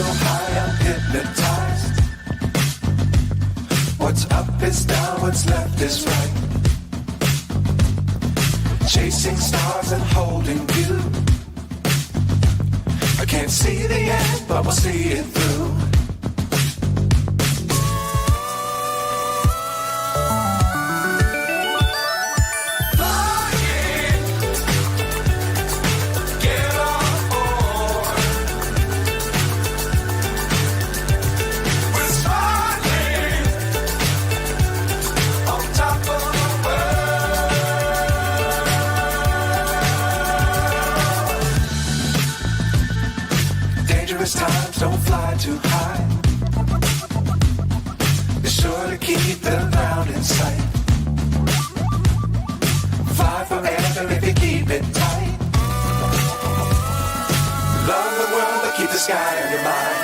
so high I'm hypnotized. What's up is down, what's left is right. Chasing stars and holding you. I can't see the end, but we'll see it through. Times don't fly too high. Be sure to keep the ground in sight. Fly forever if you keep it tight. Love the world but keep the sky on your mind.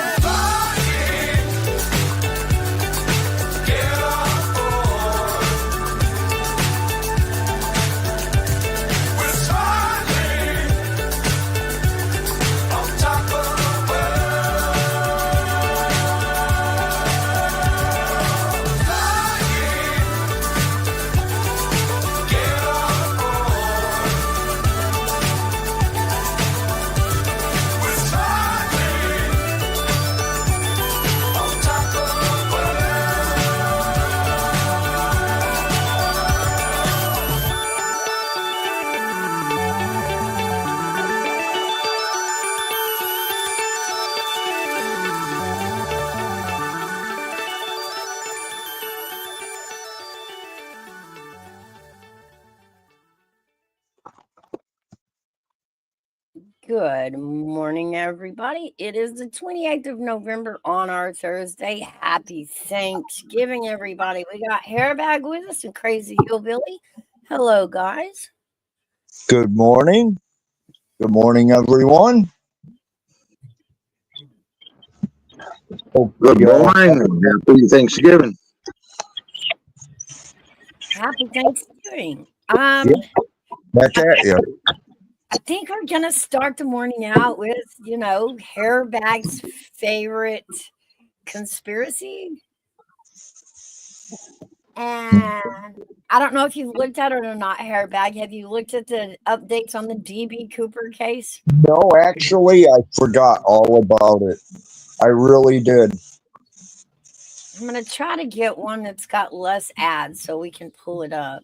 Good morning, everybody. It is the 28th of November on our Thursday. Happy Thanksgiving, everybody. We got Hairbag with us and Crazy Hillbilly. Hello, guys. Good morning. Good morning, everyone. Good morning. Happy Thanksgiving. Happy Thanksgiving. Back at you. I think we're going to start the morning out with, Hairbag's favorite conspiracy. And I don't know if you've looked at it or not, Hairbag. Have you looked at the updates on the DB Cooper case? No, actually, I forgot all about it. I really did. I'm going to try to get one that's got less ads so we can pull it up.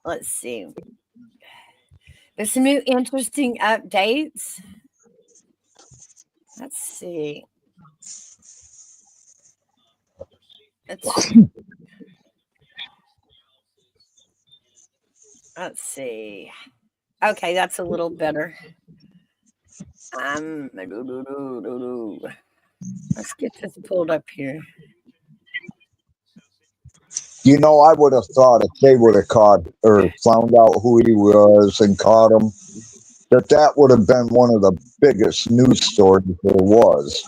Let's see. There's some new interesting updates. Let's see. Let's see. Okay, that's a little better. Let's get this pulled up here. You know, I would have thought if they would have caught or found out who he was and caught him, that would have been one of the biggest news stories there was.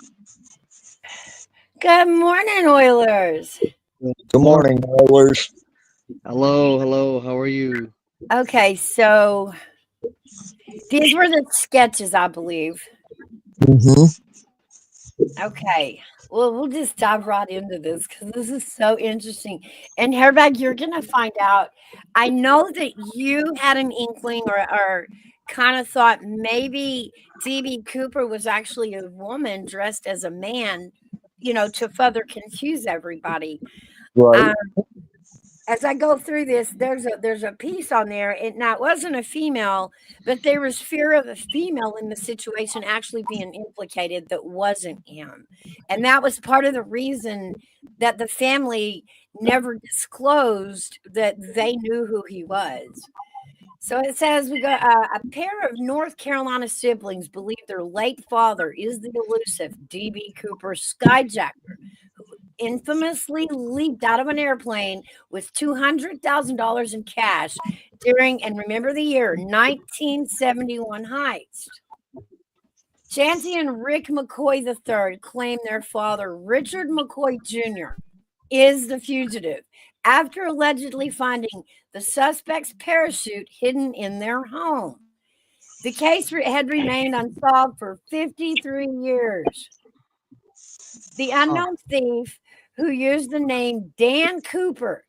Good morning, Oilers. Good morning, Oilers. Hello. How are you? Okay, so these were the sketches, I believe. Mm-hmm. Okay. Well, we'll just dive right into this because this is so interesting. And Hairbag, you're going to find out. I know that you had an inkling or kind of thought maybe DB Cooper was actually a woman dressed as a man, to further confuse everybody. Right. As I go through this, there's a piece on there. Now, it wasn't a female, but there was fear of a female in the situation actually being implicated that wasn't him. And that was part of the reason that the family never disclosed that they knew who he was. So it says we got a pair of North Carolina siblings believe their late father is the elusive DB Cooper skyjacker who infamously leaped out of an airplane with $200,000 in cash during, and remember the year, 1971 heist. Chancey and Rick McCoy III claim their father, Richard McCoy Jr., is the fugitive after allegedly finding the suspect's parachute hidden in their home. The case had remained unsolved for 53 years. The unknown thief who used the name Dan Cooper,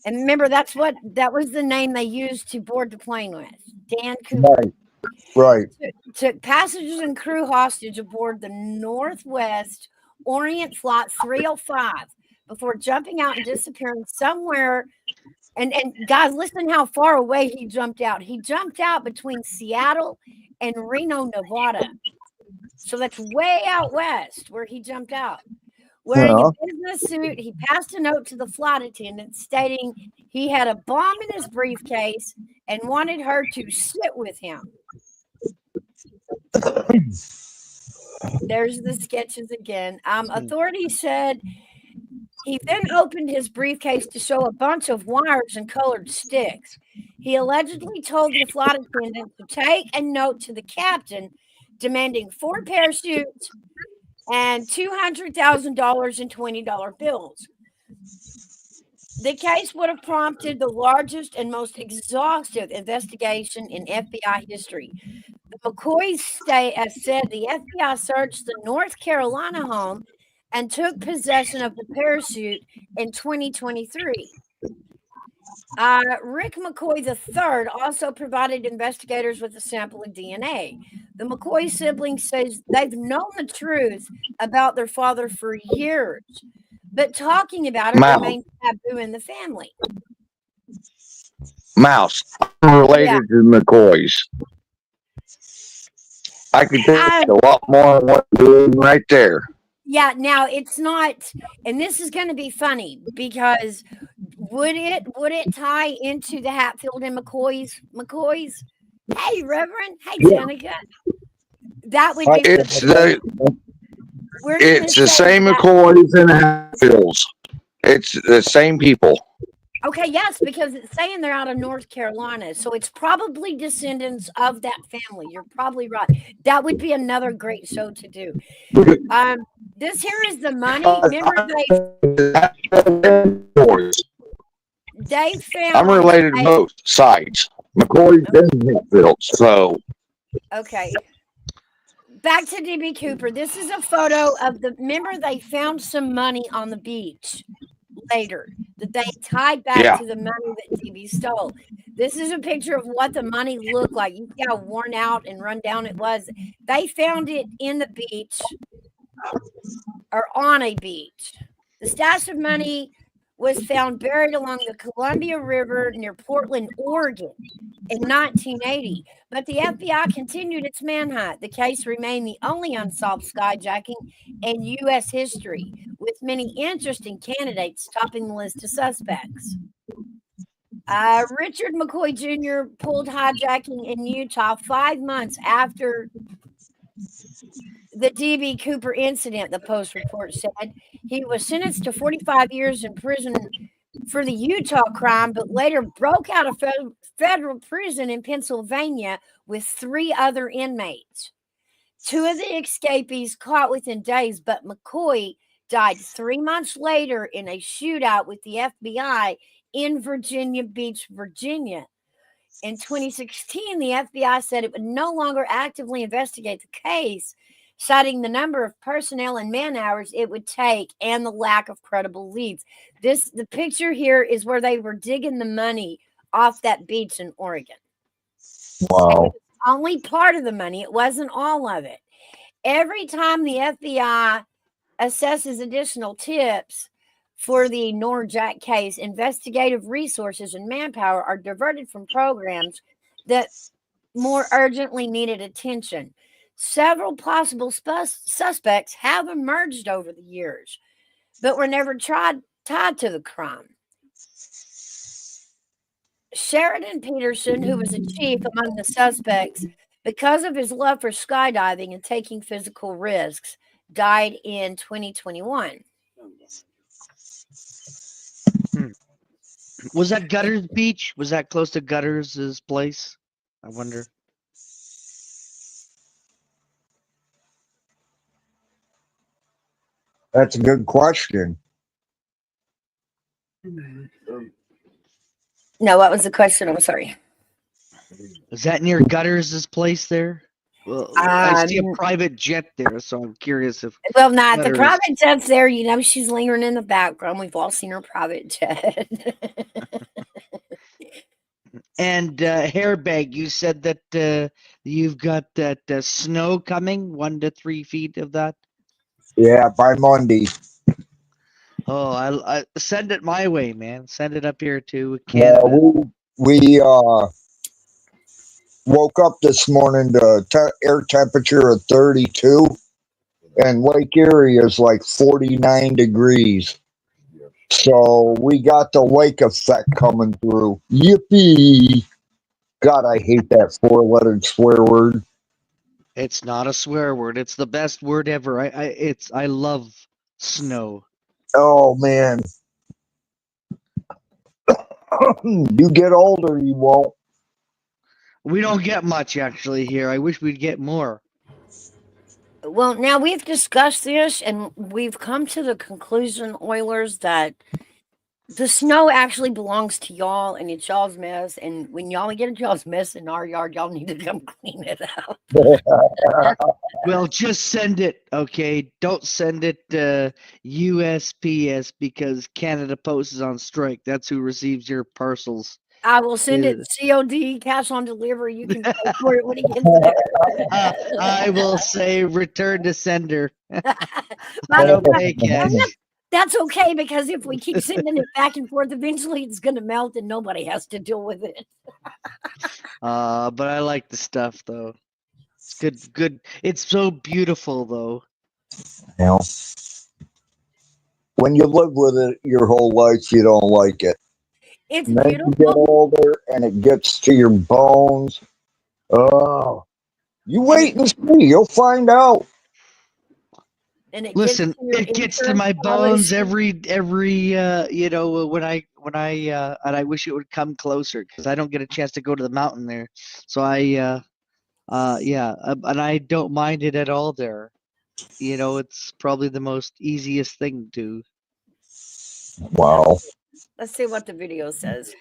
and remember that was the name they used to board the plane with, Dan Cooper. Right. Took passengers and crew hostage aboard the Northwest Orient Flight 305 before jumping out and disappearing somewhere. And guys, listen how far away he jumped out. He jumped out between Seattle and Reno, Nevada. So that's way out west where he jumped out. Wearing a business suit, he passed a note to the flight attendant stating he had a bomb in his briefcase and wanted her to sit with him. There's the sketches again. Authorities said he then opened his briefcase to show a bunch of wires and colored sticks. He allegedly told the flight attendant to take a note to the captain demanding 4 parachutes and $200,000 in $20 bills. The case would have prompted the largest and most exhaustive investigation in FBI history. The McCoys said the FBI searched the North Carolina home and took possession of the parachute in 2023. Rick McCoy III also provided investigators with a sample of DNA. The McCoy siblings say they've known the truth about their father for years, but talking about it remains taboo in the family. Mouse, I'm related to McCoys. I could tell you a lot more than what you're doing right there. Yeah, now it's not, and this is going to be funny because would it tie into the Hatfield and McCoys? Hey, Reverend. Hey, Jenica. That would be. It's the same McCoys and Hatfields. It's the same people. Okay, yes, because it's saying they're out of North Carolina, so it's probably descendants of that family. You're probably right. That would be another great show to do. This here is the money. Remember they found. I'm related to both sides, McCoys and Hatfields. So okay. Back to DB Cooper. This is a photo of the. Remember, they found some money on the beach later that they tied back to the money that DB stole. This is a picture of what the money looked like. You see how worn out and run down it was. They found it in the beach or on a beach. The stash of money was found buried along the Columbia River near Portland, Oregon in 1980. But the FBI continued its manhunt. The case remained the only unsolved skyjacking in U.S. history, with many interesting candidates topping the list of suspects. Richard McCoy Jr. pulled hijacking in Utah 5 months after the DB Cooper incident, the Post report said. He was sentenced to 45 years in prison for the Utah crime, but later broke out of federal prison in Pennsylvania with 3 other inmates. 2 of the escapees caught within days, but McCoy died 3 months later in a shootout with the FBI in Virginia Beach, Virginia. In 2016, the FBI said it would no longer actively investigate the case, citing the number of personnel and man hours it would take and the lack of credible leads. The picture here is where they were digging the money off that beach in Oregon. Wow. It was only part of the money. It wasn't all of it. Every time the FBI assesses additional tips for the Norjack case, investigative resources and manpower are diverted from programs that more urgently needed attention. Several possible suspects have emerged over the years, but were never tied to the crime. Sheridan Peterson, who was a chief among the suspects, because of his love for skydiving and taking physical risks, died in 2021. Was that Gutters Beach? Was that close to Gutters' place? I wonder. That's a good question. No, what was the question? I'm sorry. Is that near Gutters' place there? Well, I see a private jet there, so I'm curious if Well, not the Gutters- private jet's there. You know, she's lingering in the background. We've all seen her private jet. And Hairbag, you said that you've got that snow coming, 1 to 3 feet of that. Yeah, by Monday. Oh, I send it my way, man. Send it up here to Yeah, Canada. we woke up this morning to air temperature of 32, and Lake Erie is like 49 degrees. So we got the lake effect coming through. Yippee! God, I hate that four-lettered swear word. It's not a swear word. It's the best word ever. I love snow. Oh man. You get older, you won't. We don't get much actually here. I wish we'd get more. Well, now we've discussed this and we've come to the conclusion, Oilers, that the snow actually belongs to y'all and it's y'all's mess. And when y'all get y'all's mess in our yard, y'all need to come clean it up. Well, just send it, okay? Don't send it USPS because Canada Post is on strike. That's who receives your parcels. I will send it COD, cash on delivery. You can pay for it when it gets there. I will say return to sender. I Don't mean, pay cash. that's okay because if we keep sending it back and forth, eventually it's going to melt and nobody has to deal with it. But I like the stuff though. It's good. It's so beautiful though. You know, when you live with it your whole life, you don't like it. It's And then you get beautiful. older and it gets to your bones. Oh, you wait and see. You'll find out. And it Listen, gets to your it gets to insurance my bones policy. every you know when I and I wish it would come closer because I don't get a chance to go to the mountain there. So and I don't mind it at all there. You know, it's probably the most easiest thing to. Wow. Let's see what the video says.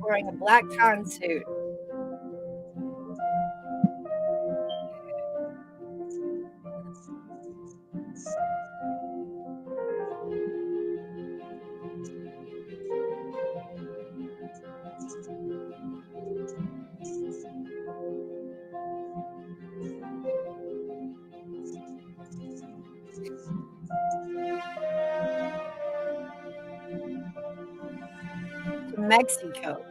Wearing a black cotton suit. To Mexico.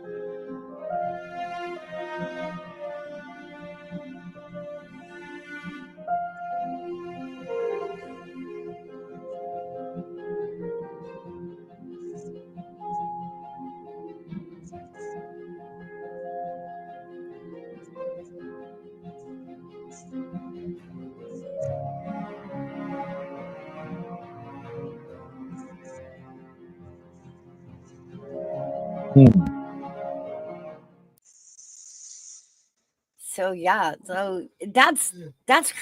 So yeah, so that's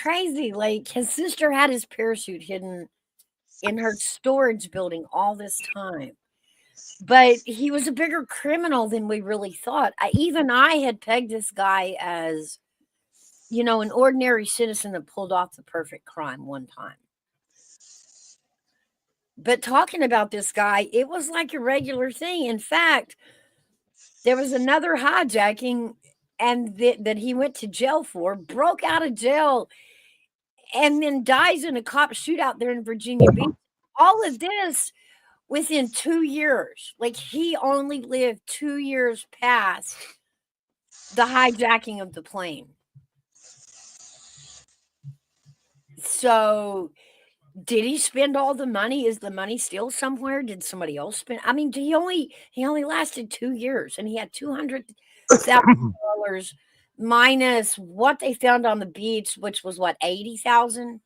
crazy. Like his sister had his parachute hidden in her storage building all this time. But he was a bigger criminal than we really thought. I had pegged this guy as, you know, an ordinary citizen that pulled off the perfect crime one time. But talking about this guy, it was like a regular thing. In fact, there was another hijacking and that he went to jail for, broke out of jail, and then dies in a cop shootout there in Virginia Beach. All of this within 2 years. Like he only lived 2 years past the hijacking of the plane. So did he spend all the money? Is the money still somewhere? Did somebody else spend? I mean, he only lasted 2 years and he had $200,000 minus what they found on the beach, which was what, 80,000?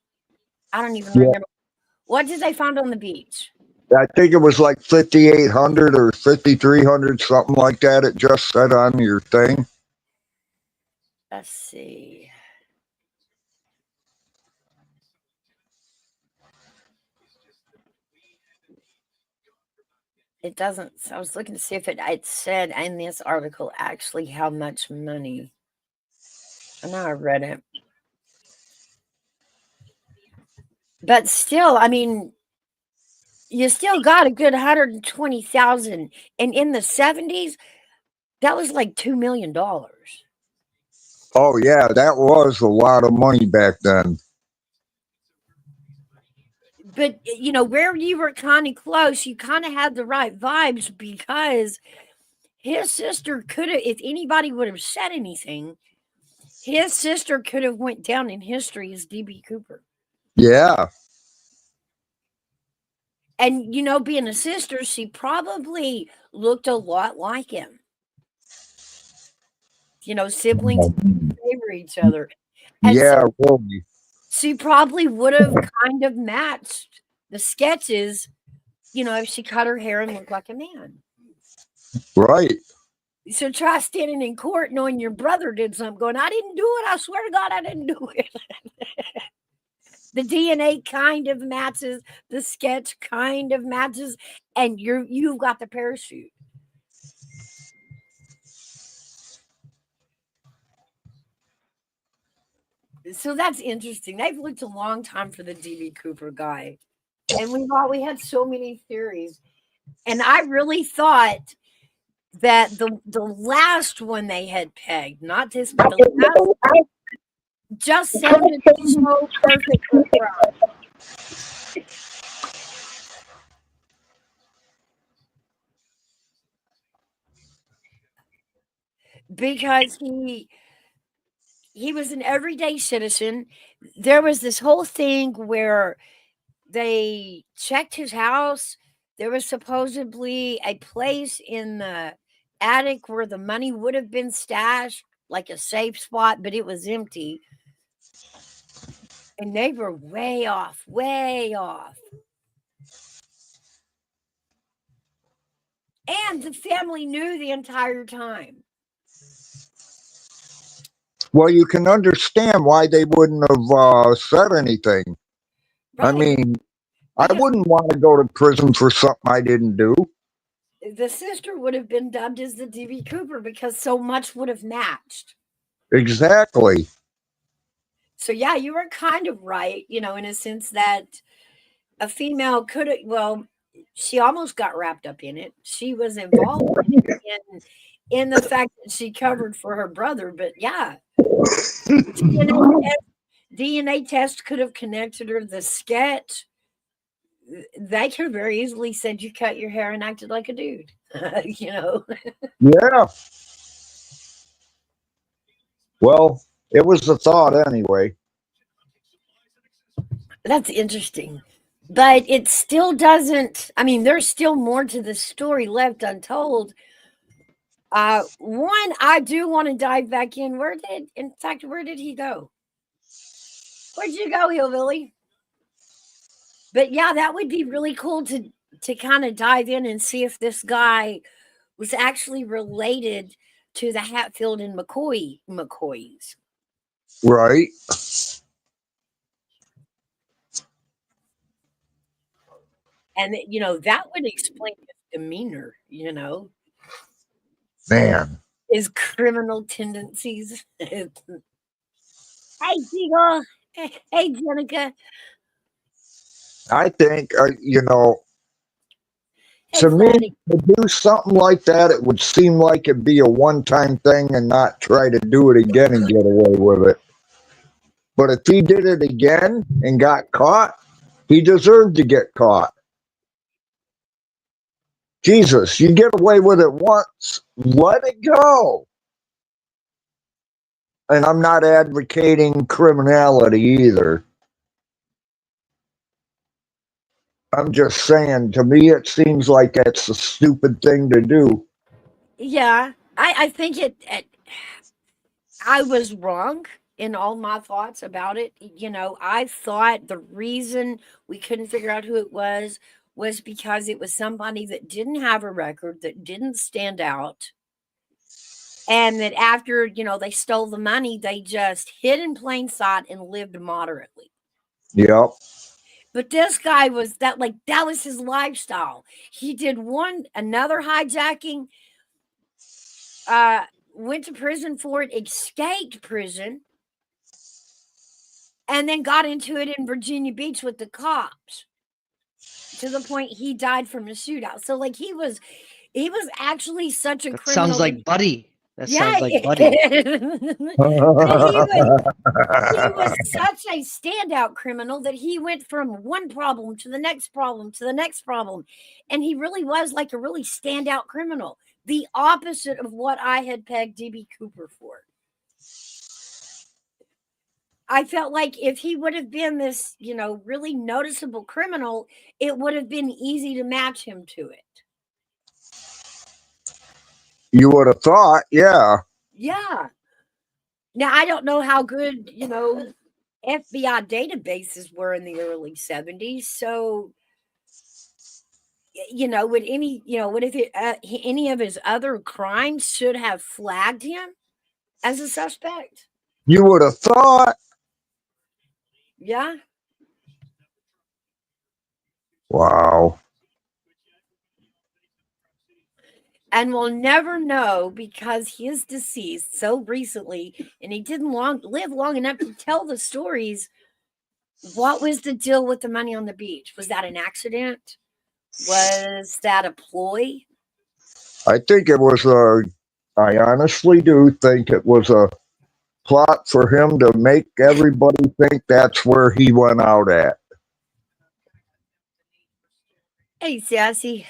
I don't even remember. What did they find on the beach? I think it was like 5,800 or 5,300, something like that. It just said on your thing. Let's see. It doesn't. I was looking to see if it said in this article actually how much money. I know I read it. But still, I mean, you still got a good 120,000. And in the 70s, that was like $2 million. Oh yeah, that was a lot of money back then. But where you were kind of close, you kind of had the right vibes because his sister could have, if anybody would have said anything, his sister could have went down in history as DB Cooper. Yeah. And being a sister, she probably looked a lot like him. Siblings favor each other. And Yeah, so really. she probably would have kind of matched the sketches, if she cut her hair and looked like a man. Right. So try standing in court knowing your brother did something, going, I didn't do it. I swear to God, I didn't do it. The DNA kind of matches, the sketch kind of matches, and you've got the parachute. So that's interesting. They've looked a long time for the DB Cooper guy. And we had so many theories. And I really thought that the last one they had pegged, not this, but the last one, just sounded so perfect for her. Because he was an everyday citizen. There was this whole thing where they checked his house. There was supposedly a place in the attic where the money would have been stashed, like a safe spot, but it was empty. And they were way off, way off. And the family knew the entire time. Well, you can understand why they wouldn't have said anything. Right. I mean, I Because wouldn't want to go to prison for something I didn't do. the sister would have been dubbed as the DB Cooper because so much would have matched. Exactly. So yeah, you were kind of right, in a sense that a female could have, well, she almost got wrapped up in it. She was involved in the fact that she covered for her brother, but yeah, DNA test could have connected her to the sketch. They could have very easily said you cut your hair and acted like a dude. Yeah. Well, it was the thought anyway. That's interesting. But it still doesn't, I mean, there's still more to the story left untold. One, I do want to dive back in. Where did he go? Where'd you go, Hillbilly? But yeah, that would be really cool to kind of dive in and see if this guy was actually related to the Hatfield and McCoys. Right. And that would explain his demeanor, Man. his criminal tendencies. Hey, Eagle. Hey, Jenica. I think, Hey, to me, Flatty. to do something like that, it would seem like it'd be a one-time thing and not try to do it again and get away with it. But if he did it again and got caught, he deserved to get caught. Jesus, you get away with it once, let it go. And I'm not advocating criminality either. I'm just saying, to me, it seems like that's a stupid thing to do. Yeah, I think I was wrong in all my thoughts about it. I thought the reason we couldn't figure out who it was was because it was somebody that didn't have a record, that didn't stand out, and that after, they stole the money, they just hid in plain sight and lived moderately. Yep. But this guy was that was his lifestyle. He did another hijacking, went to prison for it, escaped prison, and then got into it in Virginia Beach with the cops to the point he died from a shootout. So he was actually such a That criminal. sounds like Buddy. That Yeah, sounds like Buddy. he was such a standout criminal that he went from one problem to the next problem to the next problem. And he really was like a really standout criminal. The opposite of what I had pegged DB Cooper for. I felt like if he would have been this, really noticeable criminal, it would have been easy to match him to it. You would have thought, yeah. Yeah. Now, I don't know how good, FBI databases were in the early 70s. So, would any of his other crimes should have flagged him as a suspect? You would have thought. Yeah. Wow. And we'll never know because he is deceased so recently and he didn't live long enough to tell the stories. What was the deal with the money on the beach? Was that an accident? Was that a ploy? I think it was I honestly do think it was a plot for him to make everybody think that's where he went out at. Hey, Sassy.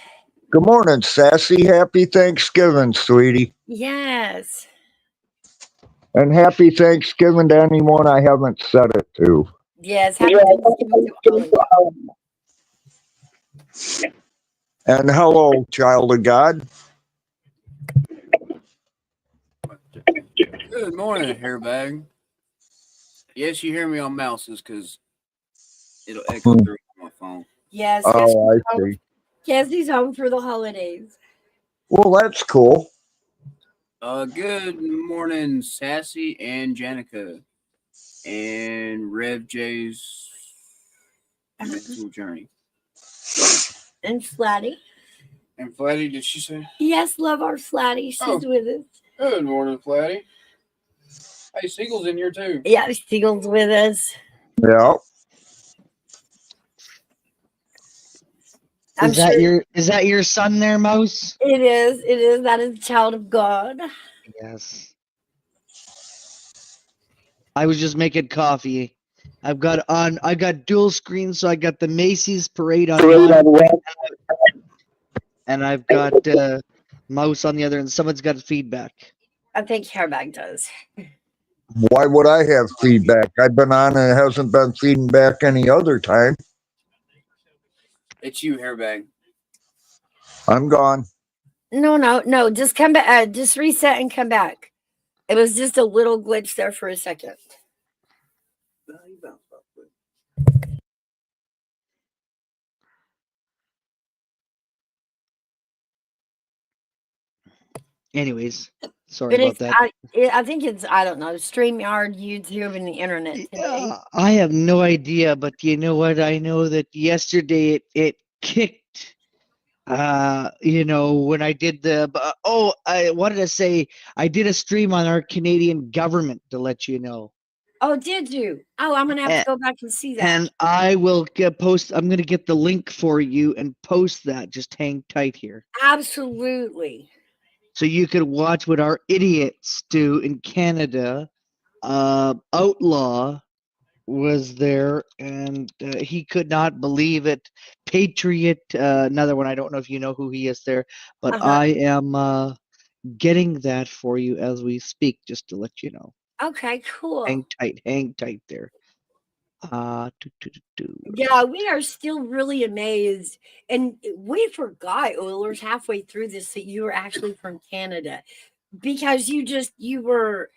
Good morning, Sassy. Happy Thanksgiving, sweetie. Yes. And happy Thanksgiving to anyone I haven't said it to. Yes. Happy Thanksgiving to all. And hello, child of God. Good morning, hairbag. Yes, you hear me on mouses because it'll echo through my phone. Yes. Oh, I see. Cassie's home for the holidays. Well, that's cool. Good morning, Sassy and Janica and Rev J's mental journey. And Flatty. And Flatty, did she say? Yes, love our Flatty. She's with us. Good morning, Flatty. Hey, Siegel's in here too. Yeah, Siegel's with us. Yeah. Is that your son there, Mouse? It is. It is. That is a child of God. Yes. I was just making coffee. I got dual screen, so I got the Macy's parade on one, and I've got Mouse on the other, and someone's got feedback. I think Hairbag does. Why would I have feedback? I've been on and it hasn't been feeding back any other time. It's you, hairbag. I'm gone. No. Just come back. Just reset and come back. It was just a little glitch there for a second. Anyways, sorry about that. I think it's, I don't know, StreamYard, YouTube, and the internet today. I have no idea, but you know what? I know that yesterday it kicked. When I did I wanted to say I did a stream on our Canadian government to let you know. Oh, did you? Oh, I'm gonna have to go back and see that. And I will I'm gonna get the link for you and post that. Just hang tight here. Absolutely. So you could watch what our idiots do in Canada. Outlaw was there, and he could not believe it. Patriot, another one. I don't know if you know who he is there, but I am getting that for you as we speak, just to let you know. Okay, cool. Hang tight there. Yeah, we are still really amazed, and we forgot, Oilers, halfway through this that you were actually from Canada, because you were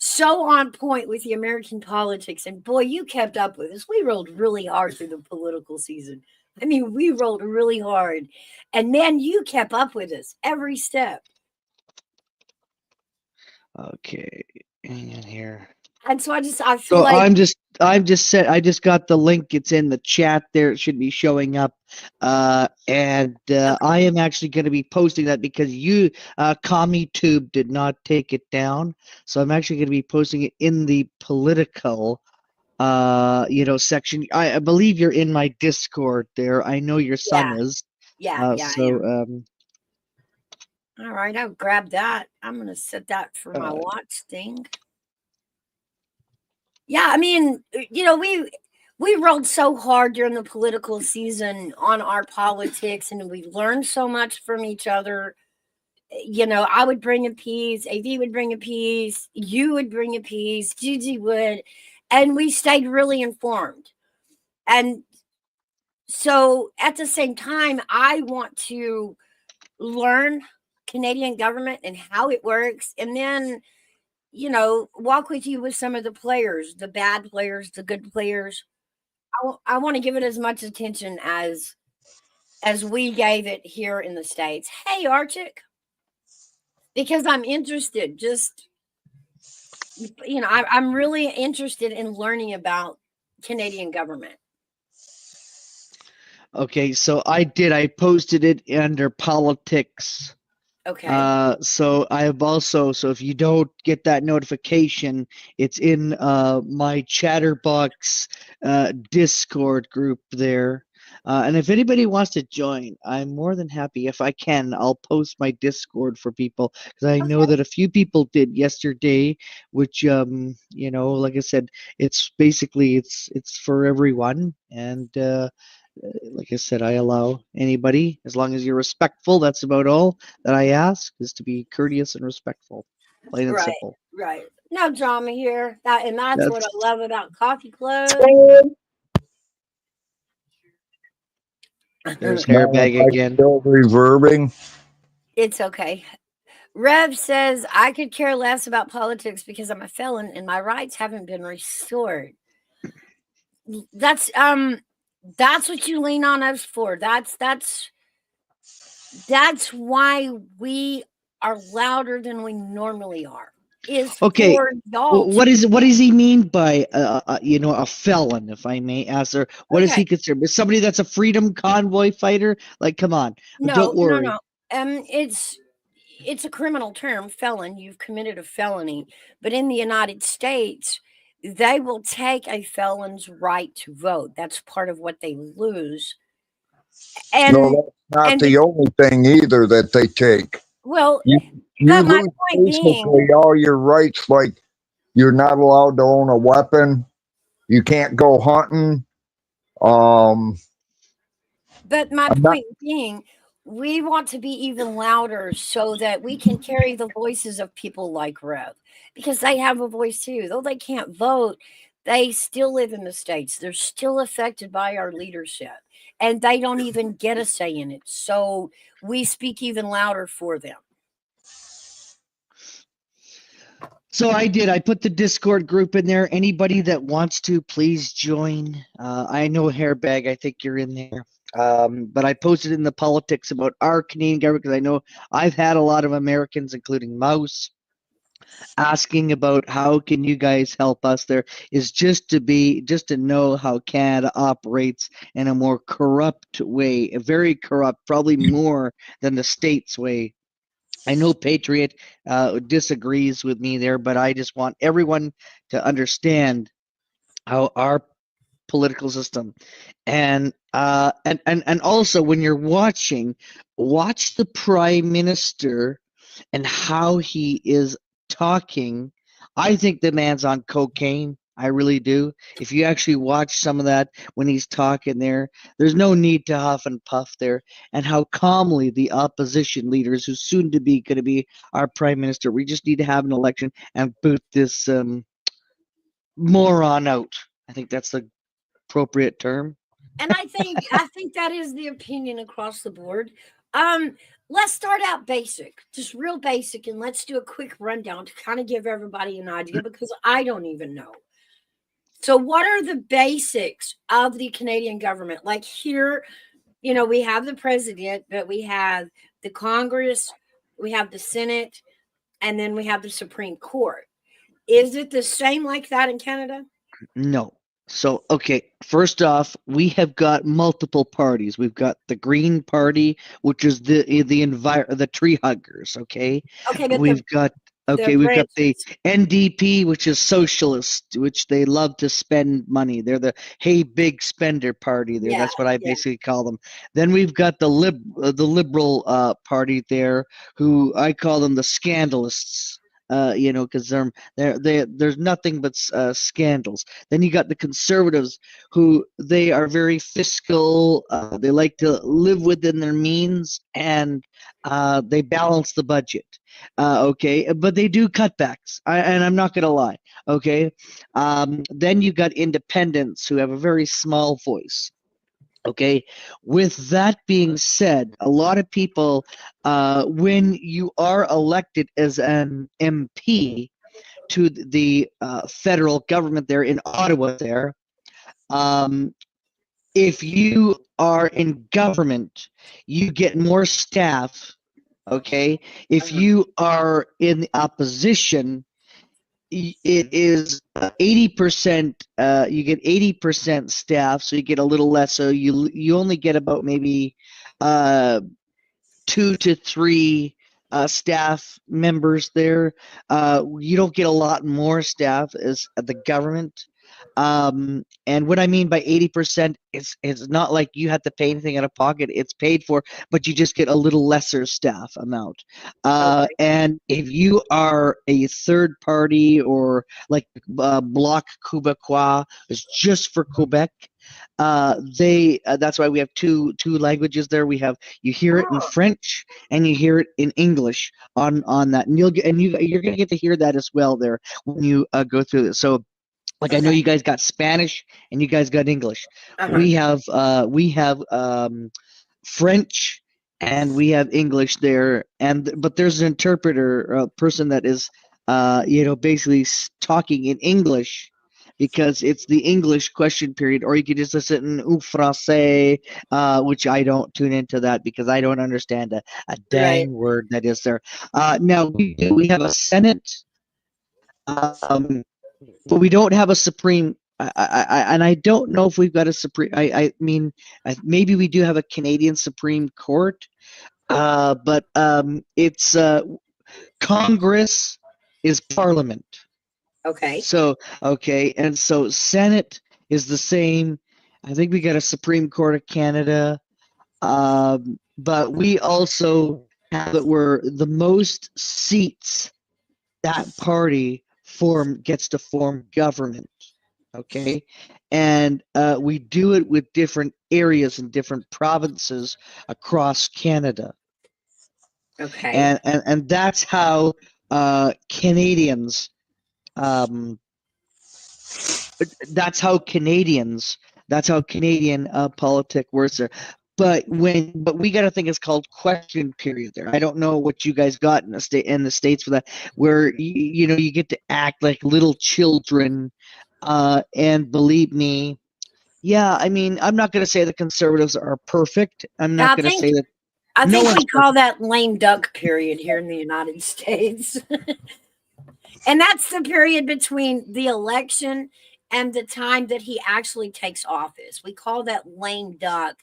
so on point with the American politics, and boy, you kept up with us. We rolled really hard through the political season. I mean, we rolled really hard. And man, you kept up with us every step. Okay, hang on here. And so I feel So like I'm just set. I just got the link. It's in the chat there. It should be showing up. I am actually going to be posting that because CommieTube did not take it down. So I'm actually going to be posting it in the political, section. I believe you're in my Discord there. I know your son is. yeah, I So am. All right, I'll grab that. I'm going to set that for my watch thing. Yeah, I mean, we rolled so hard during the political season on our politics, and we learned so much from each other. I would bring a piece, AV would bring a piece, you would bring a piece, Gigi would, and we stayed really informed. And so at the same time, I want to learn Canadian government and how it works, and then walk with you with some of the players, the bad players, the good players. I want to give it as much attention as we gave it here in the States. Hey, Archik, because I'm interested. Just I'm really interested in learning about Canadian government. Okay, so I posted it under politics. Okay. So I have also, so if you don't get that notification, it's in my Chatterbox Discord group there. And if anybody wants to join, I'm more than happy. If I can, I'll post my Discord for people because I know that a few people did yesterday, which like I said, it's basically it's for everyone, and like I said, I allow anybody as long as you're respectful. That's about all that I ask, is to be courteous and respectful, plain and simple. Right. No drama here. That's what I love about Coffee Club. There's Hairbag again. Still reverbing. It's okay. Rev says, I could care less about politics because I'm a felon and my rights haven't been restored. That's what you lean on us for. That's why we are louder than we normally are. Okay. For y'all. What does he mean by a felon, if I may ask her? What is he considered? Somebody that's a freedom convoy fighter? Like, come on. No, don't worry. No. It's a criminal term, felon. You've committed a felony. But in the United States, they will take a felon's right to vote. That's part of what they lose. And no, that's not the only thing either that they take. Well, you lose basically all your rights, like you're not allowed to own a weapon, you can't go hunting. But my point being, we want to be even louder so that we can carry the voices of people like Rev, because they have a voice too. Though they can't vote, they still live in the States. They're still affected by our leadership, and they don't even get a say in it. So we speak even louder for them. So I put the Discord group in there. Anybody that wants to, please join. I know Hairbag, I think you're in there. But I posted in the politics about our Canadian government because I know I've had a lot of Americans, including Mouse, asking about how can you guys help us. There is just to know how Canada operates in a more corrupt way, a very corrupt, probably more than the States way. I know Patriot disagrees with me there, but I just want everyone to understand how our political system and also when you're watch the Prime Minister and how he is talking. I think the man's on cocaine. I really do. If you actually watch some of that when he's talking there's no need to huff and puff there. And how calmly the opposition leaders, who's soon to be going to be our Prime Minister, we just need to have an election and boot this moron out. I think that's the appropriate term. And I think that is the opinion across the board. Let's start out basic, just real basic, and let's do a quick rundown to kind of give everybody an idea, because I don't even know. So what are the basics of the Canadian government? Like here, you know, we have the president, but we have the Congress, we have the Senate, and then we have the Supreme Court. Is it the same like that in Canada? No. So, okay, first off, we have got multiple parties. We've got the Green Party, which is the tree huggers, okay? Okay, but We've got we've got the branches. NDP, which is socialist, which they love to spend money. They're the hey big spender party there. Yeah, That's what I yeah. basically call them. Then we've got the liberal party there, who I call them the scandalists. You know, because there's nothing but scandals. Then you got the conservatives, who they are very fiscal. They like to live within their means, and they balance the budget. Okay, but they do cutbacks, and I'm not gonna lie. Okay, then you got independents, who have a very small voice. Okay, with that being said, a lot of people, when you are elected as an MP to the federal government there in Ottawa, there, if you are in government, you get more staff. Okay, if you are in the opposition, it is 80%. You get 80% staff, so you get a little less. So you only get about maybe 2 to 3 staff members there. You don't get a lot more staff as the government. And what I mean by 80%, it's not like you have to pay anything out of pocket. It's paid for, but you just get a little lesser staff amount. Okay. And if you are a third party, or like Bloc Québécois is just for Quebec, that's why we have two languages there. We have, you hear it in French and you hear it in English on that, and you're gonna get to hear that as well there when you go through this. So, like, I know you guys got Spanish and you guys got English. We have French and we have English there, but there's an interpreter, a person that is basically talking in English, because it's the English question period. Or you could just listen in français, which I don't tune into that because I don't understand a dang word that is there. Now we have a Senate. But we don't have a Supreme. And I don't know if we've got a Supreme. I mean, maybe we do have a Canadian Supreme Court, but it's Congress is Parliament. Okay. So okay, and so Senate is the same. I think we got a Supreme Court of Canada, but we also have it where the most seats that party gets to form government. Okay, and we do it with different areas and different provinces across Canada. Okay. And that's how Canadians. That's how Canadian politic works there. But we got a thing it's called question period there. I don't know what you guys got in the States for that, where you get to act like little children, and believe me, yeah. I mean, I'm not going to say the Conservatives are perfect. I'm not going to say that. I no think one's we call that lame duck period here in the United States. And that's the period between the election and the time that he actually takes office. We call that lame duck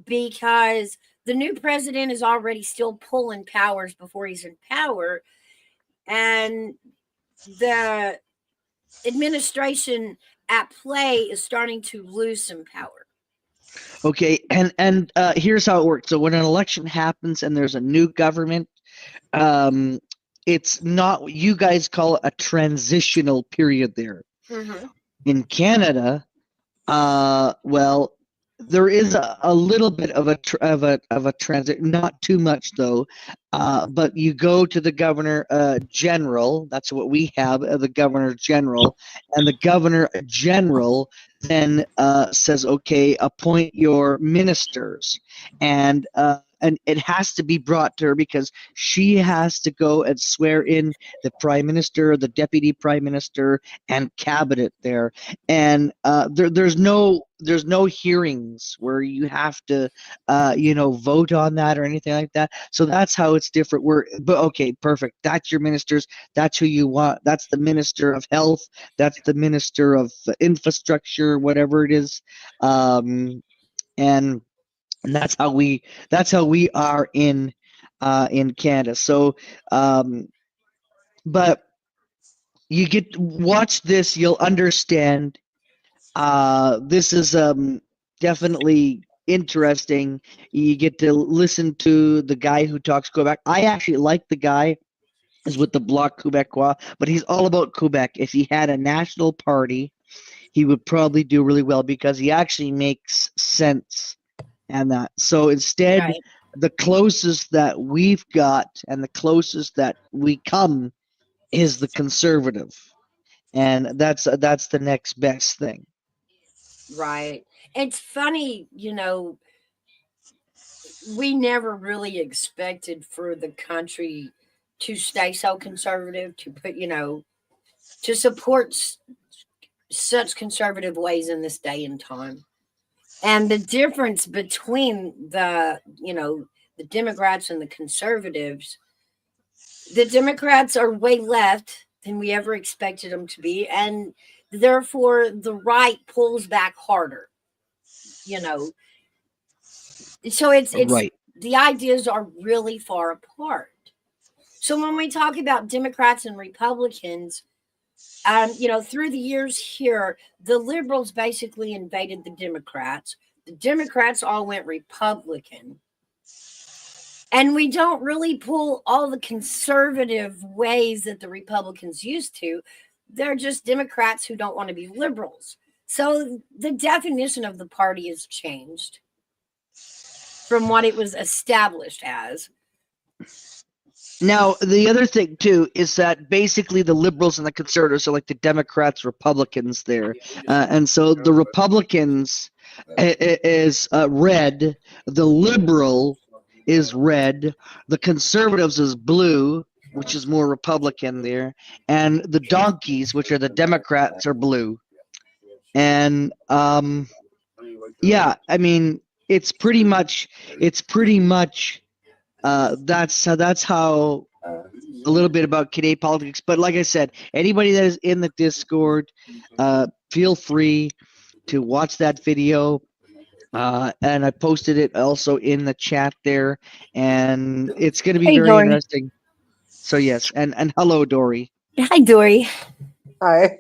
because the new president is already still pulling powers before he's in power. And the administration at play is starting to lose some power. Okay, and here's how it works. So when an election happens and there's a new government, it's not, you guys call it a transitional period there. Mm-hmm. In Canada, well, there is a little bit of a transit, not too much though. But you go to the governor general. That's what we have, the governor general, and the governor general then says, okay, appoint your ministers, and and it has to be brought to her because she has to go and swear in the prime minister, the deputy prime minister, and cabinet there. And there's no hearings where you have to vote on that or anything like that. So that's how it's different. But okay, perfect. That's your ministers. That's who you want. That's the minister of health. That's the minister of infrastructure, whatever it is. And that's how we are in Canada. So but you get to watch this, you'll understand. This is definitely interesting. You get to listen to the guy who talks Quebec. I actually like the guy is with the Bloc Québécois, but he's all about Quebec. If he had a national party, he would probably do really well because he actually makes sense and that. So instead, Right. the closest that we've got and the closest that we come is the conservative, and that's the next best thing. Right. It's funny, we never really expected for the country to stay so conservative, to put, to support such conservative ways in this day and time. And the difference between the Democrats and the conservatives, the Democrats are way left than we ever expected them to be. And therefore the right pulls back harder, So it's Right. the ideas are really far apart. So when we talk about Democrats and Republicans, through the years here, the liberals basically invaded the Democrats. The Democrats all went Republican. And we don't really pull all the conservative ways that the Republicans used to. They're just Democrats who don't want to be liberals. So the definition of the party has changed from what it was established as. Now, the other thing, too, is that basically the liberals and the conservatives are like the Democrats, Republicans there. And so the Republicans is red, the liberal is red, the conservatives is blue, which is more Republican there, and the donkeys, which are the Democrats, are blue. And yeah, I mean, it's pretty much that's how a little bit about Canadian politics. But like I said, anybody that is in the Discord, feel free to watch that video. And I posted it also in the chat there, and it's going to be Hey, very Dory. interesting. So yes, and hello, Dory. Hi, Dory. Hi.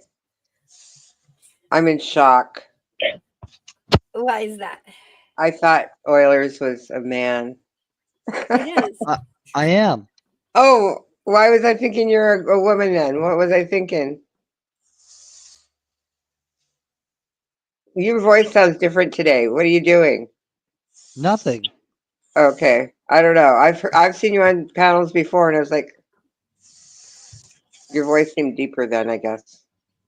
I'm in shock. Why is that? I thought Oilers was a man. It is. I am. Oh, why was I thinking you're a woman then? What was I thinking? Your voice sounds different today. What are you doing? Nothing. Okay, I don't know. I've seen you on panels before, and I was like, your voice seemed deeper then, I guess.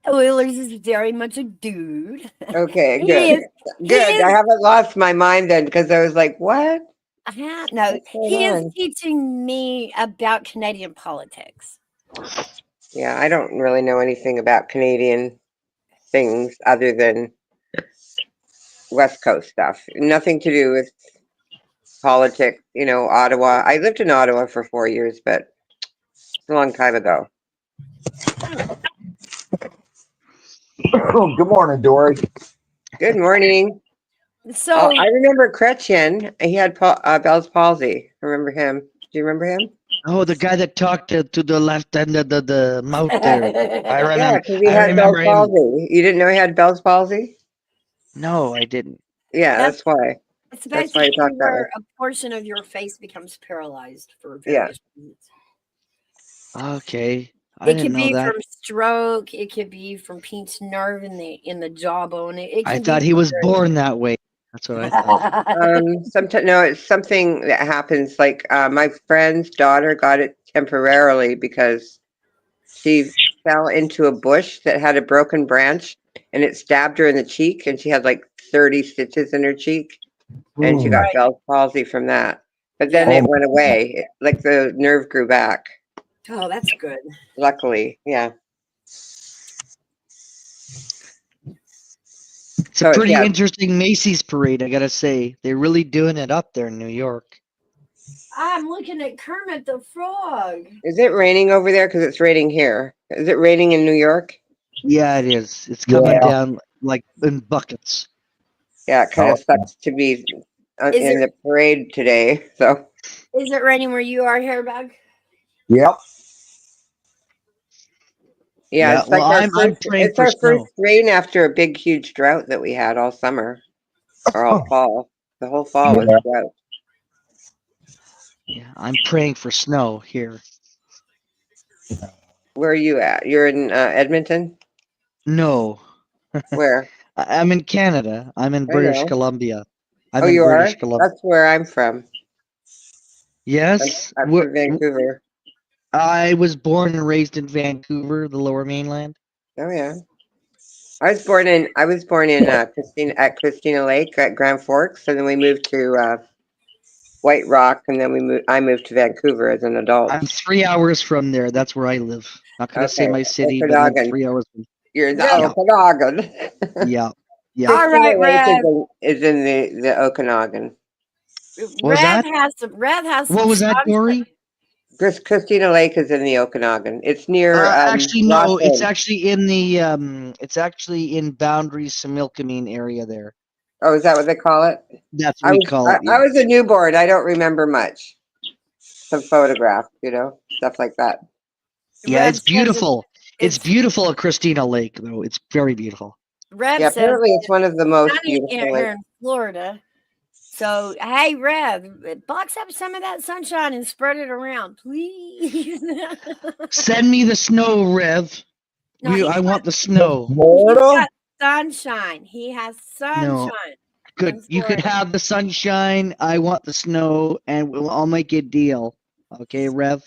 Oilers is very much a dude. Okay, He good. is- Good. is- I haven't lost my mind then because I was like, what? No, What's going he is on? teaching me about Canadian politics. Yeah, I don't really know anything about Canadian things other than West Coast stuff. Nothing to do with politics, Ottawa. I lived in Ottawa for 4 years, but it's a long time ago. Good morning, Dory. Good morning. So I remember Chrétien. He had Bell's palsy. Remember him? Do you remember him? Oh, the guy that talked to the left and the mouth there. I Yeah, remember. because he I had Bell's remember him. palsy. You didn't know he had Bell's palsy? No, I didn't. Yeah, That's- that's why. it's That's why he basically talked that way. where a portion of your face becomes paralyzed for Yeah. various reasons. Okay, I It didn't could know be that. from stroke. It could be from pinched nerve in the jawbone. It I can thought be he was very- born that way. That's what I thought. Sometimes no, it's something that happens. Like my friend's daughter got it temporarily because she fell into a bush that had a broken branch, and it stabbed her in the cheek, and she had like 30 stitches in her cheek, and she got Right. Bell's palsy from that. but then Yeah. it went away. Like the nerve grew back. Oh, that's good. Luckily, yeah. It's a So pretty yeah, interesting Macy's parade, I gotta say. They're really doing it up there in New York. I'm looking at Kermit the Frog. is it raining over there? Because it's raining here. Is it raining in New York? Yeah, it is. It's coming Yeah. down like in buckets. Yeah, it kind Oh. of sucks to be Is in it- the parade today. So Is it raining where you are, Hairbug? Yep. yeah, Yeah, it's like well, I'm praying it's for our snow. first rain after a big, huge drought that we had all summer or all fall. The whole fall was Yeah. drought. Yeah, I'm praying for snow here. Where are you at? You're in Edmonton? No, Where? I'm in Canada. I'm in I British know. Columbia. I'm Oh, in you British are? Columbia. That's where I'm from. Yes, I'm from Vancouver. I was born and raised in Vancouver, the Lower Mainland. Oh yeah. I was born in Christina Lake at Grand Forks, and then we moved to White Rock, and then I moved to Vancouver as an adult. I'm 3 hours from there. That's where I live. Not gonna say Okay, my city, but I'm Okanagan. 3 hours from. You're in the Yeah. Okanagan. Yeah, yeah. All right, Christina Lake Rev. is in the Okanagan. What was that? Rev has some What was that, songs. Dory? Christina Lake is in the Okanagan. It's near Actually, no. Ross It's End. actually in the It's actually in Boundaries, Similkameen area there. Oh, is that what they call it? That's what we call it. I Yeah. was a newborn. I don't remember much. Some photographs, stuff like that. Yeah, Rev it's says beautiful. It's it's- beautiful at Christina Lake, though. It's very beautiful. Rev Yeah, says apparently it's one of the most sunny beautiful here lakes. in Florida. So, hey, Rev, box up some of that sunshine and spread it around, please. Send me the snow, Rev. No, he's I want the snow. He's Florida? got sunshine. He has sunshine. Good. in You could Florida. have the sunshine. I want the snow, and I'll make you a deal. Okay, Rev.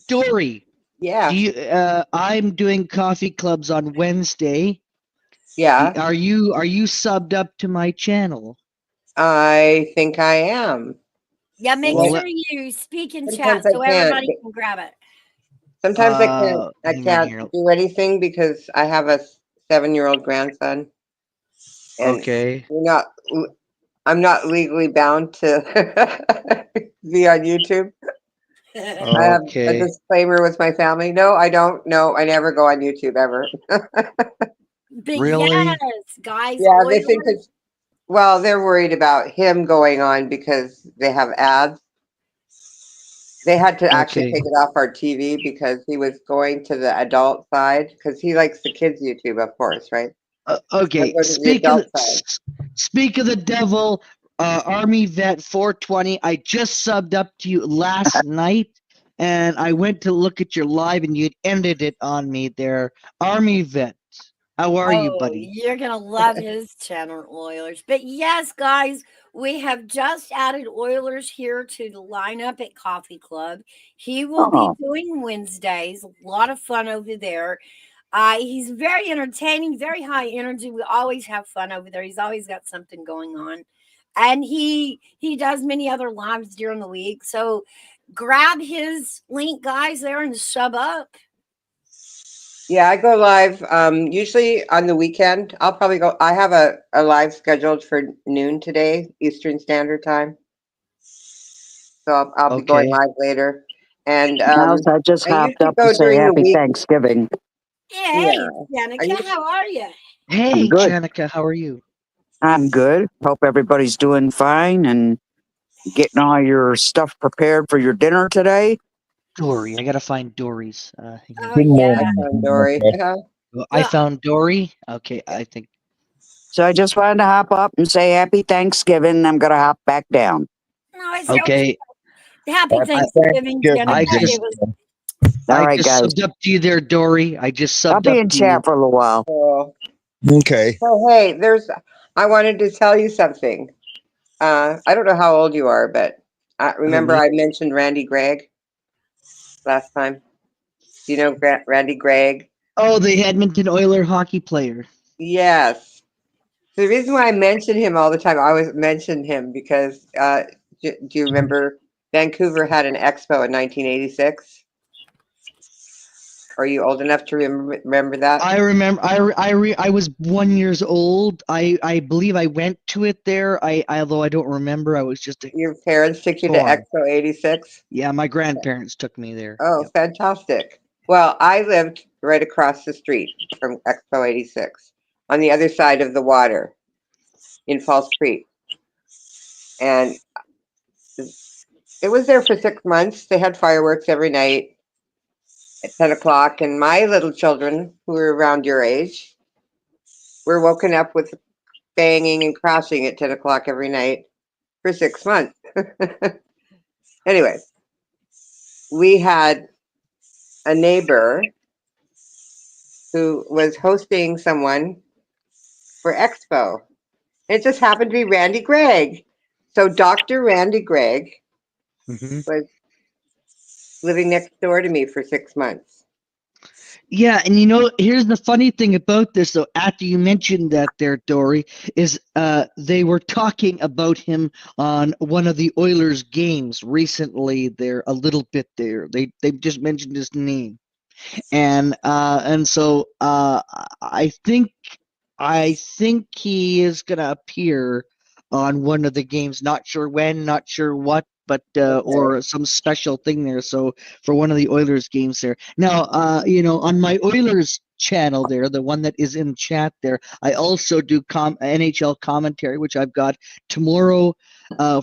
Dory, Yeah, I'm doing coffee clubs on Wednesday. yeah. Are you subbed up to my channel? I think I am. Yeah, make Well, sure you speak in chat Sometimes I so can't, everybody but- can grab it. Sometimes I hang on can't here. do anything because I have a 7-year-old grandson, and Okay. I'm not legally bound to be on YouTube. I have a Okay. disclaimer with my family. No, I don't. No, I never go on YouTube ever. But Really? yes, guys. Yeah, they Oilers- think they're worried about him going on because they have ads. They had to actually Okay. take it off our TV because he was going to the adult side because he likes the kids YouTube, of course, right? Okay. go to the Speak of adult side. speak of the devil, Army Vet 420. I just subbed up to you last night, and I went to look at your live, and you'd ended it on me there. Army Vet, how are you, buddy? You're gonna love his channel, Oilers. But yes, guys, we have just added Oilers here to the lineup at Coffee Club. He will Oh. be doing Wednesdays. A lot of fun over there. He's very entertaining, very high energy. We always have fun over there. He's always got something going on, and he does many other lives during the week. So grab his link, guys, there and sub up. Yeah, I go live usually on the weekend. I'll probably go. I have a live scheduled for noon today, Eastern Standard Time. So I'll be going Okay. live later. And Mouse, I just I hopped usually up go to say during the happy week. Thanksgiving. Hey, Yeah. Danica, how are you? Hey, good. Janica, how are you? I'm good. Hope everybody's doing fine and getting all your stuff prepared for your dinner today. Dory, I gotta find Dory's. Hang on. Oh Good yeah. morning. Dory. I Well- found Dory. Okay, I think. So I just wanted to hop up and say happy Thanksgiving. I'm going to hop back down. No, it's Okay, Happy Happy Thanksgiving, Thanksgiving. I Danica. just- It was All I right, just guys. subbed up to you there, Dory. I just I'll subbed be up in to chat you. for a little while. So, Okay. hey, I wanted to tell you something. I don't know how old you are, but I remember I mentioned Randy Gregg last time. Do you know Randy Gregg? Oh, the Edmonton Oiler hockey player. Yes. The reason why I mention him all the time, I always mention him because do you remember Vancouver had an expo in 1986? Are you old enough to remember that? I remember. I was 1 year old. I believe I went to it there. Although I don't remember. I was just a Your parents took you to born. Expo 86? Yeah, my grandparents took me there. Oh, Yep. fantastic. Well, I lived right across the street from Expo 86 on the other side of the water in Falls Creek. And it was there for 6 months. They had fireworks every night at 10 o'clock. And my little children, who were around your age, were woken up with banging and crashing at 10 o'clock every night for 6 months. Anyway, we had a neighbor who was hosting someone for Expo. It just happened to be Randy Gregg. So Dr. Randy Gregg Mhm. was living next door to me for 6 months. Yeah, and here's the funny thing about this, though. After you mentioned that, there, Dory, is they were talking about him on one of the Oilers games recently. There, a little bit there. They just mentioned his name, and so I think he is gonna appear on one of the games. Not sure when, not sure what, but or some special thing there. So for one of the Oilers games there. Now, on my Oilers channel there, the one that is in chat there, I also do NHL commentary, which I've got tomorrow,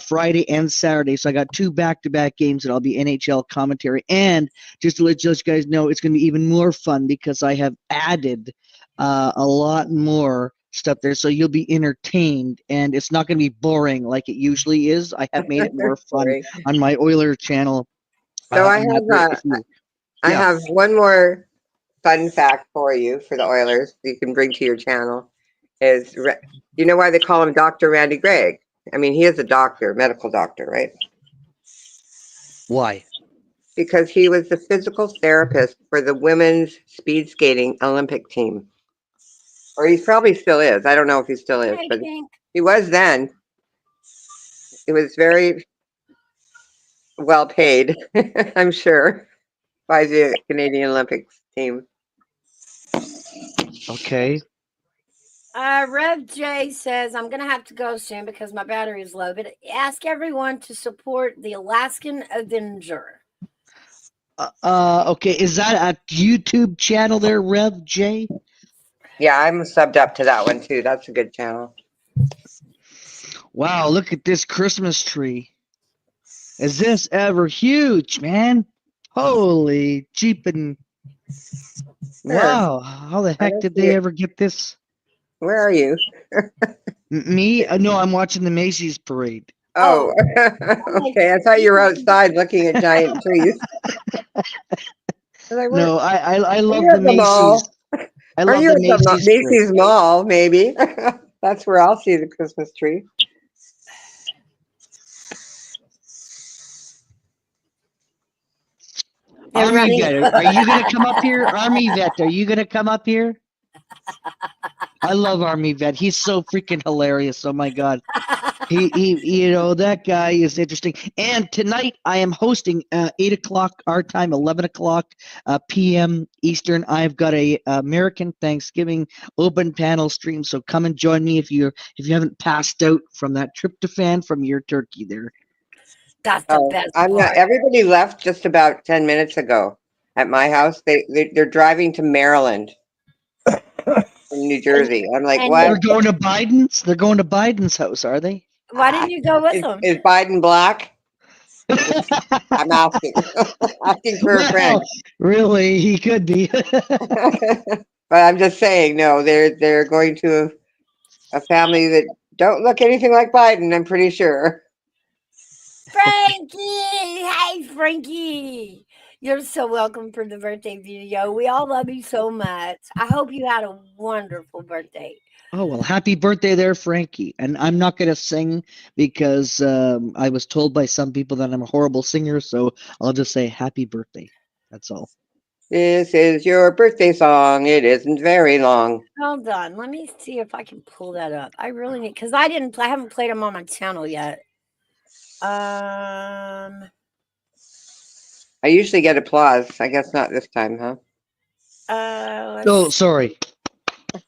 Friday and Saturday. So I got 2 back-to-back games that I'll be NHL commentary. And just to let you guys know, it's going to be even more fun because I have added a lot more stuff there, so you'll be entertained, and it's not going to be boring like it usually is. I have made it more fun Sorry. on my Oiler channel. So I Yeah. have one more fun fact for you for the Oilers you can bring to your channel. Is you know why they call him Dr. Randy Gregg? I mean, he is a doctor, medical doctor, right? Why? Because he was the physical therapist for the women's speed skating Olympic team. Or he probably still is. I don't know if he still is, Hey, but Pink. he was then. He was very well paid, I'm sure, by the Canadian Olympics team. Okay. Rev J says, I'm going to have to go soon because my battery is low, but ask everyone to support the Alaskan Avenger. Okay. Is that a YouTube channel there, Rev J? Yeah, I'm subbed up to that one too. That's a good channel. Wow, look at this Christmas tree. Is this ever huge, man? Holy jeepin'. Wow. How the heck did they ever get this? Where are you? Me? No, I'm watching the Macy's parade. Oh, okay. I thought you were outside looking at giant trees. No, I love You're the at the mall. Macy's. I Are love you the at the Macy's parade. Macy's Mall? Maybe that's where I'll see the Christmas tree. Army Vet, are you gonna come up here? Army Vet, are you gonna come up here? I love Army Vet. He's so freaking hilarious. Oh my god. He that guy is interesting. And tonight I am hosting 8 o'clock our time, 11 o'clock p.m. Eastern. I've got a American Thanksgiving open panel stream. So come and join me if you haven't passed out from that tryptophan from your turkey there. That's the best I'm part. not. Everybody left just about 10 minutes ago at my house. They're driving to Maryland from New Jersey. I'm like, and what? They're going to Biden's? They're going to Biden's house, are they? Why didn't you go with them? Is Biden black? I'm asking. Asking for a friend. Well, really, he could be. But I'm just saying, no, they're going to a family that don't look anything like Biden, I'm pretty sure. Frankie! Hey, Frankie! You're so welcome for the birthday video. We all love you so much. I hope you had a wonderful birthday. Oh, well, happy birthday there, Frankie. And I'm not going to sing because I was told by some people that I'm a horrible singer. So I'll just say happy birthday. That's all. This is your birthday song. It isn't very long. Hold on. Let me see if I can pull that up. I really need because I haven't played them on my channel yet. I usually get applause. I guess not this time, huh? Oh, Let's sorry.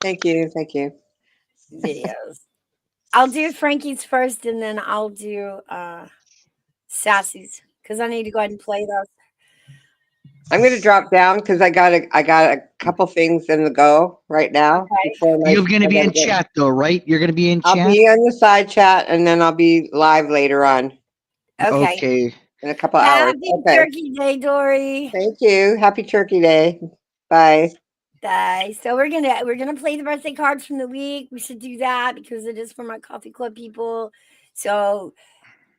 Thank you. Thank you. videos. I'll do Frankie's first and then I'll do Sassy's because I need to go ahead and play those. I'm going to drop down because I got a couple things in the go right now. Okay. before my- You're going to I be gotta in get- chat though, right? You're going to be in I'll chat. be on the side chat and then I'll be live later on Okay. Okay. in a couple hours. Happy Okay. Turkey Day, Dory. Thank you. Happy Turkey Day. Bye. Bye. So we're gonna play the birthday cards from the week. We should do that because it is for my coffee club people. So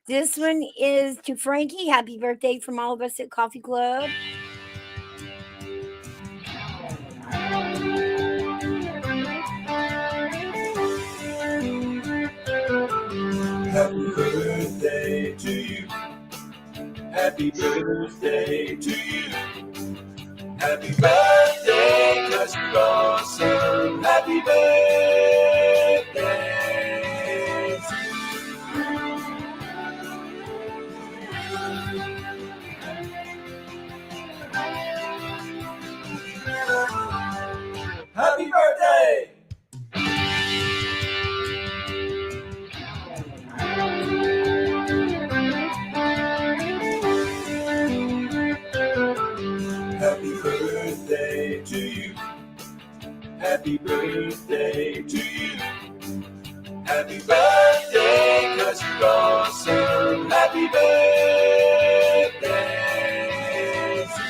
this one is to Frankie. Happy birthday from all of us at Coffee Club. Happy birthday to you. Happy birthday to you. Happy birthday, 'cause you're awesome. Happy birthday to you. Happy birthday! Happy birthday to you. Happy birthday to you. Happy birthday, 'cause you're awesome. Happy birthday to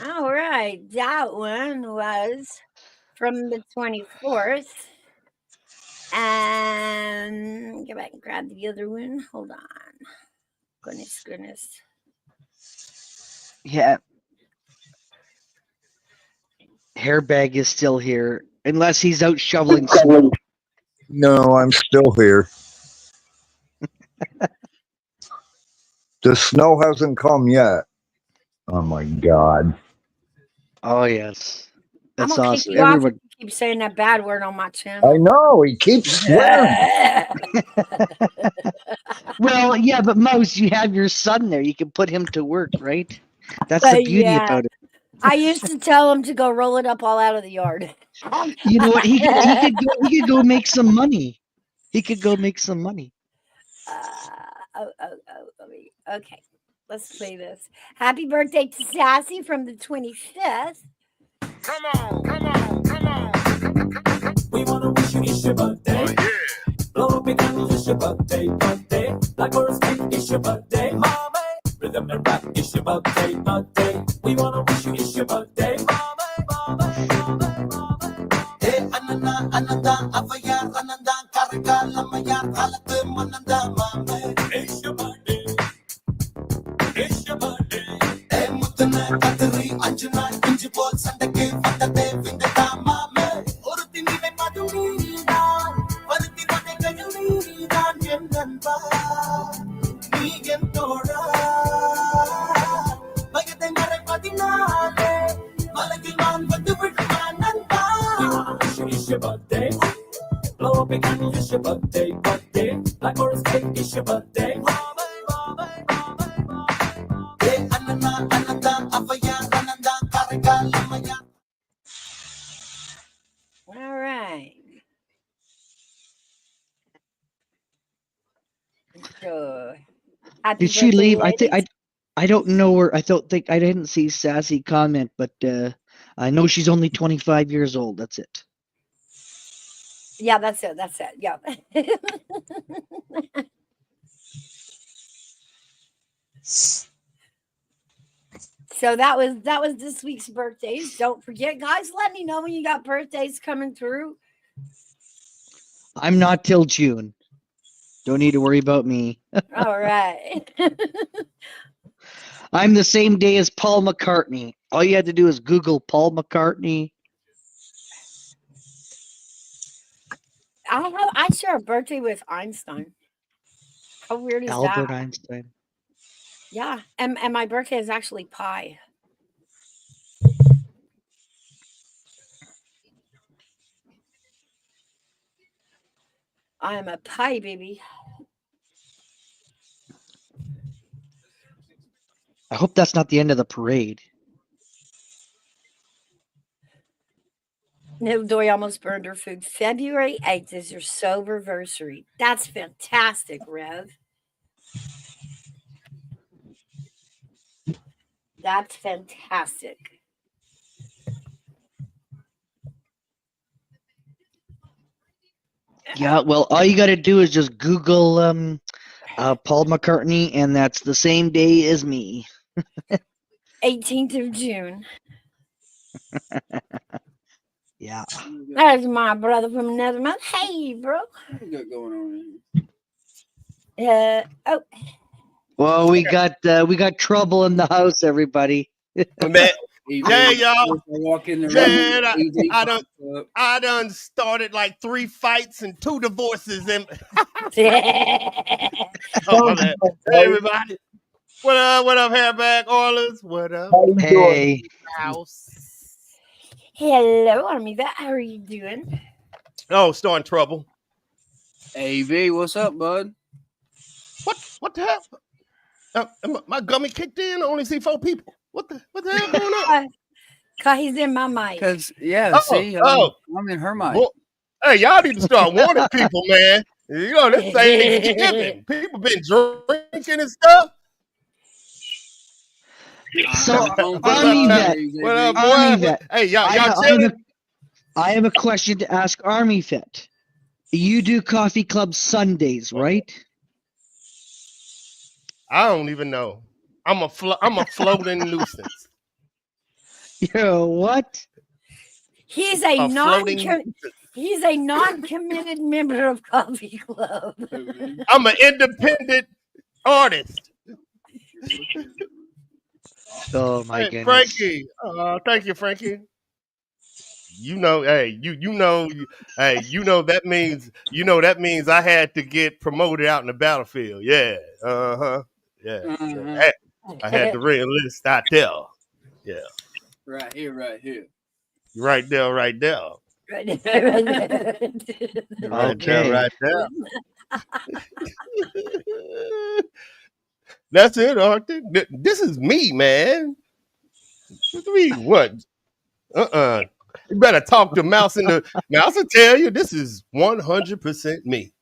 you. All right, that one was from the 24th. And go back and grab the other one. Hold on. Goodness. Yeah. Hairbag is still here, unless he's out shoveling snow. No, I'm still here. The snow hasn't come yet. Oh my God. Oh yes, I'm that's gonna kick awesome. you off if Everyone, you keep saying that bad word on my I channel. know, he keeps swearing. well, yeah, but Mouse, you have your son there. You can put him to work, right? That's the beauty Yeah. about it. I used to tell him to go roll it up all out of the yard. You know what? He could go make some money. He could go make some money. Okay. Let's play this. Happy birthday to Sassy from the 25th. Come on. We wanna wish you it's your birthday. Blow up your candles, it's your birthday. Blackbirds cake, it's your birthday. Mommy, rhythm and rap, it's your birthday. We wanna wish you it's your birthday. Mommy. Hey, ananda, avayar, ananda, karga, lamayar, halat, mananda, mommy. It's your birthday. Hey, mutana, katri, anjana, inji bol, sandake, vandate, vindata, mommy. Oruthi nive madhuridan, varuthi vade kayuridan, en nanba, nee en thoda. Vayadai marai 14, malagil naan vandu vidtan nanba. We wanna wish you it's your birthday. Blow up your candles, it's your birthday. Blackbirds cake, it's your birthday. Hey, ananda, avaya, ananda, karga, lamaya. All right. So, happy Did she birthday, leave? I think ladies. I don't know where. I didn't see Sassy comment, but I know she's only 25 years old. That's it. Yeah, that's it. Yeah. So that was this week's birthdays. Don't forget, guys, let me know when you got birthdays coming through. I'm not till June. Don't need to worry about me. All right. I'm the same day as Paul McCartney. All you had to do is Google Paul McCartney. I share a birthday with Einstein. How weird is Albert that? Einstein. Yeah, and my birthday is actually pie. I am a pie baby. I hope that's not the end of the parade. No, Doy almost burned her food. February 8th is your soberversary. That's fantastic, Rev. That's fantastic. Yeah, well, all you got to do is just Google Paul McCartney, and that's the same day as me. 18th of June. Yeah. There's my brother from another month. Hey, bro. What we got going on here? Oh, Well, we got trouble in the house, everybody. Man, AJ, yeah, y'all. I walk in the room. Man, AJ I done, pops up. I done started like 3 fights and 2 divorces. And oh, my bad. Hey, everybody. What up? What up, Hairback Oilers? What up? How you doing? Hey, House. hello, Armida. How are you doing? Oh, starting trouble. AV, what's up, bud? What the hell? My gummy kicked in. I only see 4 people. What the hell going on? Cause he's in my mic. Because, yeah, Oh, see, oh. I'm in her mind. Well, hey, y'all need to start warning people, man. You know, this Thanksgiving. People been drinking and stuff. So, What Army up, Vet, What up, Army boy? Vet. Hey, y'all I have chilling? I have a question to ask Army Vet. You do Coffee Club Sundays, right? I don't even know. I'm a floating nuisance. Yo, what? He's a floating. he's a non-committed member of Coffee Club. I'm an independent artist. Oh my Hey, goodness. Frankie. Thank you, Frankie. You know, hey, you know, hey, that means I had to get promoted out in the battlefield. Yeah. Yeah. Uh-huh. I had to re-enlist out there. Yeah. Right here, right here. Right there, right there. Right. Right Okay. there, right there. That's it, Arthur. This is me, man. What? You better talk to Mouse in the Mouse will tell you this is 100% me.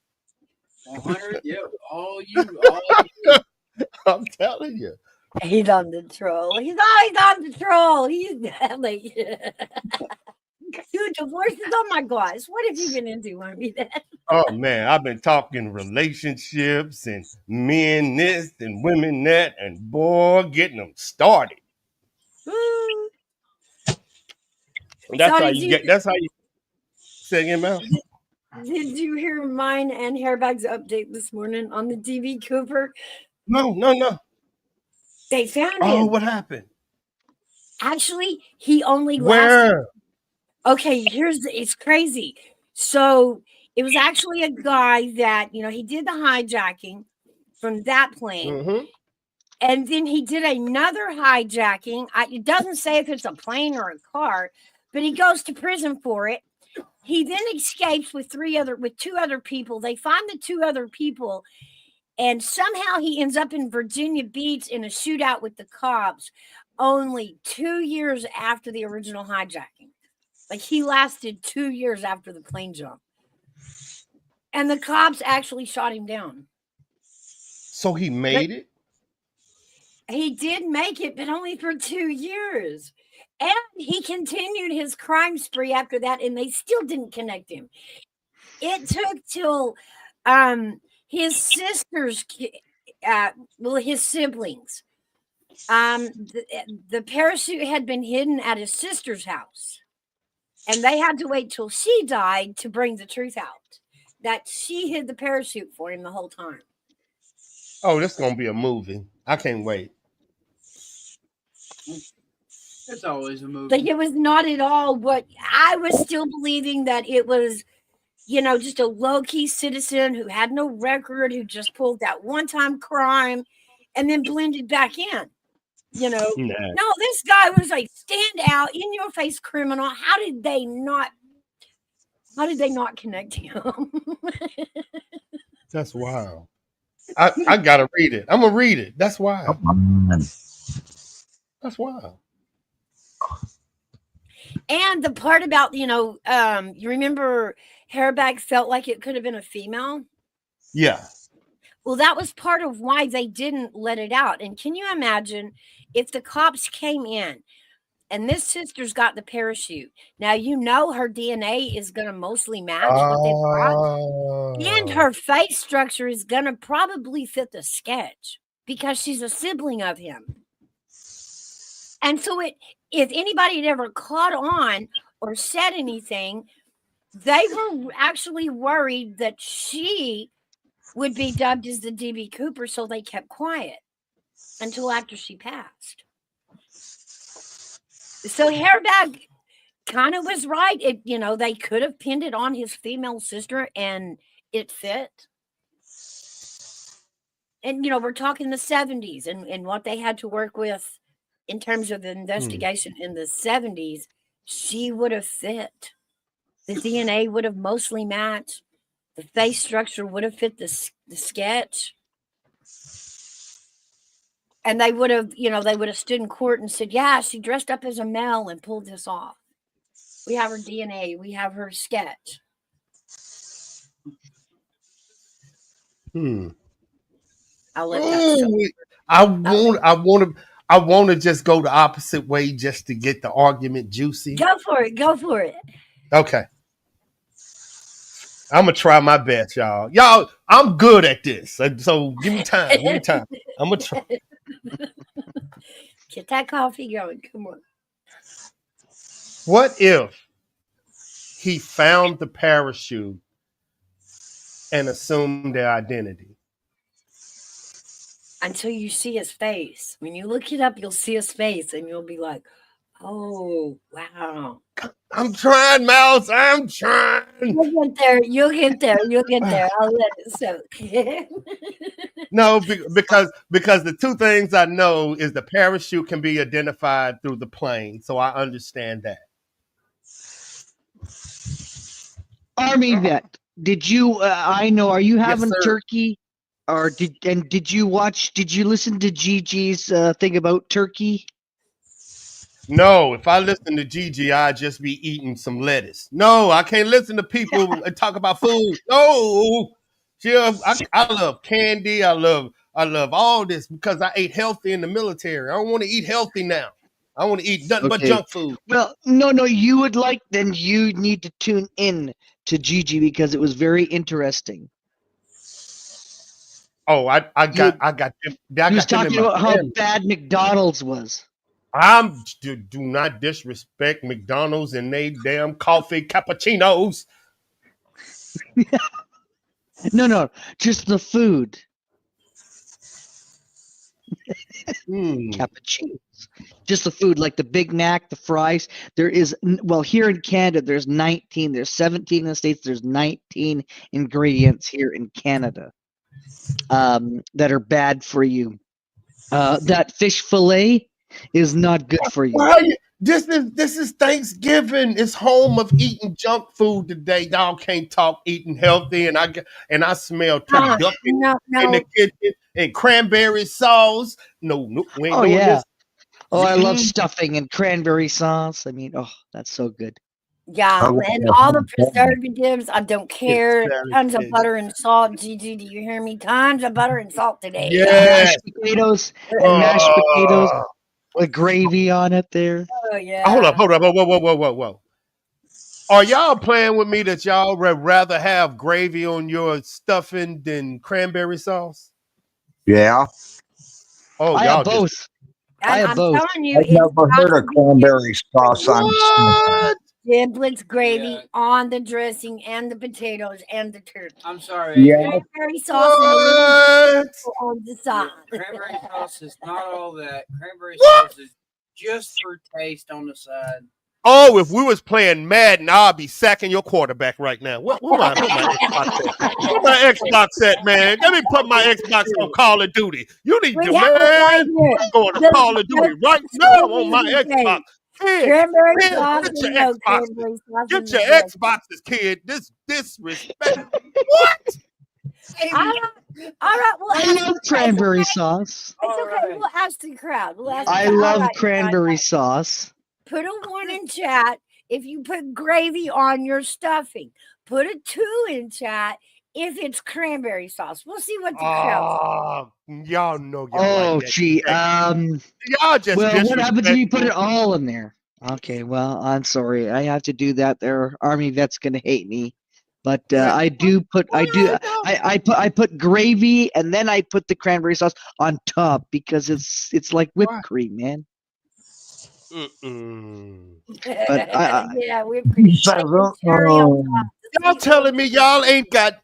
100, yeah, all you. I'm telling you. He's on the troll. He's always on the troll. He's like, dude, divorces. Oh my gosh, what have you been into, Army? Oh man, I've been talking relationships and men this and women that, and boy, getting them started. That's So how you get. That's how you say again, Mouse. Did you hear mine and Hairbag's update this morning on the DB Cooper? No. They found Oh, him. what happened? Actually, he only lasted. Where? Okay, it's crazy. So it was actually a guy that, he did the hijacking from that plane. Mm-hmm. And then he did another hijacking. It doesn't say if it's a plane or a car, but he goes to prison for it. He then escapes with two other people. They find the 2 other people, and somehow he ends up in Virginia Beach in a shootout with the cops only 2 years after the original hijacking. Like, he lasted 2 years after the plane jump. And the cops actually shot him down. So he made it? He did make it, but only for 2 years. And he continued his crime spree after that, and they still didn't connect him. It took till his sisters, his siblings, the parachute had been hidden at his sister's house. And they had to wait till she died to bring the truth out that she hid the parachute for him the whole time. Oh, this is going to be a movie. I can't wait. It's always a movie. Like, it was not at all what I was still believing that it was, just a low-key citizen who had no record, who just pulled that one-time crime and then blended back in. You know, Nah. no, this guy was a standout, in your face criminal. How did they not connect him? That's wild. I gotta read it. I'm gonna read it. That's wild. That's wild. And the part about, you remember Hairbag felt like it could have been a female? Yeah. Well, that was part of why they didn't let it out. And can you imagine if the cops came in and this sister's got the parachute? Now, her DNA is going to mostly match what they've got. And her face structure is going to probably fit the sketch because she's a sibling of him. And so if anybody had ever caught on or said anything, they were actually worried that she would be dubbed as the DB Cooper, so they kept quiet until after she passed. So Hairbag kind of was right. They could have pinned it on his female sister and it fit. And, we're talking the 70s and what they had to work with in terms of the investigation in the 70s. She would have fit. The DNA would have mostly matched. The face structure would have fit the sketch. And they would have stood in court and said, yeah, she dressed up as a male and pulled this off. We have her DNA. We have her sketch. I'll let that I want to just go the opposite way just to get the argument juicy. Go for it. Okay. I'm gonna try my best, y'all. Y'all, I'm good at this. So give me time. I'm gonna try. Get that coffee going. Come on. What if he found the parachute and assumed their identity? Until you see his face. When you look it up, you'll see his face and you'll be like, oh, wow. I'm trying, Mouse. I'm trying. You'll get there. I'll let it soak. No, because the two things I know is the parachute can be identified through the plane. So I understand that. Army vet, did you, are you having sir. turkey? Or did you listen to Gigi's thing about turkey? No, if I listen to Gigi, I'd just be eating some lettuce. No, I can't listen to people and talk about food. No, I love candy. I love all this because I ate healthy in the military. I don't want to eat healthy now. I want to eat nothing but junk food. Well, no, you need to tune in to Gigi because it was very interesting. Oh, I got them. He was talking about how bad McDonald's was. Do not disrespect McDonald's and they damn coffee cappuccinos. No, just the food. Cappuccinos. Just the food, like the Big Mac, the fries. There is, here in Canada, there's 19. There's 17 in the States. There's 19 ingredients here in Canada that are bad for you. That fish fillet is not good for you. This is Thanksgiving. It's home of eating junk food today. Y'all can't talk eating healthy, and I smell turducken in the kitchen and cranberry sauce. No, we ain't doing this. I love stuffing and cranberry sauce. I mean, that's so good. Yeah, and all the preservatives, I don't care. Tons of butter and salt. Gigi, do you hear me? Tons of butter and salt today. Yeah. Mashed potatoes with gravy on it there. Oh, yeah. Hold up. Whoa. Are y'all playing with me that y'all would rather have gravy on your stuffing than cranberry sauce? Yeah. Oh, I y'all have both. I have both. Telling you, I've never heard of cranberry sauce on What? Giblets gravy on the dressing and the potatoes and the turkey. I'm sorry. Yeah. Cranberry sauce on the side. Cranberry sauce is not all that. Cranberry sauce is just for taste on the side. Oh, if we was playing Madden, I'd be sacking your quarterback right now. Where my Xbox at? Where my Xbox at, man? Let me put my Xbox on Call of Duty. You need We to, have it right man. here. I'm going to The- Call of Duty right now on my Xbox. Kid, Cranberry kid, sauce get your and no Xboxes. cranberry sauce. Get and your no Xboxes, kid. This disrespect. What? All right. All right. We'll I ask love cranberry sauce. It's okay. We'll ask the crowd. We'll ask I the crowd. All love right, cranberry sauce. Put a 1 in chat if you put gravy on your stuffing. Put a 2 in chat if it's cranberry sauce. We'll see what the crowd says. Y'all know y'all Oh, like that. gee. Y'all just Well, what happens if you put it disrespectful. all in there? Okay, well, I'm sorry. I have to do that. There, Army vet's gonna hate me, but I put gravy and then I put the cranberry sauce on top because it's like whipped cream, man. Mm-mm. But yeah, we're pretty sure. Y'all telling me y'all ain't got.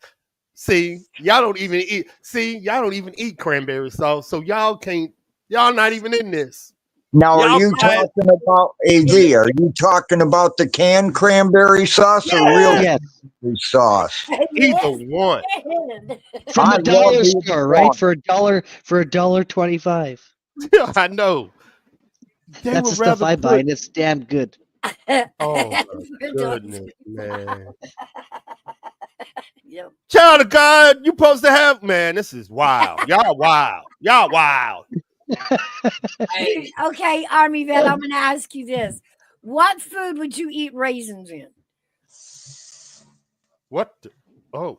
See, y'all don't even eat. See, y'all don't even eat cranberry sauce, so y'all can't. Y'all not even in this. Now, are Y'all you fried- talking about AV? Are you talking about the canned cranberry sauce or real yes, cranberry sauce? Either one. from I the dollar love either store, right? one. For $1.25. I know. They That's would the stuff rather I buy, put- and it's damn good. Oh my goodness, man! Yep. Child of God, you supposed to have man. This is wild. Y'all wild. Y'all wild. Okay, Army vet, I'm going to ask you this. What food would you eat raisins in? What? Oh,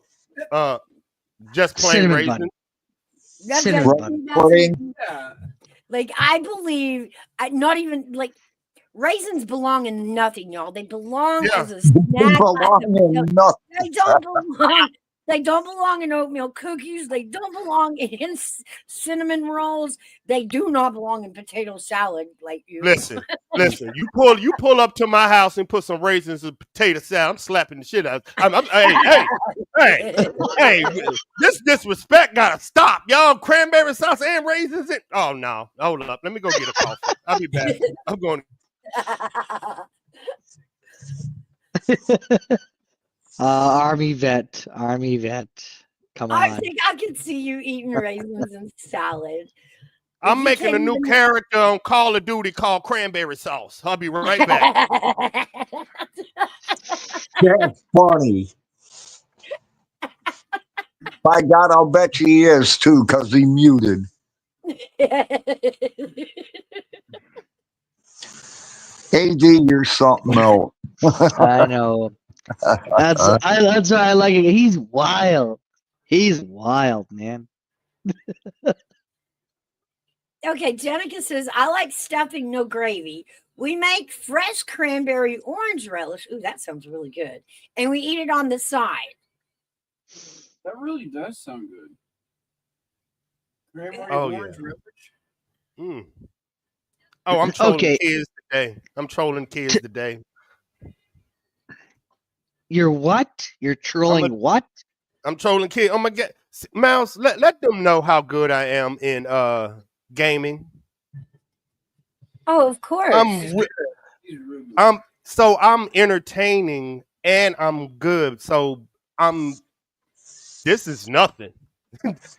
just plain Cinnamon raisin. bun. That's Cinnamon that's- bun. that's- Pudding. Like, I believe, not even, like, raisins belong in nothing, y'all. They belong Yeah. as a snack. Belong in nothing. They don't belong. They don't belong in oatmeal cookies. They don't belong in cinnamon rolls. They do not belong in potato salad. Like you. Listen. You pull up to my house and put some raisins and potato salad. I'm slapping the shit out. Hey. This disrespect gotta stop, y'all. Cranberry sauce and raisins. Oh no, hold up. Let me go get a coffee. I'll be back. I'm going. Army vet. Come I on. think I can see you eating raisins and salad. I'm you making a can't new even- character on Call of Duty called Cranberry Sauce. I'll be right back. That's funny. By God, I'll bet you he is too, because he muted. AD, you're something else. I know. That's why I like it. He's wild. He's wild, man. Okay, Jenica says, I like stuffing, no gravy. We make fresh cranberry orange relish. Ooh, that sounds really good. And we eat it on the side. That really does sound good. Cranberry Oh, yeah. orange relish. Mm. Oh, I'm trolling Okay. kids today. I'm trolling kids today. You're what? You're trolling what? I'm trolling kids. Oh my God, Mouse, let them know how good I am in gaming. Oh, of course. I'm entertaining and I'm good. So this is nothing.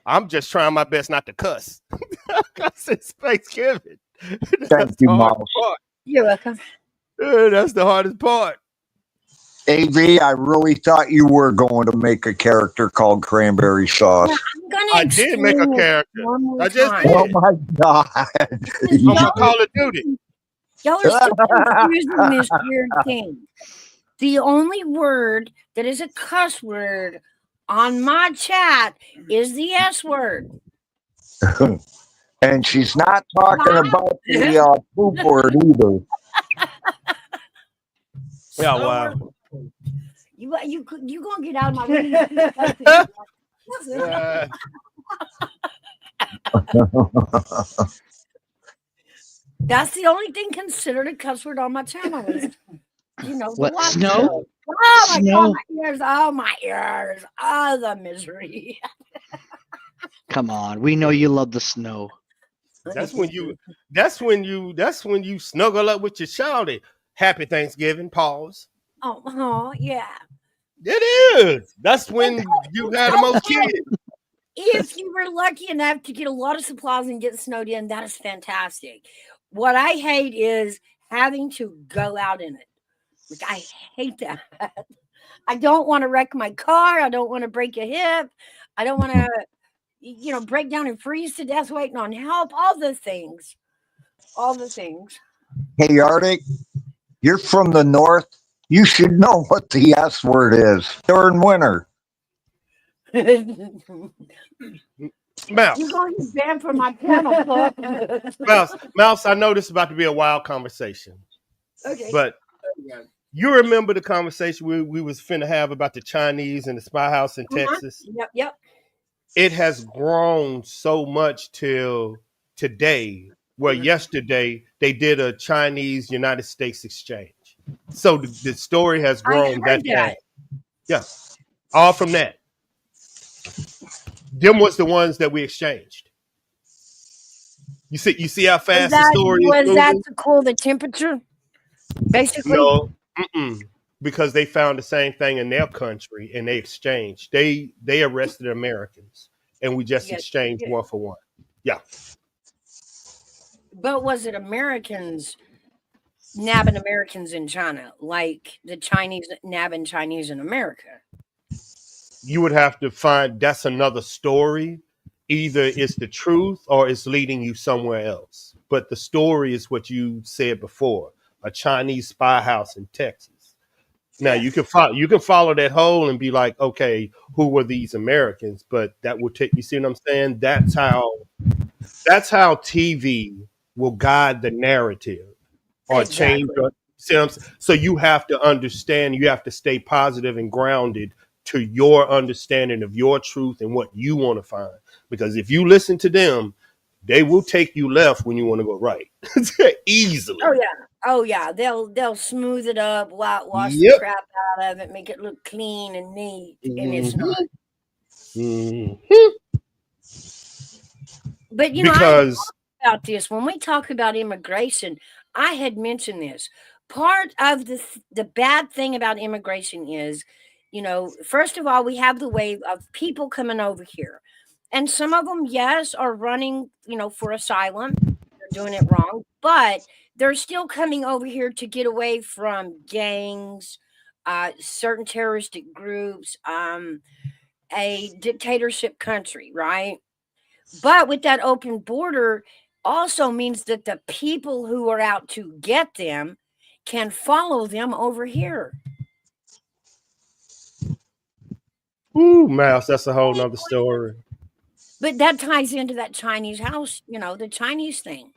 I'm just trying my best not to cuss. Because it's Thanksgiving. Thank you, Mouse. You're welcome. That's the hardest part. AV, I really thought you were going to make a character called Cranberry Sauce. I'm gonna I did make a explain this character. one more I just time. did. Oh my God. On my Call of Duty. Y'all are still confusing this weird thing. The only word that is a cuss word on my chat is the S word. And she's not talking about the poop word either. Yeah, wow. You gonna get out of my way? That's the only thing considered a cuss word on my channel. Is, the What, watch snow? show. Oh my Snow? God, my ears! Oh my ears! Oh, the misery! Come on. We know you love the snow. That's when you snuggle up with your shawty. Happy Thanksgiving. Pause. Oh, yeah. It is. That's when you had the most kids. If you were lucky enough to get a lot of supplies and get snowed in, that is fantastic. What I hate is having to go out in it. Like, I hate that. I don't want to wreck my car. I don't want to break a hip. I don't want to, break down and freeze to death waiting on help. All the things. All the things. Hey, Arctic, you're from the north. You should know what the S word is during winter. Mouse. You're going to ban from my panel club. Mouse, I know this is about to be a wild conversation. Okay. But you remember the conversation we was finna have about the Chinese and the spy house in Texas? Yep. It has grown so much till today, where yesterday they did a Chinese United States exchange. So the story has grown that fast. Yeah. All from that. Them was the ones that we exchanged. You see how fast the story is was that moving? to cool the temperature? Basically? No, because they found the same thing in their country and they exchanged. They arrested Americans and we just exchanged one for one. Yeah. But was it Americans nabbing Americans in China, like the Chinese nabbing Chinese in America? You would have to find, that's another story. Either it's the truth or it's leading you somewhere else. But the story is what you said before, a Chinese spy house in Texas. Now you can follow that hole and be like, okay, who were these Americans? But that will take, you see what I'm saying? That's how TV will guide the narrative or change. So you have to understand, you have to stay positive and grounded to your understanding of your truth and what you want to find. Because if you listen to them, they will take you left when you want to go right. Easily. Oh yeah. They'll smooth it up, wash the crap out of it, make it look clean and neat, and it's not. But I talk about this when we talk about immigration. I had mentioned this. Part of the bad thing about immigration is, first of all, we have the wave of people coming over here. And some of them, yes, are running, for asylum. They're doing it wrong. But they're still coming over here to get away from gangs, certain terroristic groups, a dictatorship country, right? But with that open border also means that the people who are out to get them can follow them over here. Ooh, Mouse, that's a whole nother story. But that ties into that Chinese house, the Chinese thing.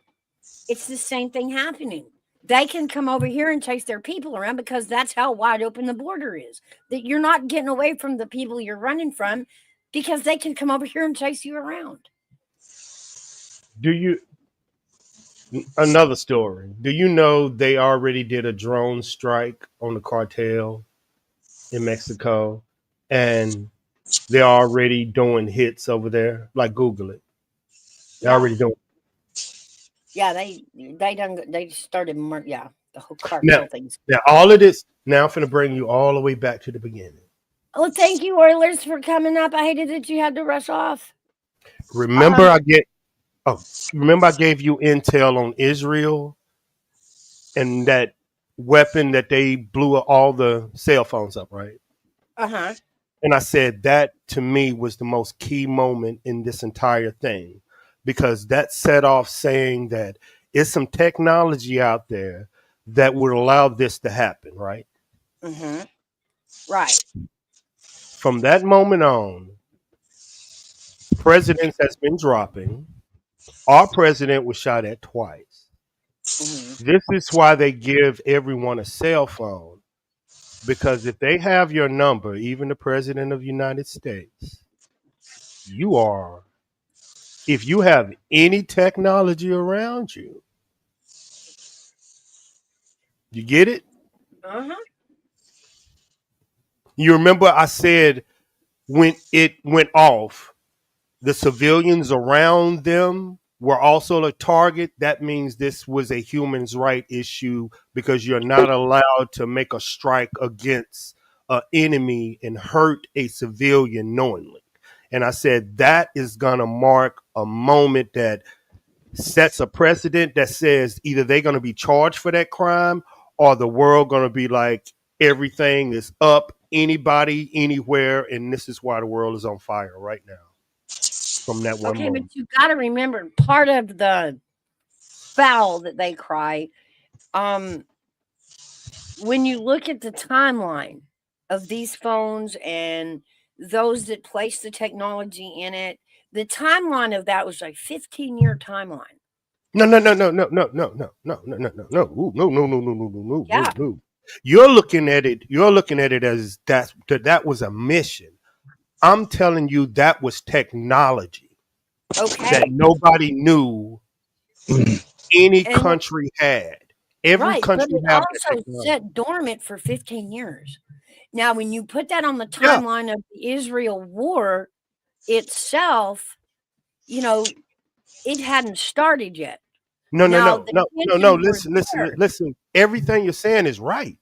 It's the same thing happening. They can come over here and chase their people around because that's how wide open the border is. That you're not getting away from the people you're running from because they can come over here and chase you around. Another story. Do you know they already did a drone strike on the cartel in Mexico? And they're already doing hits over there. Like, Google it. They're already doing. Yeah, they started. The whole cartel things. Now, all of this. Now I'm going to bring you all the way back to the beginning. Oh, thank you, Oilers, for coming up. I hated that you had to rush off. Remember, I gave you intel on Israel and that weapon that they blew all the cell phones up, right? Uh-huh. And I said that to me was the most key moment in this entire thing, because that set off saying that it's some technology out there that would allow this to happen, right? Mm-hmm. Right. From that moment on, presidents has been dropping. Our president was shot at twice. Mm-hmm. This is why they give everyone a cell phone. Because if they have your number, even the president of the United States, if you have any technology around you, you get it? Uh-huh. You remember I said when it went off, the civilians around them were also a target, that means this was a human rights issue because you're not allowed to make a strike against an enemy and hurt a civilian knowingly. And I said that is going to mark a moment that sets a precedent that says either they're going to be charged for that crime or the world going to be like, everything is up, anybody, anywhere, and this is why the world is on fire right now. From that one Okay, moment. but you got to remember part of the foul that they cry. When you look at the timeline of these phones and those that place the technology in it, the timeline of that was like 15-year timeline. No. Ooh, no. Yeah. You're looking at it as that was a mission. I'm telling you that was technology Okay. that nobody knew any And- country had. Every Right, country but it had that also technology. sat dormant for 15 years. Now, when you put that on the timeline of the Israel war itself, you know, it hadn't started yet. No. Now, the tensions were there. Listen. Everything you're saying is right.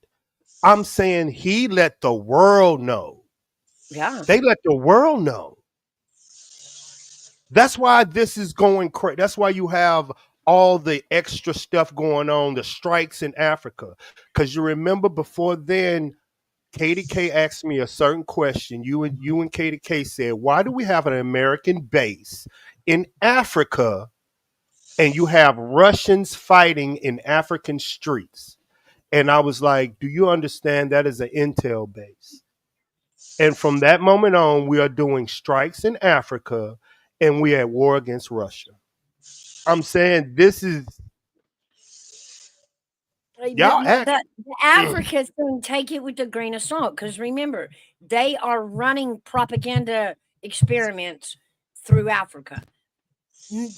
I'm saying he let the world know. Yeah. They let the world know. That's why this is going crazy. That's why you have all the extra stuff going on, the strikes in Africa. Because you remember before then, KDK asked me a certain question. You and KDK said, why do we have an American base in Africa and you have Russians fighting in African streets? And I was like, do you understand that is an intel base? And from that moment on, we are doing strikes in Africa and we're at war against Russia. I'm saying this is y'all act. The Africa thing, take it with a grain of salt, because remember, they are running propaganda experiments through Africa.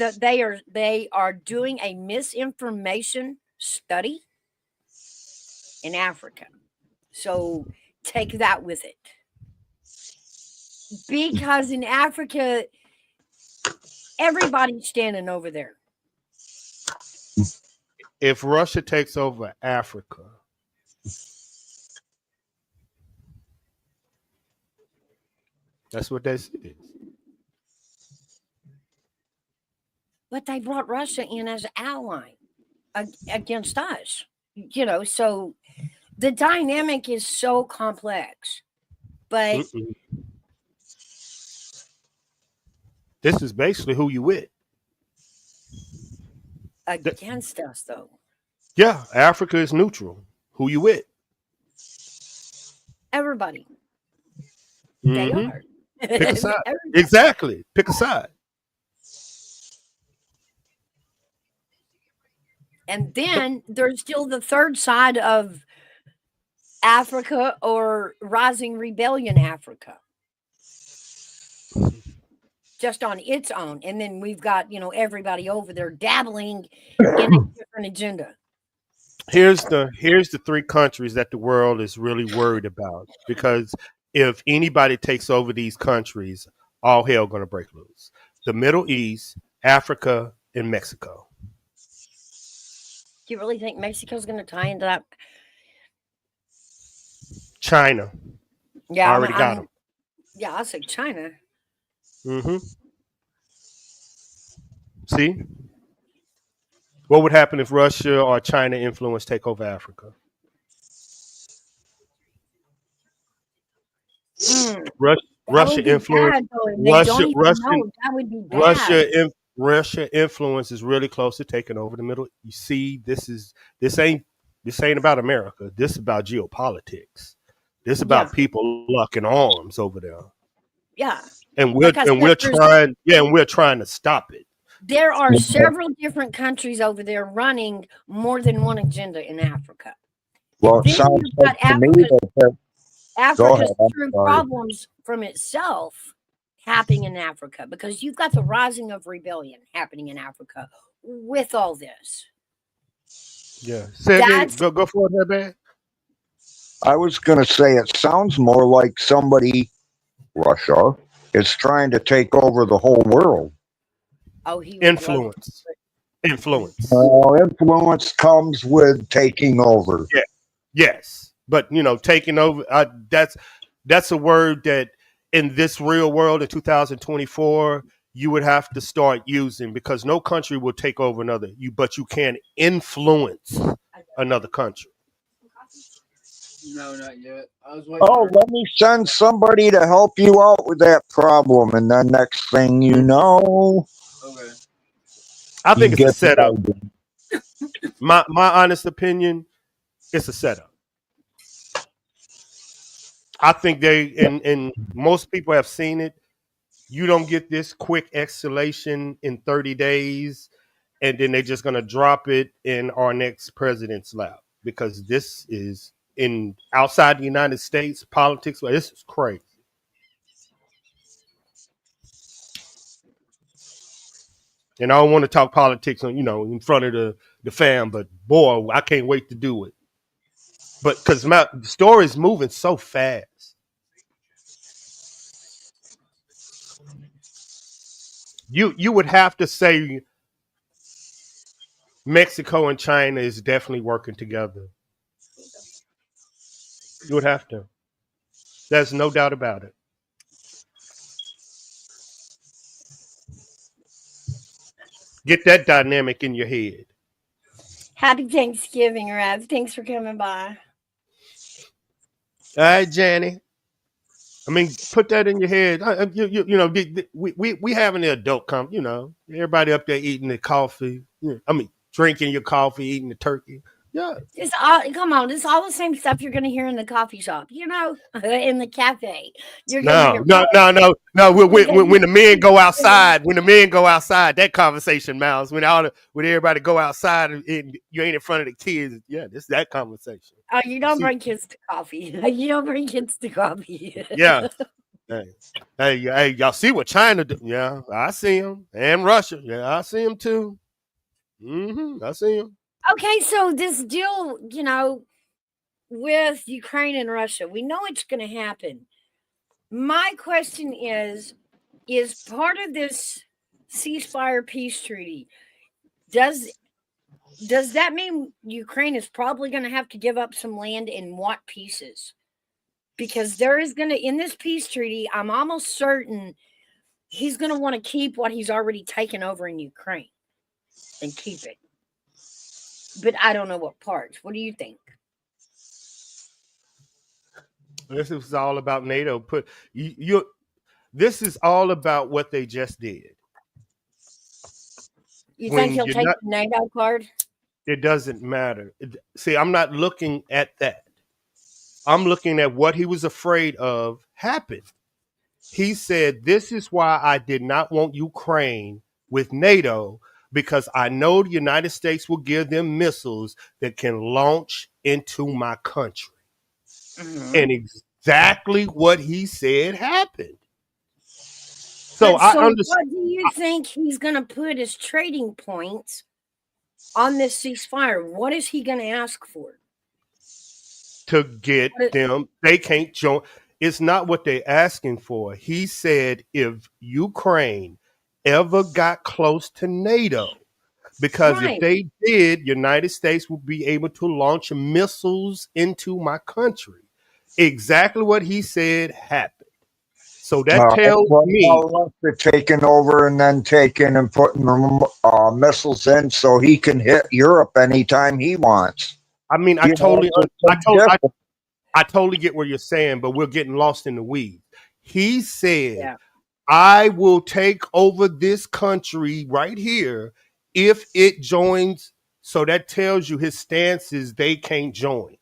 They are doing a misinformation study in Africa. So take that with it. Because in Africa, everybody's standing over there. If Russia takes over Africa, that's what this is. But they brought Russia in as an ally against us. You know, so the dynamic is so complex. But this is basically who you with. Against us, though. Yeah, Africa is neutral. Who you with? Everybody. They are. Pick a side. Exactly. Pick a side. And then there's still the third side of Africa, or Rising Rebellion Africa. Just on its own. And then we've got, everybody over there dabbling in a different agenda. Here's the three countries that the world is really worried about, because if anybody takes over these countries, all hell gonna break loose. The Middle East, Africa, and Mexico. Do you really think Mexico's going to tie into that? China. Yeah, I already got them. Yeah, I said China. See? What would happen if Russia or China influence take over Africa? Russia influence. Russia influence is really close to taking over the middle. You see, this ain't about America. This is about geopolitics. This is about people locking arms over there. Yeah. And we're trying to stop it. There are several different countries over there running more than one agenda in Africa. Well, it sounds like to me that Africa's true problems from itself happening in Africa, because you've got the rising of rebellion happening in Africa with all this. Yeah. Say again, go for it, man. I was going to say it sounds more like somebody, Russia, is trying to take over the whole world. Oh, he would love Influence. Influence. Influence comes with taking over. Yeah. Yes. But taking over, that's a word that in this real world in 2024 you would have to start using, because no country will take over another. But you can influence another country. No, not yet. I was waiting. Oh, let me send somebody to help you out with that problem, and then next thing you know, Okay. I think you it's a get the setup. idea. My honest opinion, it's a setup. I think they and most people have seen it. You don't get this quick escalation in 30 days, and then they're just gonna drop it in our next president's lap, because this is in outside the United States politics. Well, this is crazy. And I don't want to talk politics on in front of the fam, but boy, I can't wait to do it. But because the story is moving so fast. You would have to say Mexico and China is definitely working together. You would have to. There's no doubt about it. Get that dynamic in your head. Happy Thanksgiving, Rev. Thanks for coming by. All right, Janny. I mean, put that in your head. We having the adult everybody up there eating the coffee. Drinking your coffee, eating the turkey. Yeah. Come on, it's all the same stuff you're gonna hear in the coffee shop, in the cafe. You're gonna hear No. When the men go outside, that conversation, Miles. When everybody go outside and you ain't in front of the kids, yeah, this is that conversation. Oh, you don't bring kids to coffee. You don't bring kids to coffee. Yeah. Hey, y'all see what China do? Yeah, I see them. And Russia. Yeah, I see them too. I see them. Okay, so this deal, with Ukraine and Russia, we know it's going to happen. My question is part of this ceasefire peace treaty, does that mean Ukraine is probably going to have to give up some land, in what pieces? Because there is going to, in this peace treaty, I'm almost certain he's going to want to keep what he's already taken over in Ukraine and keep it. But I don't know what parts. What do you think? This is all about NATO. This is all about what they just did. You think he'll take the NATO card? It doesn't matter. See, I'm not looking at that. I'm looking at what he was afraid of happened. He said, this is why I did not want Ukraine with NATO, because I know the United States will give them missiles that can launch into my country. Mm-hmm. And exactly what he said happened. So I understand. What do you think he's going to put as trading points on this ceasefire? What is he going to ask for? To get them, they can't join. It's not what they're asking for. He said if Ukraine ever got close to NATO, because if they did, United States would be able to launch missiles into my country. Exactly what he said happened. So that tells me they're taking over and then taking and putting missiles in so he can hit Europe anytime he wants. I mean, I totally get what you're saying, but we're getting lost in the weeds. He said, I will take over this country right here if it joins. So that tells you his stance is they can't join.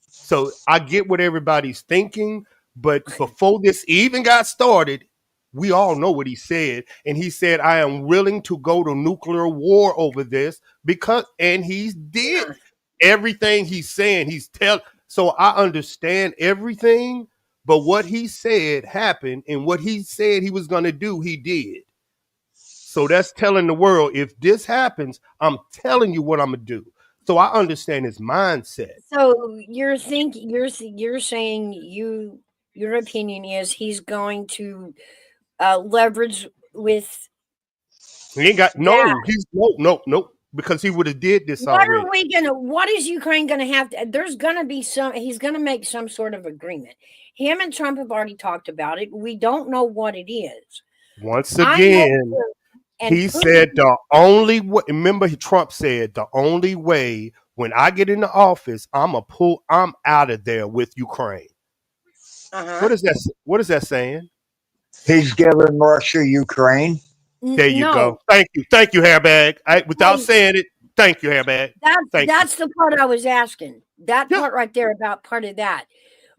So I get what everybody's thinking, but before this even got started, we all know what he said. And he said, I am willing to go to nuclear war over this and he did everything he's saying. So I understand everything, but what he said happened, and what he said he was going to do, he did. So that's telling the world, if this happens, I'm telling you what I'm going to do. So I understand his mindset. So you're saying your opinion is he's going to leverage with He ain't got That he's no, because he would have did this what already. are we gonna? What is Ukraine gonna have to? There's gonna be some. He's gonna make some sort of agreement. Him and Trump have already talked about it. We don't know what it is. Once I know again, this, and he Putin. said the only way, remember Trump said the only way when I get into office, I'm out of there with Ukraine. What is that saying? He's giving Russia Ukraine. There you No, go. Thank you, Hairbag. Without Hey, saying it, thank you, Hairbag. Thank you. that's the part I was asking. That Yeah. part right there about part of that.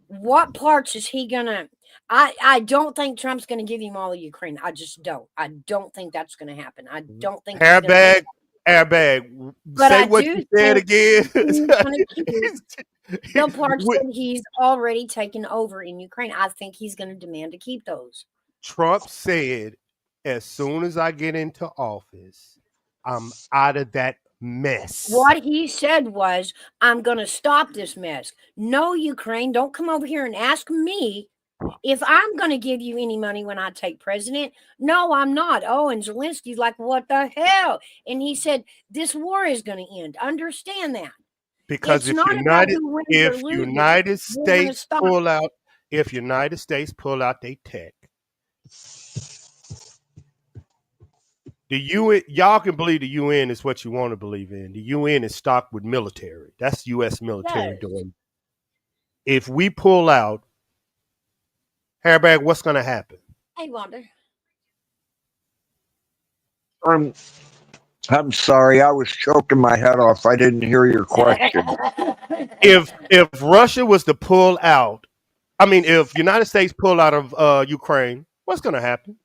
What parts is he gonna? I don't think Trump's gonna give him all of Ukraine. I just don't. I don't think that's gonna happen. I don't think he's gonna do Hairbag. But Say I what do you said think again. he's gonna keep the parts What- that he's already taken over in Ukraine. I think he's gonna demand to keep those. Trump said, as soon as I get into office, I'm out of that mess. What he said was, I'm going to stop this mess. No, Ukraine, don't come over here and ask me if I'm going to give you any money when I take president. No, I'm not. Oh, and Zelensky's like, what the hell? And he said, this war is going to end. Understand that. Because It's not about who wins or if loses. United We're gonna States stop. pull out, if United States pull out their tech, the UN, y'all can believe the UN is what you want to believe in. The UN is stocked with military. That's U.S. military Yes. doing. If we pull out, Hairbag, what's going to happen? Hey, Wanda. I'm sorry, I was choking my head off. I didn't hear your question. If Russia was to pull out, if United States pull out of Ukraine, what's going to happen?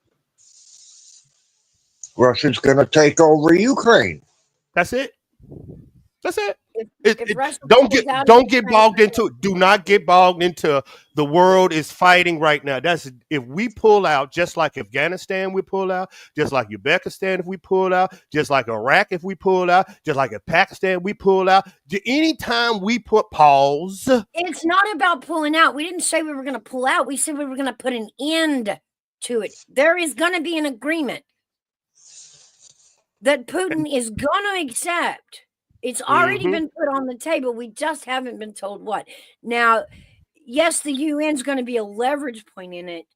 Russia's going to take over Ukraine. That's it. That's it. If Russia Don't pulls out of don't get Ukraine- bogged into it. Do not get bogged into the world is fighting right now. That's if we pull out, just like Afghanistan we pull out, just like Uzbekistan if we pull out, just like Iraq if we pull out, just like if Pakistan we pull out. Anytime we put pause, It's not about pulling out. We didn't say we were going to pull out. We said we were going to put an end to it. There is going to be an agreement that Putin is going to accept. It's already been put on the table. We just haven't been told what. Now, yes, the UN's going to be a leverage point in it,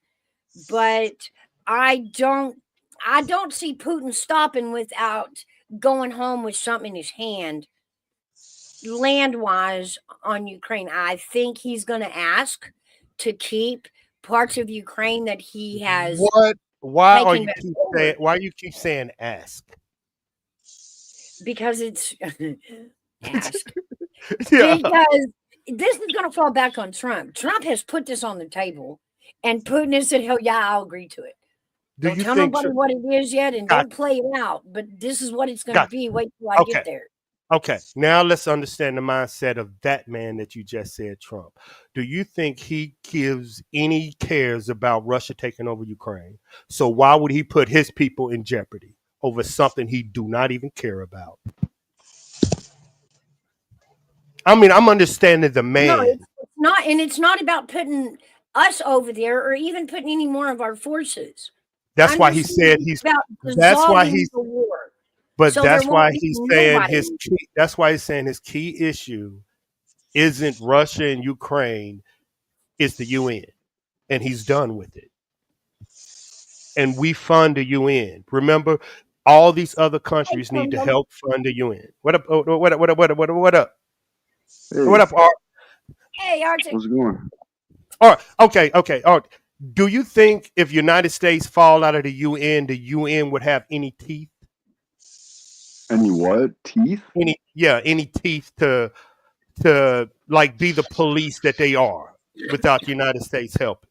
but I don't see Putin stopping without going home with something in his hand land-wise on Ukraine. I think he's going to ask to keep parts of Ukraine that he has. Why taken you back keep over. saying? Why you keep saying ask? Because it's ask. Yeah. Because this is going to fall back on Trump. Trump has put this on the table, and Putin has said, "Hell yeah, I'll agree to it." Do Don't you tell think? nobody what it is yet, and Got don't play it out. But this is what it's going Got to be. Wait till I Okay. get there. Okay, now let's understand the mindset of that man that you just said, Trump. Do you think he cares about Russia taking over Ukraine? So why would he put his people in jeopardy over something he do not even care about? I'm understanding the man. No, it's not, and it's not about putting us over there or even putting any more of our forces. That's why he said Understand it's about that's why dissolving he's the war. but So that's there why won't be he's saying nobody. that's why he's saying his key issue isn't Russia and Ukraine, it's the UN. And he's done with it. And we fund the UN. Remember, all these other countries need to help fund the UN. What up? What up? What up? Hey, What up, Art? Hey, Archie. how's it going? All right. Okay. Art, do you think if United States fall out of the UN would have any teeth? Any what? Teeth? Any teeth to like be the police that they are without the United States help?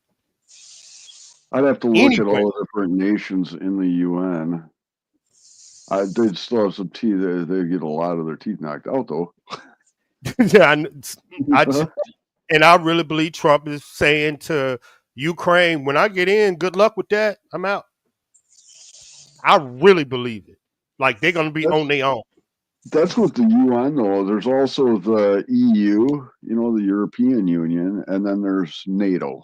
I'd have to look at Anyway. all the different nations in the UN. They'd still have some teeth. They get a lot of their teeth knocked out, though. Yeah, I really believe Trump is saying to Ukraine, when I get in, good luck with that. I'm out. I really believe it. Like they're gonna be on their own. That's with the UN, though. There's also the EU, the European Union, and then there's NATO.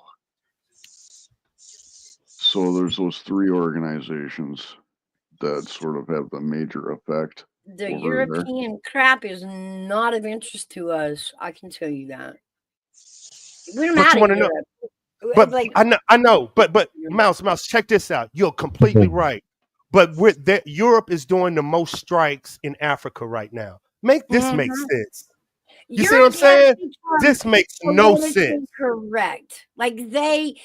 So there's those three organizations. that sort of have the major effect. The over there. European crap is not of interest to us. I can tell you that. We're But not you in want to know? Europe. But Like, I know. But Mouse, check this out. You're completely right. But Europe is doing the most strikes in Africa right now. Make sense. You see what I'm Europe has saying? become This makes no politically sense. correct. Like they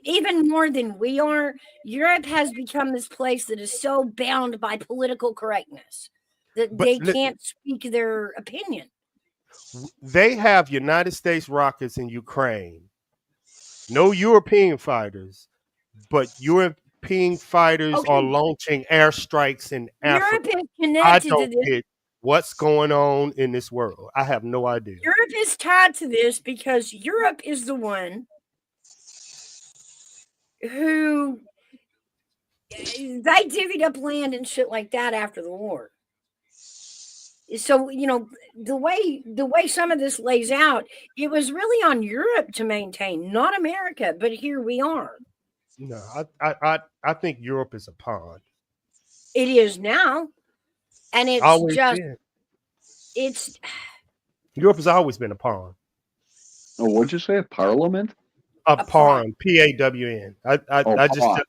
even more than we are. Europe has become this place that is so bound by political correctness that But they listen, can't speak their opinion. they have United States rockets in Ukraine. No European fighters, but European fighters are Okay, launching airstrikes in Europe Africa. is I connected to don't this. get what's going on in this world. I have no idea. Europe is tied to this because Europe is the one who they divvied up land and shit like that after the war. So the way some of this lays out, it was really on Europe to maintain, not America. But here we are. No, I think Europe is a pawn. It is now, and it's Always just been. it's Europe has always been a pawn. Oh, what'd you say? Parliament? A a pawn. pawn. PAWN. I just pawn.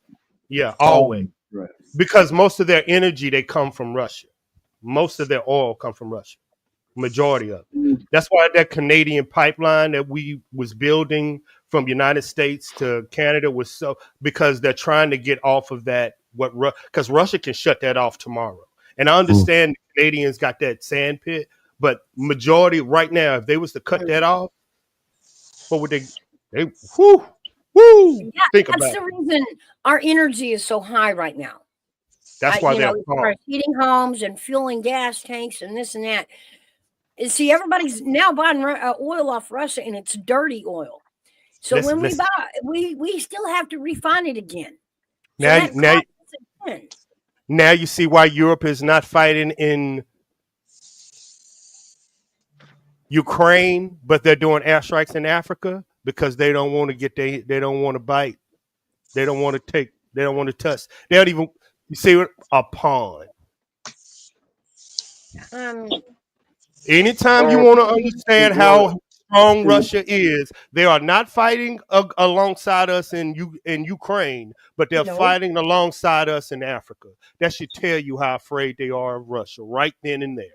yeah, always. Right. Because most of their energy they come from Russia. Most of their oil come from Russia. Majority of it. That's why that Canadian pipeline that we was building from United States to Canada was so, because they're trying to get off of that because Russia can shut that off tomorrow. And I understand the Canadians got that sand pit, but majority right now, if they was to cut that off, what would they whoo Yeah, think that's about the it. reason our energy is so high right now. That's why they're As far as heating homes and fueling gas tanks and this and that. And see, everybody's now buying oil off Russia, and it's dirty oil. So Listen, when we listen. buy, we still have to refine it again. So Now, that now, costs us again. now you see why Europe is not fighting in Ukraine, but they're doing airstrikes in Africa because they don't want to they don't want to bite. They don't want to take, they don't want to touch. They don't even, you see what? A pawn. Anytime you want to understand how strong Russia is, they are not fighting alongside us in Ukraine, but they're No. fighting alongside us in Africa. That should tell you how afraid they are of Russia right then and there.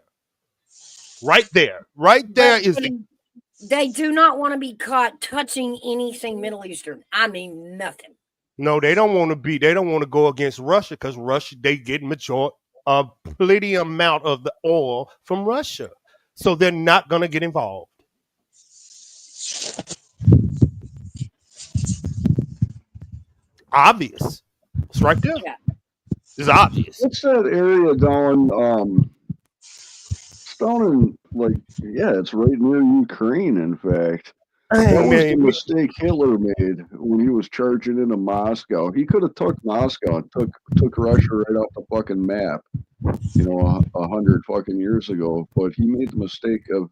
Right there. Right there But is the they do not want to be caught touching anything Middle Eastern. I mean, nothing. no, they don't want to go against Russia because Russia, they get a plenty amount of the oil from Russia. So they're not going to get involved. Obvious. It's right there. Yeah. It's obvious. What's that area down? It's down in it's right near Ukraine. In fact, that was the mistake Hitler made when he was charging into Moscow. He could have took Moscow and took Russia right off the fucking map. 100 fucking years ago, but he made the mistake of,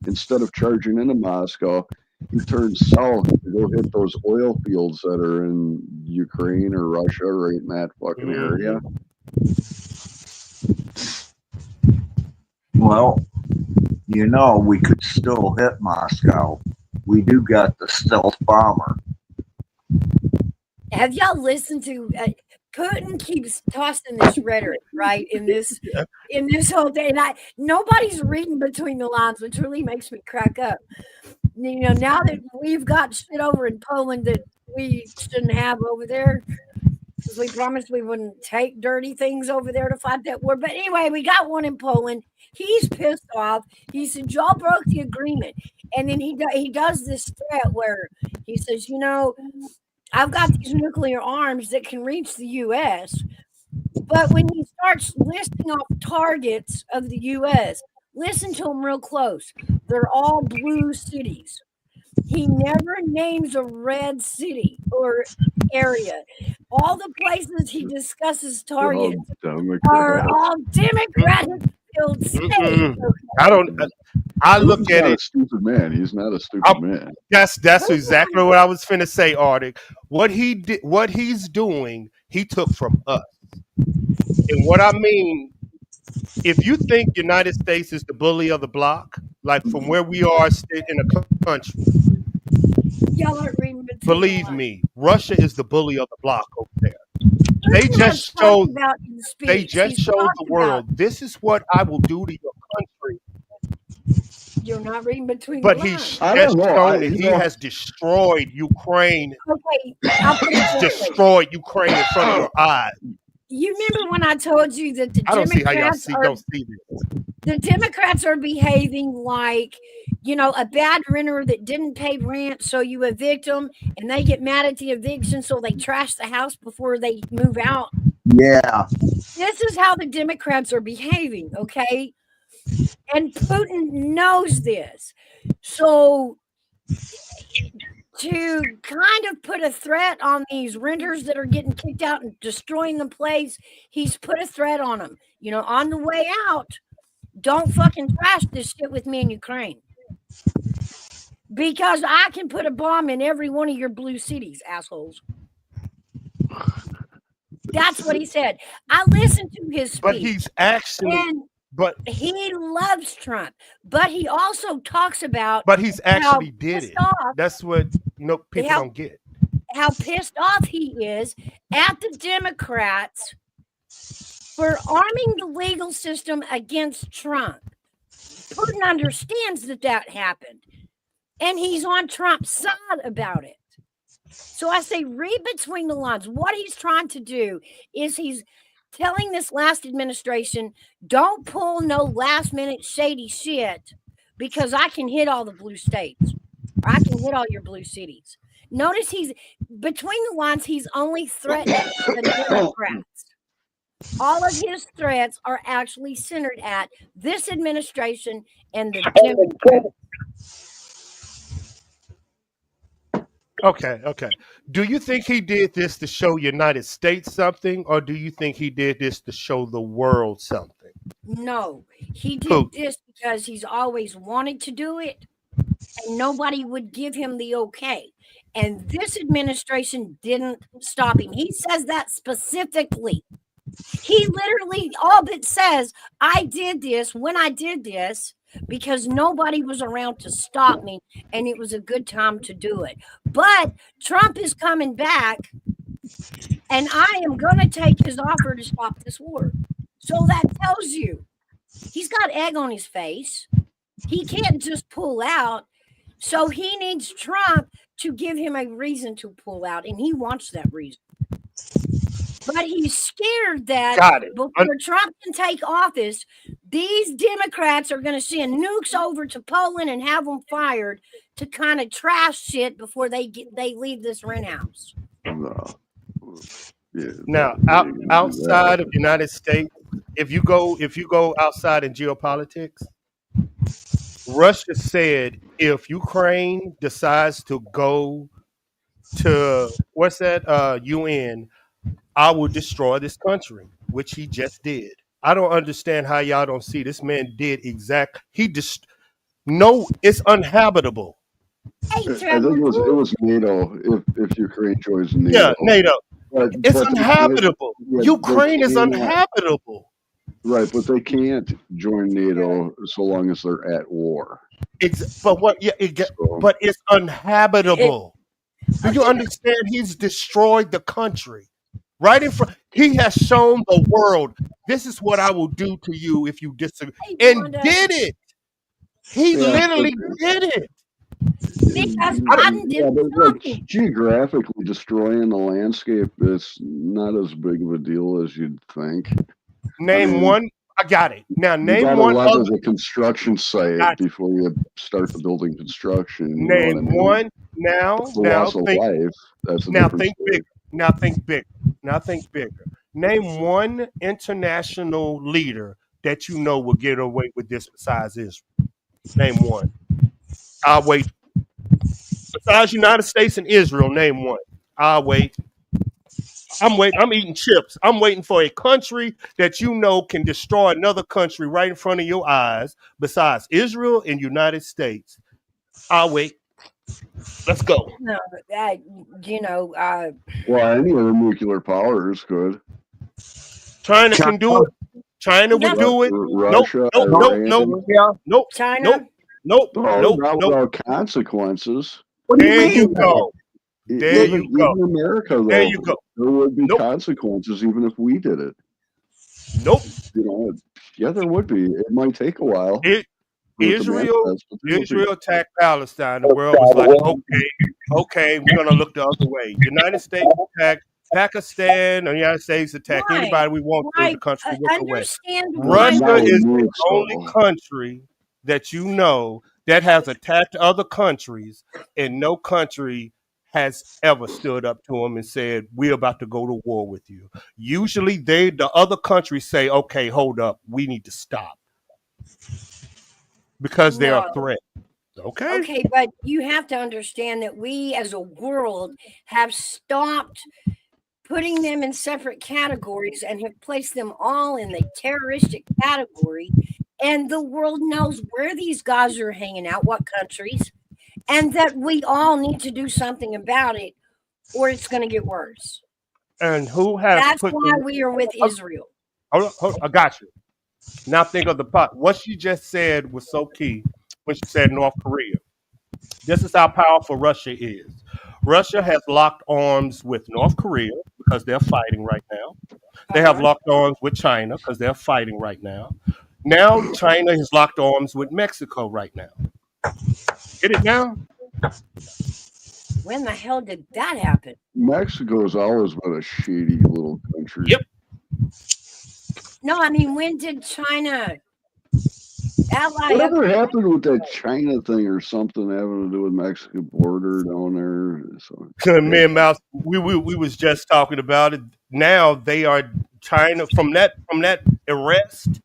instead of charging into Moscow, he turned south to go hit those oil fields that are in Ukraine or Russia, right in that fucking area. Well, we could still hit Moscow. We do got the stealth bomber. Have y'all listened to Putin keeps tossing this rhetoric, right? In this whole day, and nobody's reading between the lines, which really makes me crack up. Now that we've got shit over in Poland that we shouldn't have over there, because we promised we wouldn't take dirty things over there to fight that war. But anyway, we got one in Poland. He's pissed off. He said, y'all broke the agreement. And then he does this threat where he says, I've got these nuclear arms that can reach the U.S., but when he starts listing off targets of the U.S., listen to them real close. They're all blue cities. He never names a red city or area. All the places he discusses targets are all Democratic-filled states. I look at it. A stupid man. He's not a stupid man. That's exactly what I was finna say, Arctic. What he's doing, he took from us. And what I mean, if you think United States is the bully of the block, like from where we are in a country, Y'all aren't reading between the believe lines. me, Russia is the bully of the block over there. Here's They what just I've talked showed about in they speech. just He's showed talked the about, world, this is what I will do to your country. you're not reading between But the he's lines. I just don't know. shown it. He has destroyed Ukraine. Okay, I'll put it He's this way. destroyed Ukraine in front of your eyes. You remember when I told you that the I don't see how y'all Democrats don't see this. the Democrats are behaving like, you know, a bad renter that didn't pay rent, so you evict them, and they get mad at the eviction, so they trash the house before they move out. Yeah. This is how the Democrats are behaving, okay? And Putin knows this. So to kind of put a threat on these renters that are getting kicked out and destroying the place, he's put a threat on them. You know, on the way out, don't fucking trash this shit with me in Ukraine. Because I can put a bomb in every one of your blue cities, assholes. That's what he said. I listened to his speech. But he's actually and he loves Trump, but he also talks about he's actually did it. Off, that's what people don't get. How pissed off he is at the Democrats for arming the legal system against Trump. Putin understands that happened, and he's on Trump's side about it. So I say, read between the lines. What he's trying to do is he's telling this last administration, don't pull no last minute shady shit because I can hit all the blue states. Or I can hit all your blue cities. Notice he's between the lines, he's only threatening the Democrats. All of his threats are actually centered at this administration and the Democrats. Okay. Do you think he did this to show United States something, or do you think he did this to show the world something? No, he did this because he's always wanted to do it, and nobody would give him the okay. And this administration didn't stop him. He says that specifically. He literally all but says, I did this when I did this because nobody was around to stop me, and it was a good time to do it. But Trump is coming back, and I am going to take his offer to stop this war. So that tells you he's got egg on his face. He can't just pull out. So he needs Trump to give him a reason to pull out, and he wants that reason. But he's scared that before Trump can take office, these Democrats are going to send nukes over to Poland and have them fired to kind of trash shit before they leave this rent house. Now, outside of the United States, if you go outside in geopolitics, Russia said if Ukraine decides to go to UN, I will destroy this country, which he just did. I don't understand how y'all don't see this man did exact. No, it's uninhabitable. I think it was NATO. If Ukraine joins NATO, yeah, NATO. It's but uninhabitable. Ukraine is uninhabitable. Right, but they can't join NATO so long as they're at war. But it's uninhabitable. Do you understand? He's destroyed the country. Right in front, he has shown the world, this is what I will do to you if you disagree. And did it. He literally did it. Because Biden didn't geographically destroying the landscape is not as big of a deal as you'd think. Name one. I got it. Now name one other as a construction site before you start the building construction. Name one. Now think. That's now think big. Now think big. Now think bigger. Name one international leader that you know will get away with this besides Israel. Name one. I'll wait. Besides United States and Israel, name one. I'll wait. I'm waiting. I'm eating chips. I'm waiting for a country that you know can destroy another country right in front of your eyes besides Israel and United States. I'll wait. Let's go. No, well, any other nuclear powers could. China can do it. China would do it. Nope, Russia, nope, nope, Iran. nope, Yeah. nope, China. nope, nope, No, nope, not nope. without consequences. What do you There you mean? go. There Even you go. even America, There though, you go. there would be Nope, consequences even if we did it. nope. You know, yeah, there would be. It might take a while It, for it to Israel, manifest, but there would be. Israel attacked Palestine. The world was like, okay, we're gonna look the other way. United States attacked Pakistan, and the United States attacked Right. anybody we want to. The Right. country look away. Understand why. Not Russia with is me, the only so. country that you know that has attacked other countries, and no country has ever stood up to them and said, "We're about to go to war with you." Usually, the other countries say, "Okay, hold up, we need to stop," because they're a No. threat. Okay. Okay, but you have to understand that we as a world have stopped putting them in separate categories and have placed them all in the terroristic category. And the world knows where these guys are hanging out, what countries, and that we all need to do something about it or it's going to get worse. And who has That's put why the, we are with Israel. hold on, I got you. Now think of the pot. What she just said was so key when she said North Korea. This is how powerful Russia is. Russia has locked arms with North Korea because they're fighting right now. They have locked arms with China because they're fighting right now. Now China has locked arms with Mexico right now. Get it now? When the hell did that happen? Mexico's always been a shady little country. Yep. No, I mean, when did China ally up? Whatever happened with that China thing or something having to do with Mexican border down there? So, Me and Mouse, we was just talking about it. Now they are China from that arrest.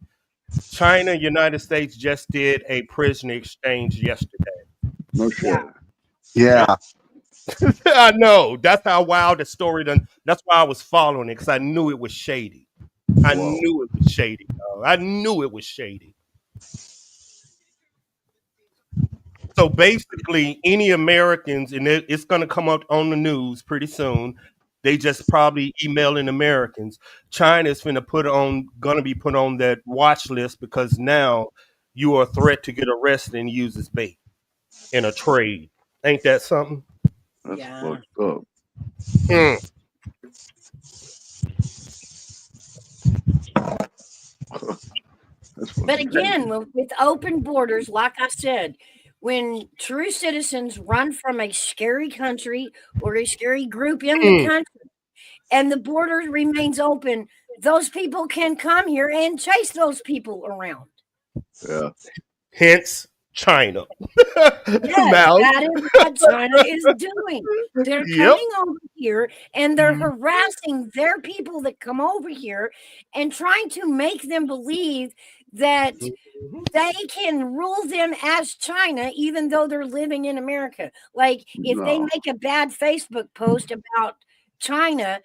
China, United States just did a prisoner exchange yesterday. no shit. Yeah. I know. That's how wild the story done. That's why I was following it because I knew it was shady. I Whoa. knew it was shady. Dog. I knew it was shady. So basically, any Americans, and it's going to come up on the news pretty soon. They just probably emailing Americans. China's going to be put on that watch list because now you are a threat to get arrested and used as bait in a trade. Ain't that something? That's Yeah. fucked up. Hmm. That's But fucking again, with open borders, like I said, when true citizens run from a scary country or a scary group in the country and the border remains open, those people can come here and chase those people around. yeah. Hence China. Yes, Mouse. that is what China is doing. They're Yep. coming over here and they're harassing their people that come over here and trying to make them believe that they can rule them as China, even though they're living in America. Like if they No. make a bad Facebook post about China,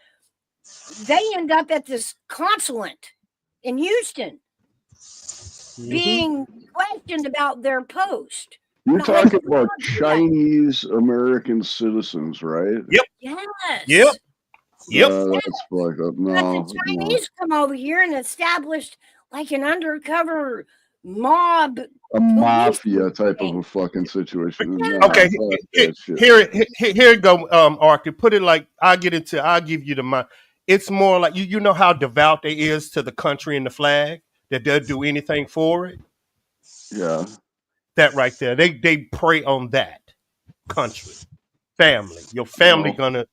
they end up at this consulate in Houston being questioned about their post. You're Not like talking we about don't do that. Chinese American citizens, right? Yes. Yep. Yep. That's fucked up. But No, the Chinese come over here and established like an undercover mob. a mafia type of a fucking situation. No, Okay, fuck that shit. here you go, Arthur. Put it like I'll give you the mind. It's more like you know how devout they is to the country and the flag that they'll do anything for it. Yeah. That right there, they prey on that country, family. Your family gonna.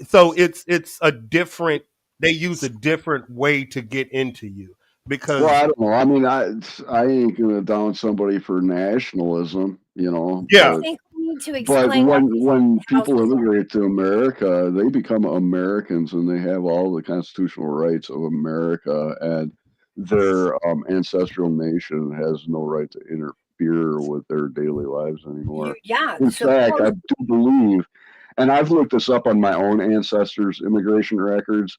So it's a different. They use a different way to get into you because. Well, I don't know. I mean, I ain't gonna down somebody for nationalism, you know. Yeah. I think we need to But explain when people houses are. immigrate to America, they become Americans and they have all the constitutional rights of America, and their ancestral nation has no right to interfere with their daily lives anymore. Yeah. In fact, I do believe, and I've looked this up on my own ancestors' immigration records,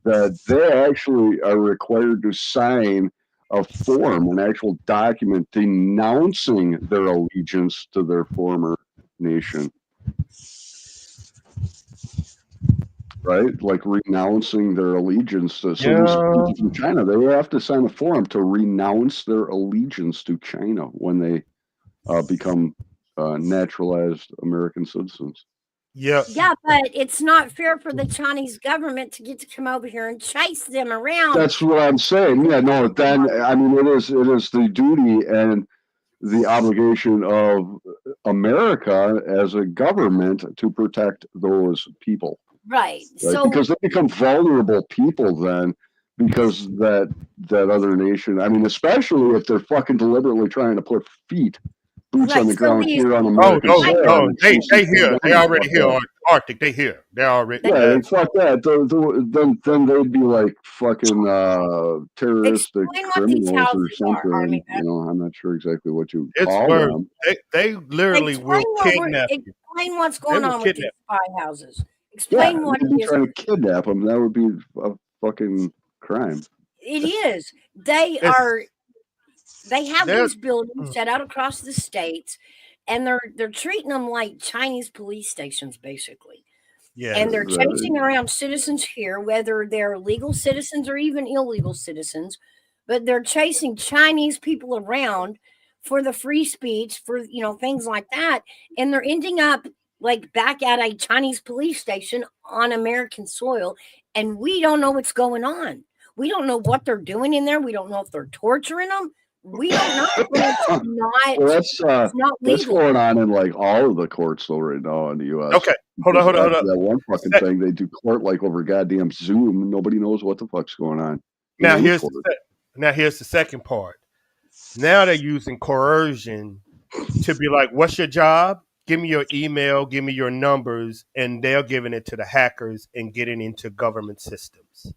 that they actually are required to sign a form, an actual document denouncing their allegiance to their former nation. right? Like renouncing their allegiance to. So these Yeah. people from China, they have to sign a form to renounce their allegiance to China when they become naturalized American citizens. Yeah. Yeah, but it's not fair for the Chinese government to get to come over here and chase them around. That's what I'm saying. Yeah, no. Then I mean, it is the duty and the obligation of America as a government to protect those people, Right. right? So Because they become vulnerable people then, because that other nation. I mean, especially if they're fucking deliberately trying to put boots on right. the So ground these here on Oh American no, I soil. no, and they chasing here. them They down. already Fuck here. that. Arctic. They here. They're already. Yeah, fuck that. Then they'd be like fucking terroristic explain what these criminals or houses are, Army. something. You know, I'm not sure exactly what you It's call worse. them. They literally will kidnap you. Explain what's They going will on with these kidnap. spy houses. Yeah, Explain what they'd it be is. trying to kidnap them. That would be a fucking crime. It is. They It's are. They have they're these buildings set out across the states, and they're treating them like Chinese police stations, basically. yeah. And they're Right. chasing around citizens here, whether they're legal citizens or even illegal citizens, but they're chasing Chinese people around for the free speech, for things like that, and they're ending up like back at a Chinese police station on American soil, and we don't know what's going on. We don't know what they're doing in there. We don't know if they're torturing them. We don't know. But Well, it's not that's legal. going on in like all of the courts though right now in the U.S. Okay. Hold Because on. that one fucking Sec- thing they do court like over goddamn Zoom. Nobody knows what the fuck's going on. Now in here's court. here's the second part. Now they're using coercion to be like, "What's your job? Give me your email, give me your numbers," and they're giving it to the hackers and getting into government systems.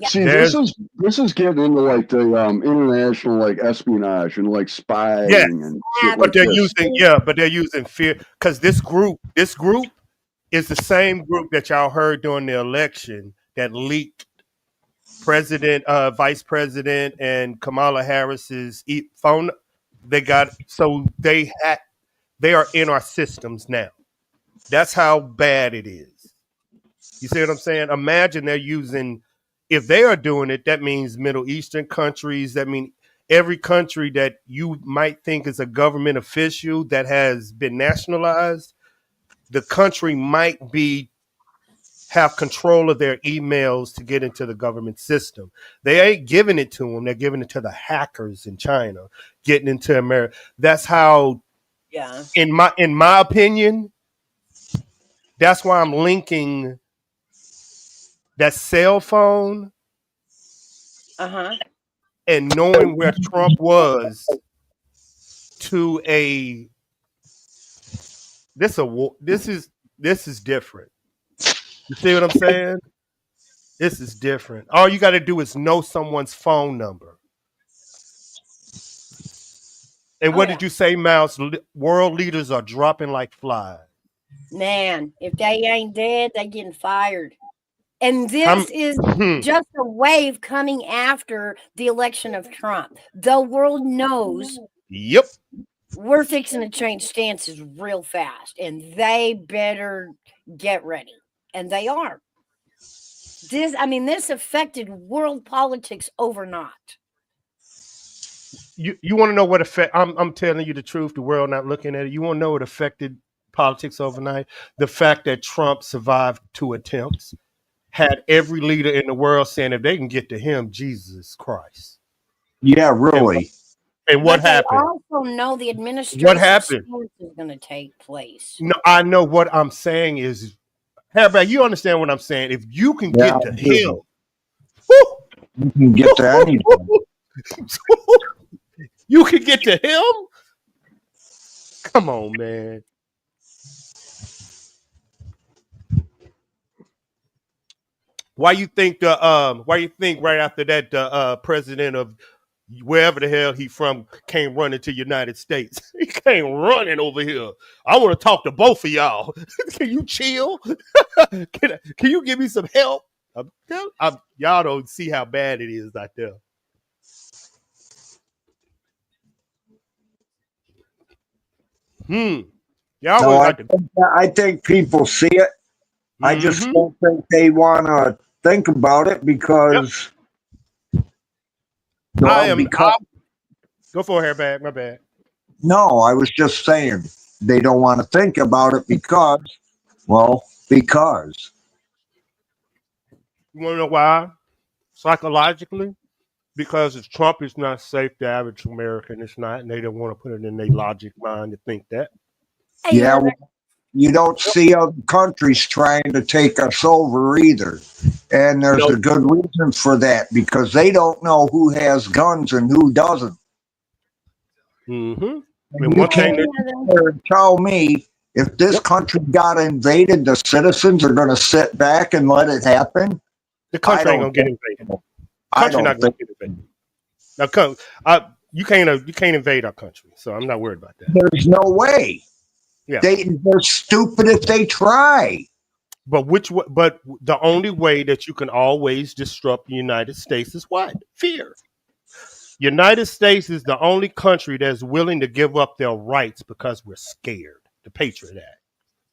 Yeah. See, There's this is getting into like the international like espionage and like spying yes, and shit but like they're this. using fear because this group is the same group that y'all heard during the election that leaked Vice President and Kamala Harris's phone. They are in our systems now. That's how bad it is. You see what I'm saying? Imagine they're using, if they are doing it, that means Middle Eastern countries. That means every country that you might think is a government official that has been nationalized, the country might have control of their emails to get into the government system. They ain't giving it to them. They're giving it to the hackers in China, getting into America. That's how, in my opinion, that's why I'm linking that cell phone and knowing where Trump was to this is different. You see what I'm saying? This is different. All you got to do is know someone's phone number. And what did you say, Mouse? World leaders are dropping like flies. Man, if they ain't dead, they getting fired. And this is just a wave coming after the election of Trump. The world knows. Yep. We're fixing to change stances real fast, and they better get ready. And they are. This affected world politics overnight. You want to know what effect? I'm telling you the truth. The world not looking at it. You want to know what affected politics overnight? The fact that Trump survived 2 attempts had every leader in the world saying if they can get to him, Jesus Christ. Yeah, really. And what happened? They also know the administration. What happened? Is going to take place. No, I know what I'm saying is, Harry, you understand what I'm saying? If you can get to him, you can get to anything. You can get to him? Come on, man. Why you think right after that the president of wherever the hell he from came running to United States? He came running over here. I want to talk to both of y'all. Can you chill? Can you give me some help? Y'all don't see how bad it is out there. Y'all No, I think people see it, I just Mm-hmm. don't think they want to think about it Yep. because, I well, am. because, Go for it, Hairbag. My bad. no, I was just saying they don't want to think about it because, well, because. You want to know why? Psychologically, because if Trump is not safe, the average American is not, and they don't want to put it in their logic mind to think that. Hey, Yeah, Herbert. you don't see other countries trying to take us over either. And You there's know, a good reason for that because they don't know who has guns and who doesn't. mm-hmm. And And you one thing can't that, sit there and tell me if this yep, country got invaded, the citizens are going to sit back and let it happen. the I country ain't don't gonna get think invaded. so. I Country don't not gonna think get invaded. Now, you can't invade our country, so I'm not worried about that. there's no way. Yeah, They're stupid if they try. but but the only way that you can always disrupt the United States is what? Fear. United States is the only country that's willing to give up their rights because we're scared. The Patriot Act.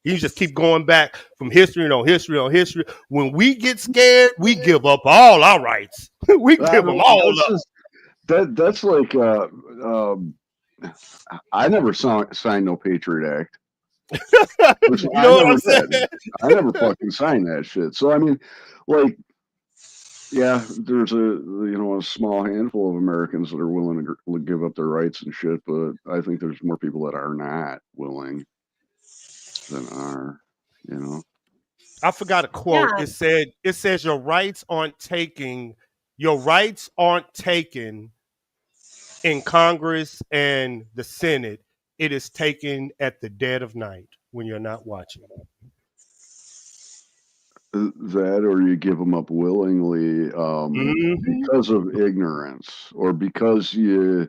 You just keep going back from history on history on history. When we get scared, we give up all our rights. We give them all That's up. just that's like I never signed no Patriot Act. Which You I know what I'm never saying? did. I never fucking signed that shit. So I mean, like, yeah, there's a small handful of Americans that are willing to give up their rights and shit, but I think there's more people that are not willing than are, you know. I forgot a quote. Yeah. It says your rights aren't taken in Congress and the Senate. It is taken at the dead of night when you're not watching. That or you give them up willingly Mm-hmm. because of ignorance or because you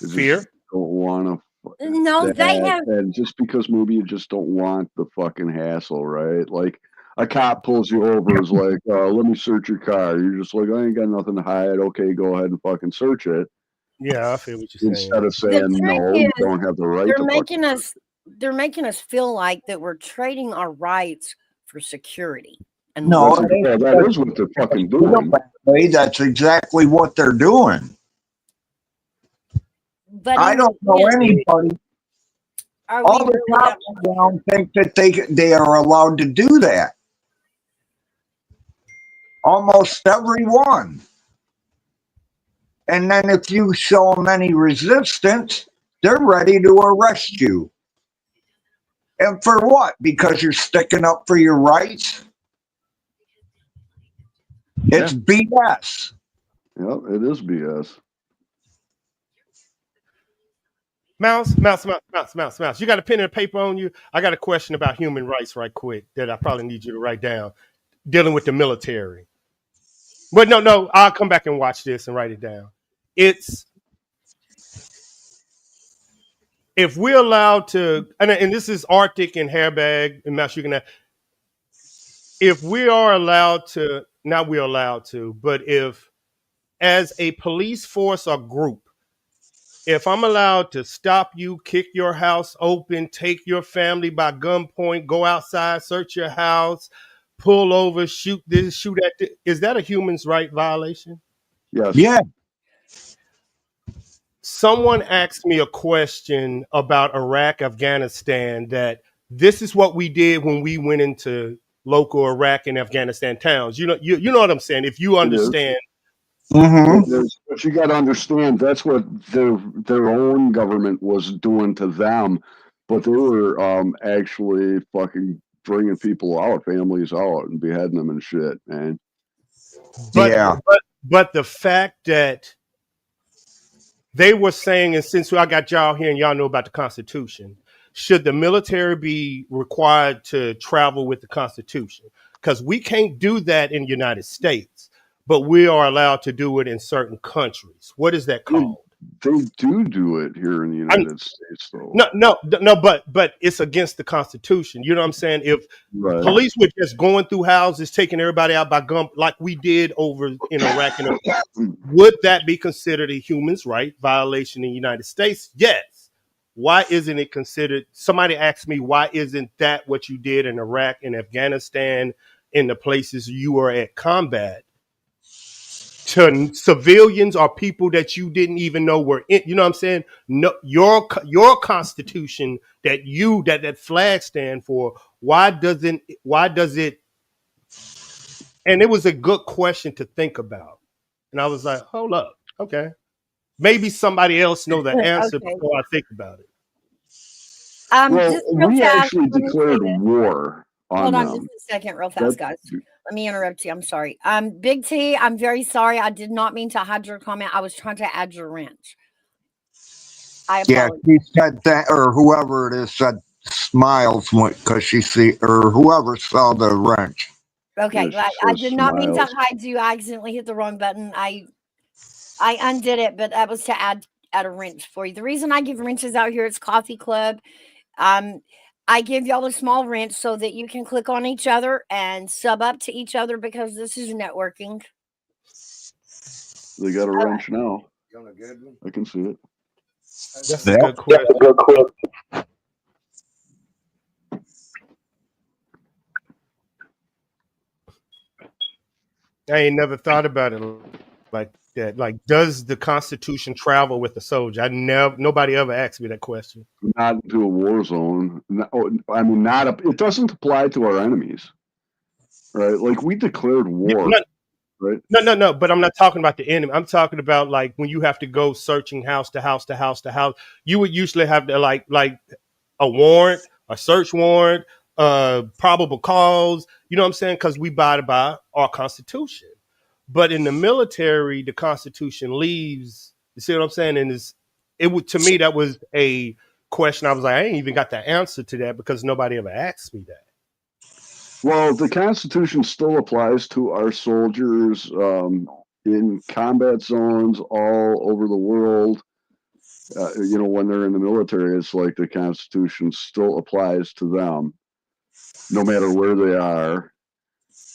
just Fear. don't want to. No, they have. And just because maybe you just don't want the fucking hassle, right? Like a cop pulls you over, is like, let me search your car. You're just like, I ain't got nothing to hide. Okay, go ahead and fucking search it. Yeah, I feel what you're saying. Instead of saying The trick no, you is don't have the right they're to making fucking. us. They're making us feel like that we're trading our rights for security. And No, That's it ain't that is what they're fucking doing. that way. That's exactly what they're doing. but I in the don't know end, anybody. are All we the really that cops around think that they are allowed to do that. Almost everyone. And then if you show them any resistance, they're ready to arrest you. And for what? Because you're sticking up for your rights? It's BS. Yep, it is BS. Mouse. You got a pen and paper on you? I got a question about human rights right quick that I probably need you to write down, dealing with the military. But no, I'll come back and watch this and write it down. It's if we're allowed to, and this is Arctic and Hairbag and Mouse, you can. If we are allowed to, not we're allowed to, but if as a police force or group, if I'm allowed to stop you, kick your house open, take your family by gunpoint, go outside, search your house, pull over, shoot this, shoot at this, is that a human's right violation? Yes. Yeah. Someone asked me a question about Iraq, Afghanistan, that this is what we did when we went into local Iraq and Afghanistan towns. You know what I'm saying? If you understand. Mm-hmm. But you got to understand that's what their own government was doing to them, but they were actually fucking bringing people out, families out, and beheading them and shit, man. But the fact that they were saying, and since I got y'all here and y'all know about the Constitution, should the military be required to travel with the Constitution? Because we can't do that in the United States, but we are allowed to do it in certain countries. What is that called? They do it here in the United States, though. No, but it's against the Constitution. You know what I'm saying? If police were just going through houses, taking everybody out by gun, like we did over in Iraq, would that be considered a human rights violation in the United States? Yes. why isn't it considered? Somebody asked me, why isn't that what you did in Iraq and Afghanistan, in the places you were at combat, to civilians or people that you didn't even know were in? You know what I'm saying? No, your Constitution that flag stand for. Why does it? And it was a good question to think about. And I was like, hold up, okay. Maybe somebody else know the answer Okay. before I think about it. Well, Just real we fast, actually let me say declared this. war on Hold on them. just a second, real fast, That- guys. Let me interrupt you. I'm sorry. Big T, I'm very sorry. I did not mean to hide your comment. I was trying to add your wrench. I Yeah, apologize. she said that, or whoever it is said smiles because she see, or whoever saw the wrench. Okay, Yeah, she I says did not mean to smiles. hide you. I accidentally hit the wrong button. I undid it, but that was to add a wrench for you. The reason I give wrenches out here, it's Coffee Club. I give y'all a small wrench so that you can click on each other and sub up to each other because this is networking. They got a wrench now. I can see it. That's a good question. I ain't never thought about it like that. Like, does the Constitution travel with the soldier? Nobody ever asked me that question. Not into a war zone. I mean, it doesn't apply to our enemies, right? Like we declared war, right? No. But I'm not talking about the enemy. I'm talking about like when you have to go searching house to house to house to house. You would usually have to like a warrant, a search warrant, probable cause. You know what I'm saying? Because we abide by our Constitution. But in the military, the Constitution leaves. You see what I'm saying? And to me, that was a question. I was like, I ain't even got the answer to that because nobody ever asked me that. Well, the Constitution still applies to our soldiers in combat zones all over the world. When they're in the military, it's like the Constitution still applies to them, no matter where they are.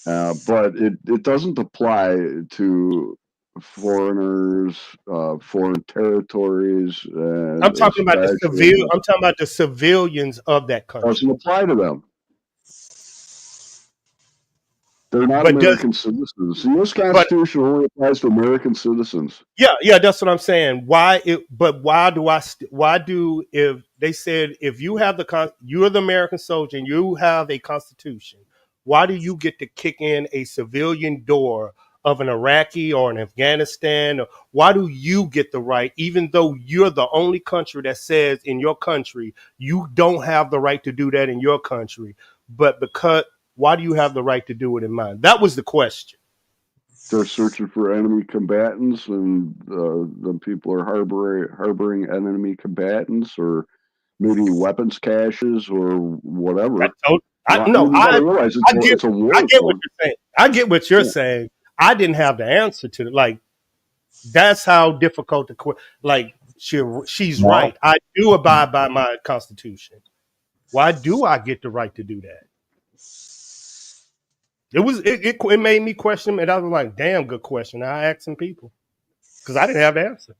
But it doesn't apply to foreigners, foreign territories. I'm talking about I'm talking about the civilians of that country. Doesn't apply to them. They're not American citizens. The U.S. Constitution only applies to American citizens. Yeah, that's what I'm saying. If they said if you have you're the American soldier and you have a Constitution, why do you get to kick in a civilian door of an Iraqi or an Afghanistan? Why do you get the right, even though you're the only country that says in your country you don't have the right to do that in your country, why do you have the right to do it in mine? That was the question. They're searching for enemy combatants, and the people are harboring enemy combatants, or maybe weapons caches, or whatever. I get what you're saying. I get what you're saying. I didn't have the answer to it. Like, that's how difficult she's right. I do abide by my Constitution. Why do I get the right to do that? It made me question, and I was like, damn good question. I asked some people because I didn't have the answer.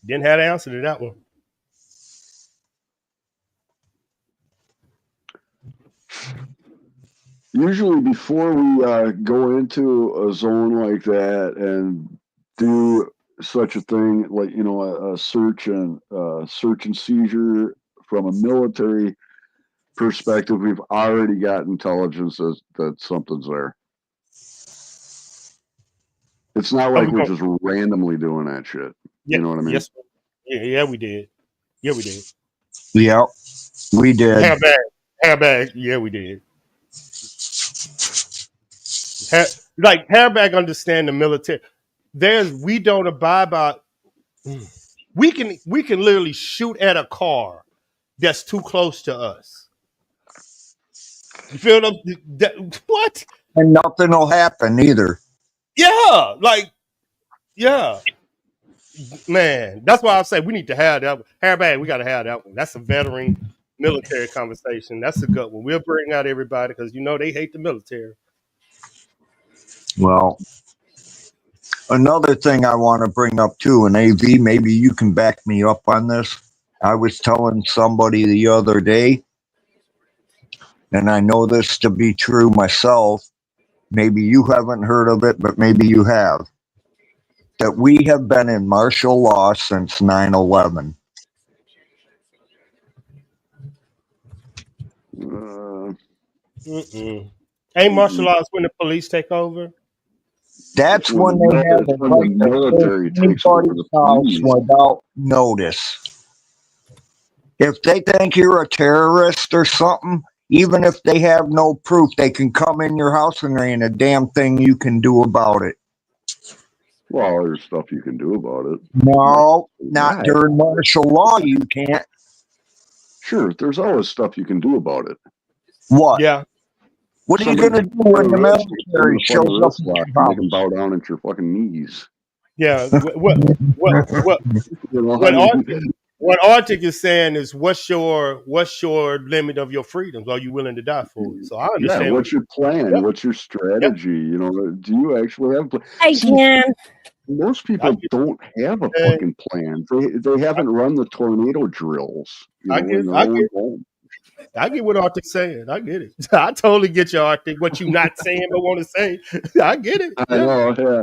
Didn't have the answer to that one. Usually before we go into a zone like that and do such a thing, like a search and seizure from a military perspective, we've already got intelligence that something's there. It's not like we're just randomly doing that shit. Yeah, you know what I mean? Yes. Yeah, we did. Yeah, we did. Yeah, we did. Hairbag. Yeah, we did. Hairbag understand the military. We don't abide by. We can literally shoot at a car that's too close to us. You feel what? And nothing will happen either. Yeah, man. That's why I say we need to have that one. Hairbag, we got to have that one. That's a veteran military conversation. That's a good one. We'll bring out everybody because they hate the military. Well, another thing I want to bring up too, and AV, maybe you can back me up on this. I was telling somebody the other day, and I know this to be true myself. Maybe you haven't heard of it, but maybe you have. That we have been in martial law since 9/11. Ain't martial laws when the police take over? That's It's when when the they have it's the when the right to military search takes over anybody's the house police. without notice. If they think you're a terrorist or something, even if they have no proof, they can come in your house and there ain't a damn thing you can do about it. Well, there's stuff you can do about it. No, not Right. during martial law, you can't. Sure, there's always stuff you can do about it. What? Yeah. What are you Somebody going to takes do when the terrorists, you put them in military a fucking shows up wrist at lock your and make them house? bow down at your fucking knees. Yeah. What You know, I mean, what Arctic is saying is what's your limit of your freedoms? Are you willing to die for it? So I yeah, understand what's your plan? yeah, What's your strategy? You know, do you actually have a plan? Hey, See, Kim. most I people get don't have a uh, fucking plan. They haven't run the tornado drills, you I know, in get their I own get home. I get what Arctic's saying. I get it. I totally get you, Arctic. What you not saying but want to say. I get it. I Yeah. know, yeah.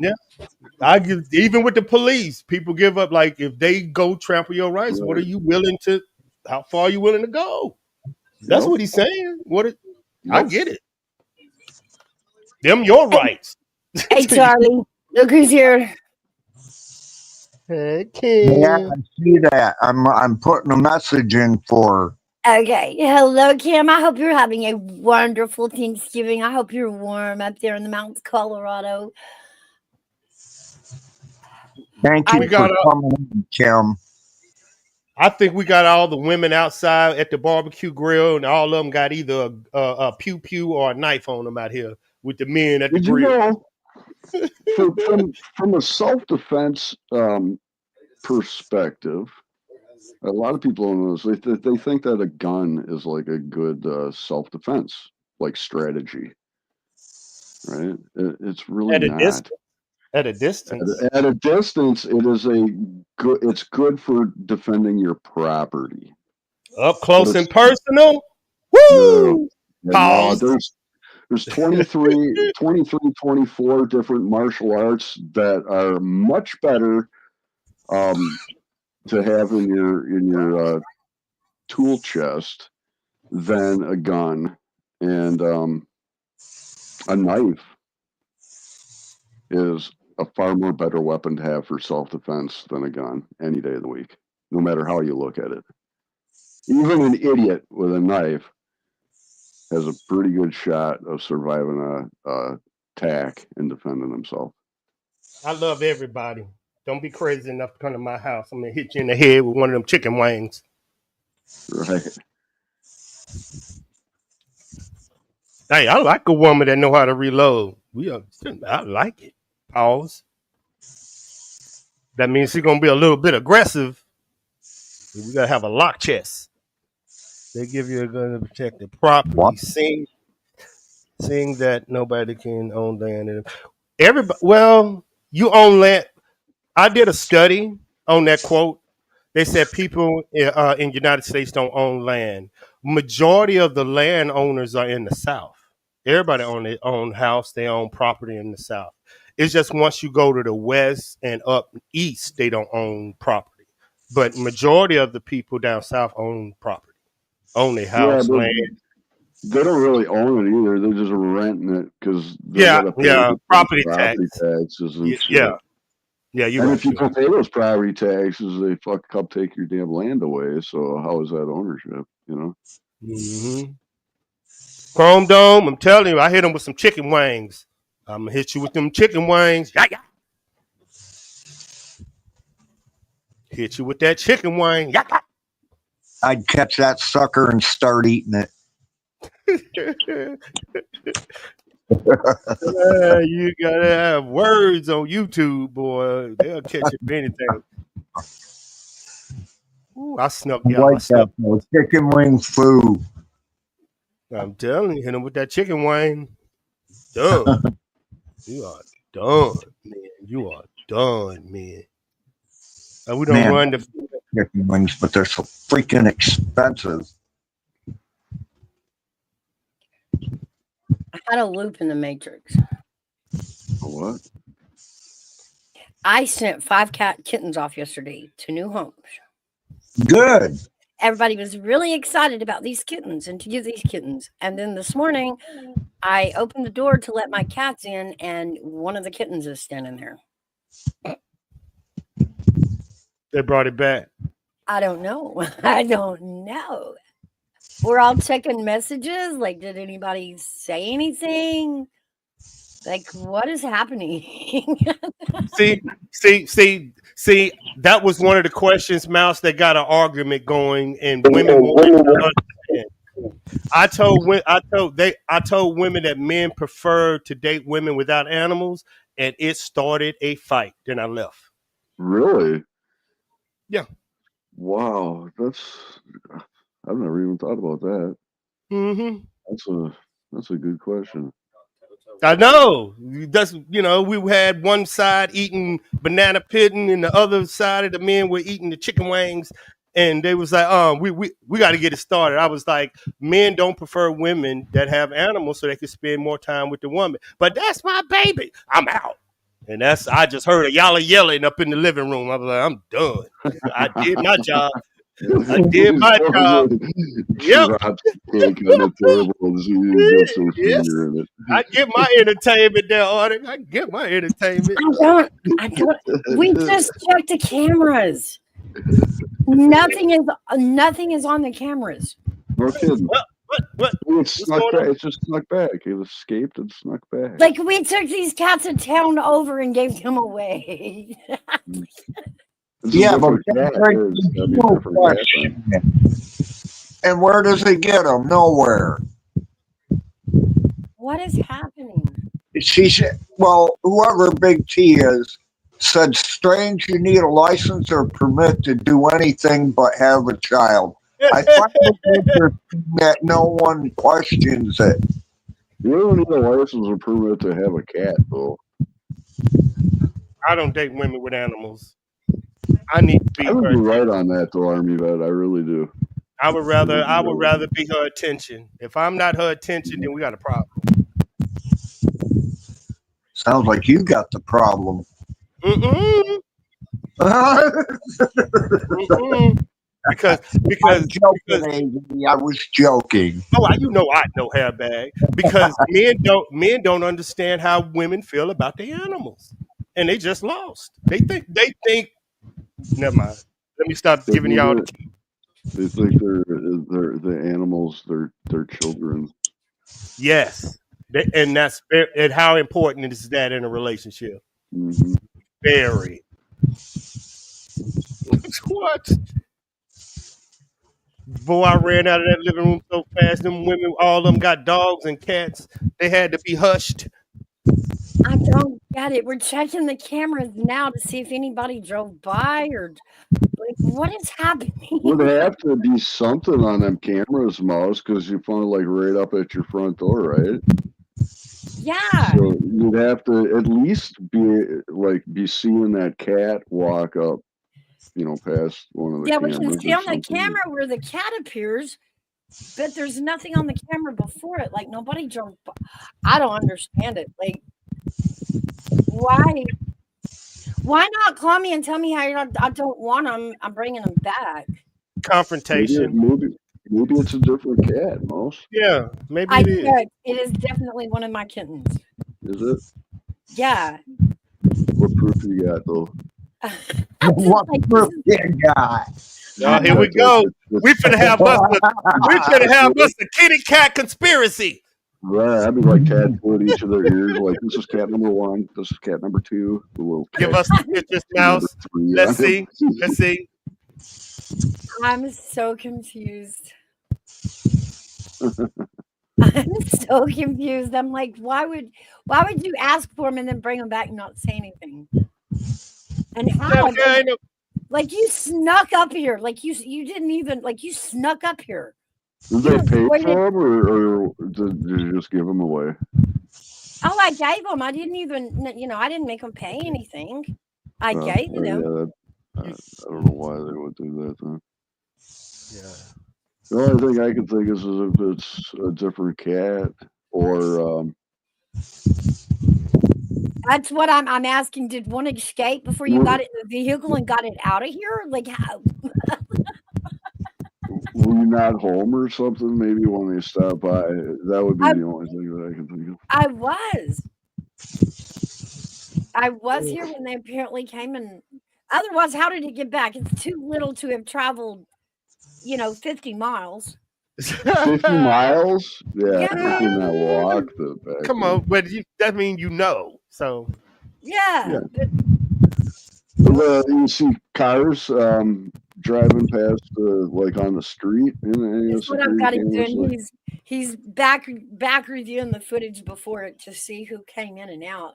Yeah. I give even with the police, people give up. Like if they go trample your rights, what are Right. you willing to how far are you willing to go? That's Yep. what he's saying. I Yep. get it. Them your rights. Hey, Charlie. Look who's here. Hey, Yeah, Kim. I see that. I'm putting a message in for Okay. Hello, Kim. I hope you're having a wonderful Thanksgiving. I hope you're warm up there in the mountains, Colorado. Thank you We for got coming in, Kim. I think we got all the women outside at the barbecue grill, and all of them got either a pew pew or a knife on them out here with the men at the Did you grill. know from a self-defense perspective, a lot of people don't know this. They think that a gun is like a good self-defense like strategy, right? It's really At a not. distance. At a distance. At a distance, it is a good. It's good for defending your property. Up But close it's and personal. no, Woo! no. Pause. There's 23, 24 different martial arts that are much better to have in your tool chest than a gun, and a knife is a far more better weapon to have for self-defense than a gun any day of the week, no matter how you look at it. Even an idiot with a knife has a pretty good shot of surviving a attack and defending himself. I love everybody. Don't be crazy enough to come to my house. I'm gonna hit you in the head with one of them chicken wings. Right. Hey, I like a woman that know how to reload. I like it. Pause. That means she's gonna be a little bit aggressive. We gotta have a lock chest. They give you a gun to protect the property. What? Seeing that nobody can own land. Everybody, well, you own land. I did a study on that quote. They said people in the United States don't own land. Majority of the landowners are in the South. Everybody own their own house, they own property in the South. It's just once you go to the West and up East, they don't own property. But majority of the people down South own property, own their house, land. They don't really own it either. They're just renting it because they Yeah, got to pay yeah, property taxes and shit. Yeah, you're And right. if you don't pay those property taxes, they fuck up, take your damn land away. So how is that ownership? You know. Mm-hmm. Chrome Dome, I'm telling you, I hit them with some chicken wings. I'm gonna hit you with them chicken wings. Yeah, yeah. Hit you with that chicken wing. Yeah, yeah. I'd catch that sucker and start eating it. You gotta have words on YouTube, boy. They'll catch you for anything. Ooh, I snuck I y'all. like that though. Chicken wing food. I'm telling you, hit him with that chicken wing. Done. You are done, man. You are done, man. And we don't Man, run the. chicken wings, but they're so freaking expensive. I had a loop in the matrix. What? I sent 5 kittens off yesterday to new homes. Good. Everybody was really excited about these kittens and to get these kittens. And then this morning, I opened the door to let my cats in, and one of the kittens is standing there. They brought it back. I don't know. I don't know. We're all checking messages. Like, did anybody say anything? Like, what is happening? See, that was one of the questions, Mouse, that got an argument going, and women won't understand. I told women that men prefer to date women without animals, and it started a fight. Then I left. Really? Yeah. Wow, I've never even thought about that. Mm-hmm. That's a good question. I know. That's, we had one side eating banana pudding and the other side of the men were eating the chicken wings, and they was like, we got to get it started. I was like, men don't prefer women that have animals so they can spend more time with the woman. But that's my baby. I'm out. And I just heard a y'all yelling up in the living room. I was like, I'm done. I did my job. I did my job. Yep. I get my entertainment there, Artie. I get my entertainment. I don't. We just checked the cameras. Nothing is on the cameras. No kidding. What? It snuck back. It just snuck back. It escaped and snuck back. Like, we took these cats of town over and gave them away. Yeah, but and where does he get them? Nowhere. What is happening? She said, well, whoever Big T is said, strange, you need a license or permit to do anything but have a child. I find it interesting that no one questions it. You don't need a license or permit to have a cat, though. I don't date women with animals. I need to be. I would be right on that, though, Army Vet. I really do. I would rather be her attention. If I'm not her attention, then we got a problem. Sounds like you got the problem. Mm-mm. Mm-mm. Because I was joking. Oh, I know, hairbag. Because men don't understand how women feel about their animals, and they just lost. They think. Never mind. Let me stop giving y'all the key. They think they're the animals, they're children. Yes, and that's and how important is that in a relationship? Mm-hmm. Very. What? Boy, I ran out of that living room so fast. Them women, all of them got dogs and cats. They had to be hushed. I don't get it. We're checking the cameras now to see if anybody drove by or like, what is happening? Would have to be something on them cameras, Mouse, because you found like right up at your front door, right? Yeah. So you'd have to at least be seeing that cat walk up, past one of the cameras. Yeah, we can see on the camera where the cat appears, but there's nothing on the camera before it. Like, nobody drove by. I don't understand it. Like, why not call me and tell me I don't want them? I'm bringing them back. Confrontation. Maybe it's a different cat, Mouse. Yeah, maybe it is. It is definitely one of my kittens. Is it? Yeah. What proof you got, though? What proof you got? Oh, here we go. We finna have us a kitty cat conspiracy. Right, I'd be like tattooing each of their ears, like this is cat number 1, this is cat number 2. Give us the pictures, Mouse. Let's see. I'm so confused. I'm so confused. I'm like, why would you ask for them and then bring them back and not say anything? And how? Like, you snuck up here. Like, you didn't even, like, you snuck up here. Did they pay for them or did you just give them away? Oh, I gave them. I didn't even, I didn't make them pay anything. I Oh, gave yeah, them. I don't know why they would do that then. Yeah. The only thing I can think is if it's a different cat or That's what I'm asking. Did one escape before you got it in the vehicle and got it out of here? Like, how? were you not home or something? Maybe when they stop by, that would be I, the only thing that I can think of. I was. I was here when they apparently came, and otherwise, how did it get back? It's too little to have traveled, 50 miles. 50 miles? Yeah, Yeah. I did not walk the back. Come on, but that means so. Yeah. You see cars driving past like on the street and That's what I've got him doing. He's back reviewing the footage before it to see who came in and out.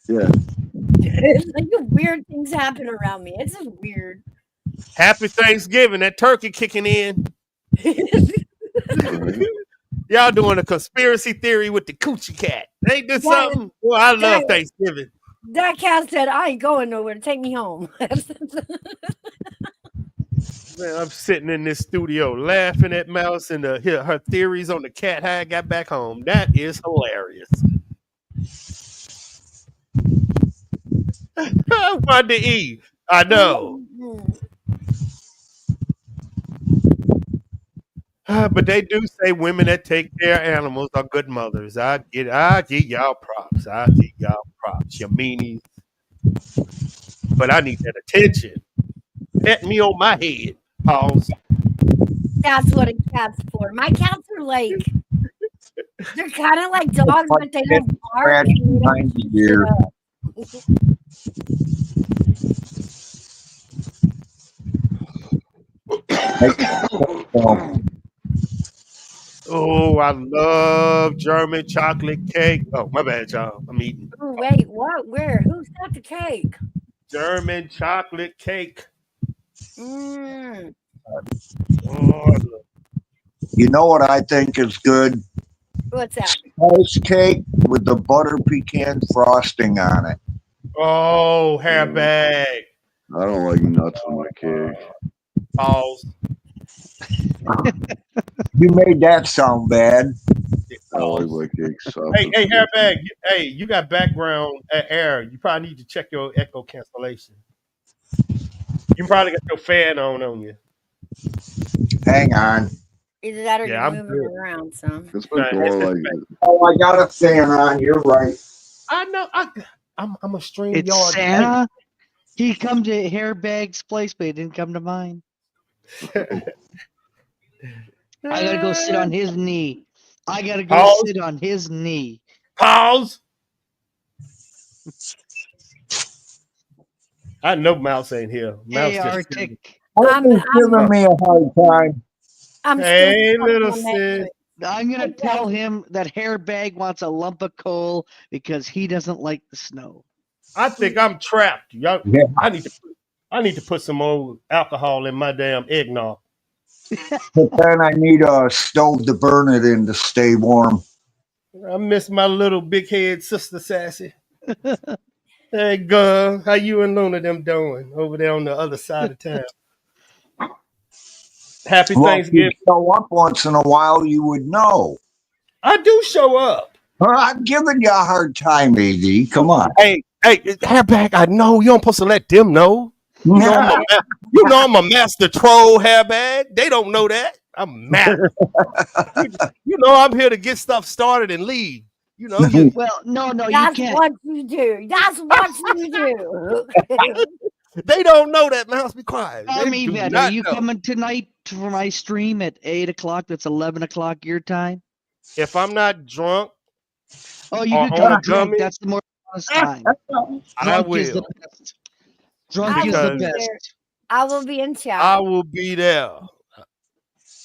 Yeah. It's like weird things happen around me. It's just weird. Happy Thanksgiving. That turkey kicking in. Y'all doing a conspiracy theory with the coochie cat. Ain't this something? Well, I love Thanksgiving. That cat said, I ain't going nowhere. Take me home. Man, I'm sitting in this studio laughing at Mouse and her theories on the cat how I got back home. That is hilarious. Wanda E. I know. But they do say women that take care of animals are good mothers. I give y'all props. You meanies. But I need that attention. Pet me on my head. Pause. That's what a cat's for. My cats are like, they're kind of like dogs, but they don't bark. Oh, I love German chocolate cake. Oh, my bad, y'all. I'm eating. Oh, wait, what? Where? Who's got the cake? German chocolate cake. Mm. Oh, you know what I think is good? What's that? Spice cake with the butter pecan frosting on it. Oh, hair bag. I don't like nuts on my cake. Pause. You made that sound bad. I like my cake soft. Hey, hair bag. Hey, you got background air. You probably need to check your echo cancellation. You probably got your fan on you. Hang on. Either that or Yeah, you're moving it around some. It's been going like Oh, I got a fan on. You're right. I know. I'm a stream It's yard. Santa. He come to Hairbag's place, but he didn't come to mine. I gotta go sit on his knee. Pause. Sit on his knee. Pause. I know Mouse ain't here. Mouse Hey, just Arctic. He's giving me a hard time. Hey, little sis. I'm gonna tell him that Hairbag wants a lump of coal because he doesn't like the snow. I think I'm trapped. Y'all, Yeah. I need to put some more alcohol in my damn eggnog. But then I need a stove to burn it in to stay warm. I miss my little big head sister Sassy. Hey, girl, how you and Luna them doing over there on the other side of town? Happy Well, Thanksgiving. if you show up once in a while, you would know. I do show up. I'm giving you a hard time, AD. Come on. Hey, Hairback, I know you don't supposed to let them know. You know I'm a master troll, Hairbag. They don't know that. I'm mad. You know I'm here to get stuff started and leave. You know. Well, no, That's you can't. what you do. That's what you do. They don't know that. Mouse, be quiet. Tell They me do that. not Are you know. coming tonight for my stream at 8 o'clock? That's 11 o'clock your time. If I'm not drunk, Oh, you or can on come a drunk. gummy, That's the more honest time. I Drunk is the will. best. Drunk is the Because best. I will be in chat. I will be there.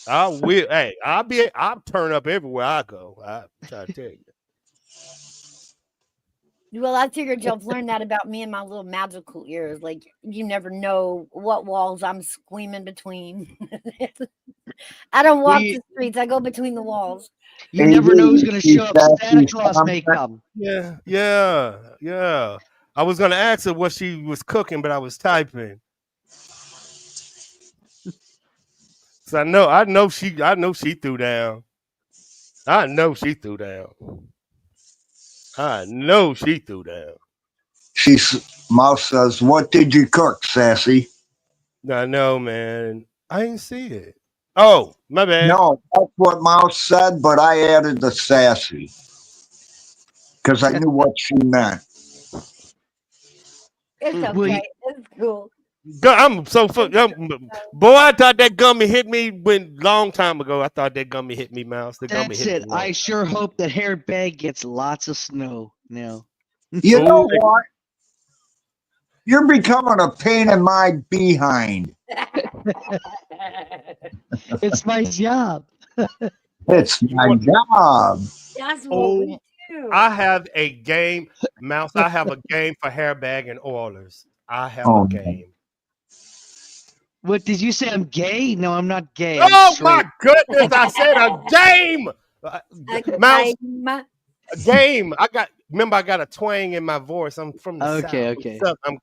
I will. Hey, I'll turn up everywhere I go. I try to tell you. Well, I figured y'all learned that about me and my little magical ears. Like, you never know what walls I'm squeaming between. I don't Well, walk the streets. I go between the walls. you never know who's AD, going to she show up. said Santa she's Claus may come. Yeah. I was gonna ask her what she was cooking, but I was typing. So I know she threw down. I know she threw down. Mouse says, "What did you cook, Sassy?" I know, man. I didn't see it. Oh, my bad. No, that's what Mouse said, but I added the sassy because I knew what she meant. It's okay. It's cool. I'm so boy. I thought that gummy hit me when long time ago. I thought that gummy hit me, Mouse. The gummy That's hit it. me. I sure hope that hair bag gets lots of snow now. You know what? You're becoming a pain in my behind. It's my job. It's my job. That's what we do. I have a game, Mouse. I have a game for Hairbag and Oilers. I have a game. What did you say? I'm gay? No, I'm not gay. Oh my goodness! I said a game. Mouse, a game. Remember, I got a twang in my voice. I'm from the South. Okay. I'm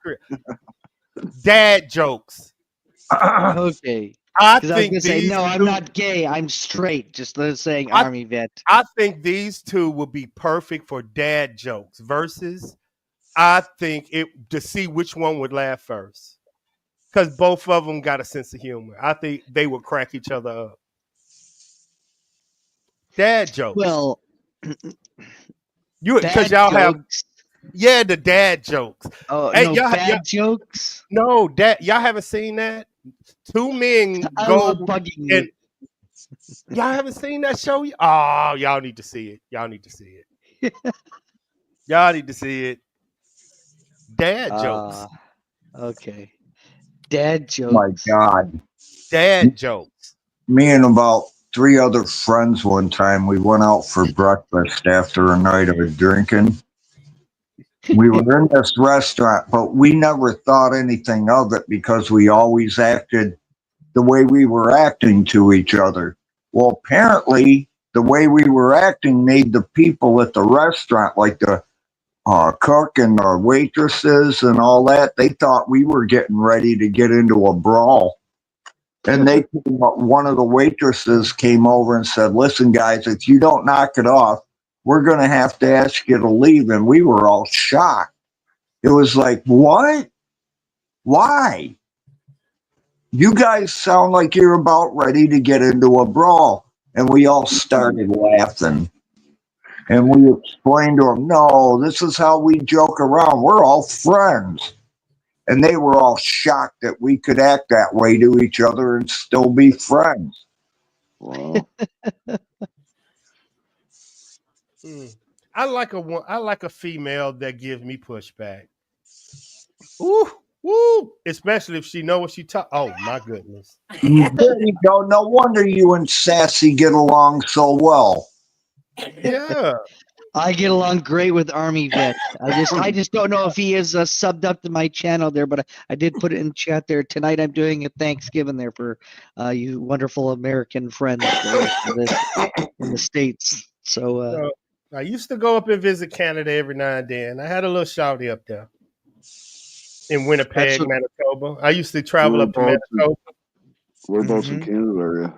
dad jokes. Okay. I was think gonna say, these no, I'm two- not gay. I'm straight. Just saying Army vet. I think these two would be perfect for dad jokes versus I think to see which one would laugh first. Because both of them got a sense of humor. I think they would crack each other up. Dad jokes. Well, because y'all have the dad jokes. Oh, hey, no, bad jokes? No, y'all haven't seen that? Two men I go love bugging you. Y'all haven't seen that show? Oh, y'all need to see it. Y'all need to see it. Dad jokes. Okay. Dad jokes. My God. Dad jokes. Me and about 3 other friends one time, we went out for breakfast after a night of drinking. We were in this restaurant, but we never thought anything of it because we always acted the way we were acting to each other. Well, apparently, the way we were acting made the people at the restaurant, like the cook and the waitresses and all that, they thought we were getting ready to get into a brawl. And one of the waitresses came over and said, "Listen, guys, if you don't knock it off, we're going to have to ask you to leave." And we were all shocked. It was like, what? Why? You guys sound like you're about ready to get into a brawl. And we all started laughing. And we explained to them, no, this is how we joke around. We're all friends. And they were all shocked that we could act that way to each other and still be friends. Wow. I like a female that gives me pushback. Ooh, especially if she know what she talk. Oh my goodness. There you go. No wonder you and Sassy get along so well. Yeah. I get along great with Army vet. I just don't know if he is subbed up to my channel there, but I did put it in chat there. Tonight I'm doing a Thanksgiving there for you wonderful American friends in the States. So I used to go up and visit Canada every now and then. I had a little shawty up there in Winnipeg, Manitoba. I used to travel up to Manitoba. Whereabouts in Canada are you?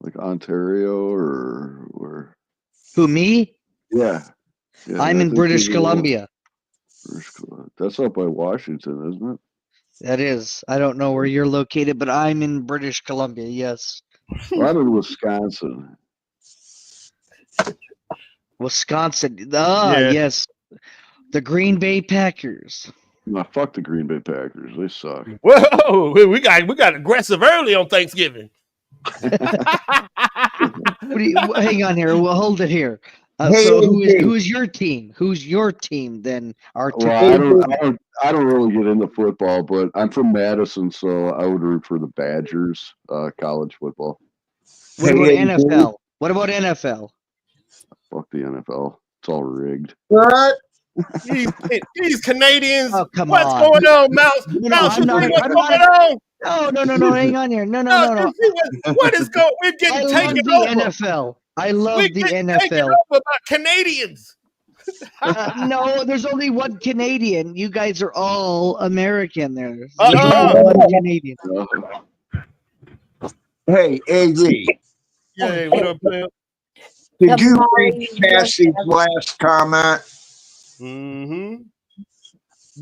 Like Ontario or where? Who, me? Yeah. I'm in British Columbia. That's up by Washington, isn't it? That is. I don't know where you're located, but I'm in British Columbia, yes. Well, I'm in Wisconsin. Wisconsin. Yes. The Green Bay Packers. No, fuck the Green Bay Packers. They suck. Whoa, we got aggressive early on Thanksgiving. Hang on here. We'll hold it here. Hey, So who's your team? Who's your team then? Well, I don't really get into football, but I'm from Madison, so I would root for the Badgers, college football. What about NFL? What about NFL? Fuck the NFL. It's all rigged. What? These Canadians. Oh, come what's on. going on, Mouse? No, Mouse, I'm not- what's I'm going not- on? No. Hang on here. No. What is going? We're I getting love taken the over. NFL. I love We're the getting taken NFL. over by Canadians. No, there's only one Canadian. You guys are all American. There's Uh-uh. only one Canadian. Hey, AV, Yeah, what up, Bill? did you Molly read Cassie's last comment? Mm-hmm.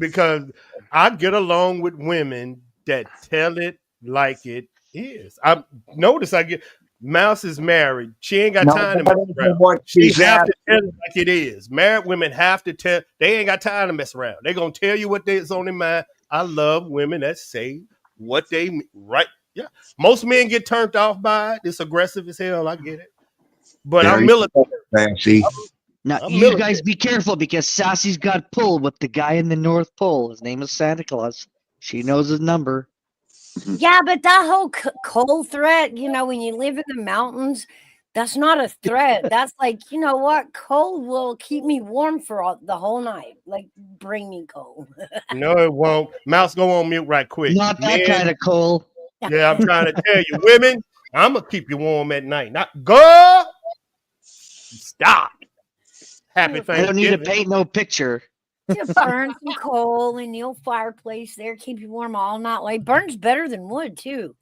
Because I get along with women that tell it like it is. I notice I get Mouse is married. She ain't got No, time to that mess isn't around. what She she's have to asking. tell it like it is. Married women have to tell. They ain't got time to mess around. They gonna tell you what is on their mind. I love women that say what they right. Yeah, most men get turned off by it. It's aggressive as hell. I get it, but There I'm you military. go, Fancy. Now, I'm you military. guys be careful because Sassy's got pulled with the guy in the North Pole. His name is Santa Claus. She knows his number. Yeah, but that whole coal threat, when you live in the mountains, that's not a threat. That's like, you know what? Coal will keep me warm for the whole night. Like, bring me coal. No, it won't. Mouse, go on mute right quick. Not that Men, kind of coal. yeah, I'm trying to tell you, women, I'm gonna keep you warm at night. Not go. Stop. Happy I don't need to Thanksgiving. paint no picture. Just burn some coal in the old fireplace there, keep you warm all night. Like, burns better than wood, too.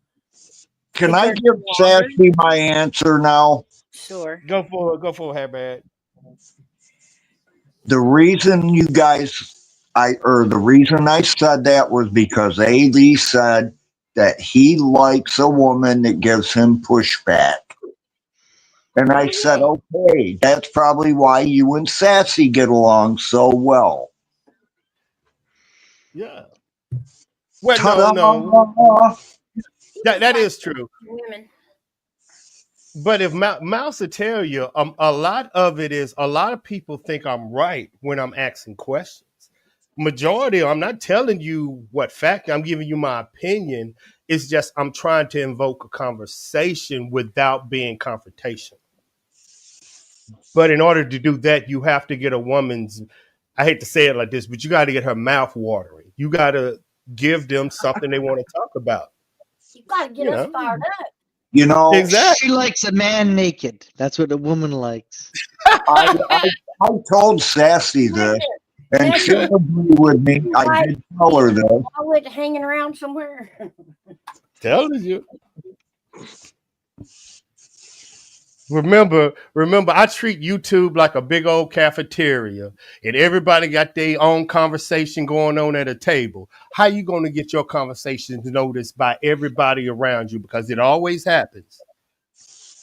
Can It I burns give longer. Sassy my answer now? Sure. Go for it. Go for it, Hairbad. The reason you guys, the reason I said that was because AV said that he likes a woman that gives him pushback. And I said, okay, that's probably why you and Sassy get along so well. Yeah. Well, Ta-da! no. That is true. Women. But if Mouse will tell you, a lot of it is a lot of people think I'm right when I'm asking questions. Majority, I'm not telling you what fact. I'm giving you my opinion. It's just I'm trying to invoke a conversation without being confrontational. But in order to do that, you have to get a woman's. I hate to say it like this, but you got to get her mouth watering. You got to give them something they want to talk about. You got to get us fired up. You know, Exactly. She likes a man naked. That's what a woman likes. I told Sassy this, and she'll agree with me. I did tell her this. Wallet hanging around somewhere. Telling you. Remember, I treat YouTube like a big old cafeteria, and everybody got their own conversation going on at a table. How you going to get your conversations noticed by everybody around you? Because it always happens.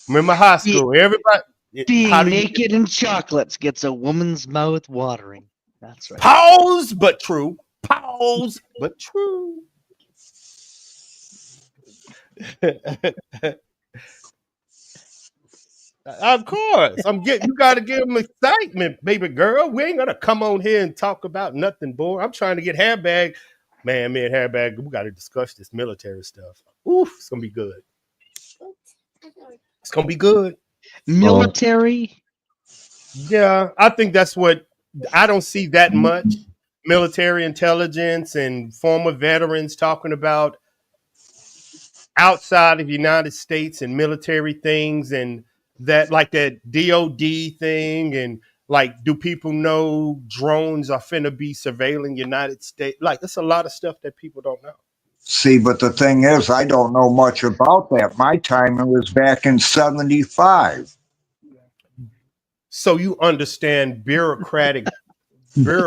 Remember high school, everybody being naked in chocolates gets a woman's mouth watering. That's right. Pause, but true. Pause, but true. Of course, you got to give them excitement, baby girl. We ain't gonna come on here and talk about nothing, boy. I'm trying to get Hairbag. Man, me and Hairbag, we got to discuss this military stuff. Oof, it's gonna be good. It's gonna be good. Military. Yeah, I think that's what I don't see that much military intelligence and former veterans talking about outside of the United States and military things and that like that DOD thing and like, do people know drones are finna be surveilling United States? Like, there's a lot of stuff that people don't know. See, but the thing is, I don't know much about that. My time it was back in '75. So you understand bureaucratic stuff.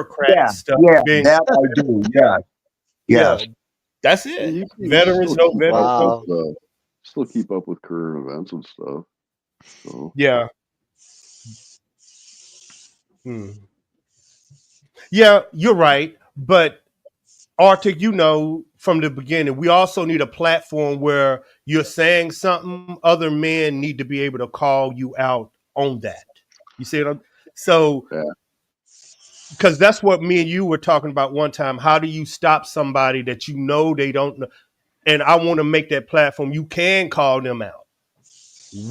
Yeah, that I do. Yeah. Yes. That's it. You can Veterans still know keep up veterans. with stuff. Still keep up with current events and stuff. So Yeah. Yeah, you're right. But Arctic, from the beginning, we also need a platform where you're saying something, other men need to be able to call you out on that. You see what I'm so because that's what me and you were talking about one time. How do you stop somebody that you know they don't know? And I want to make that platform. You can call them out.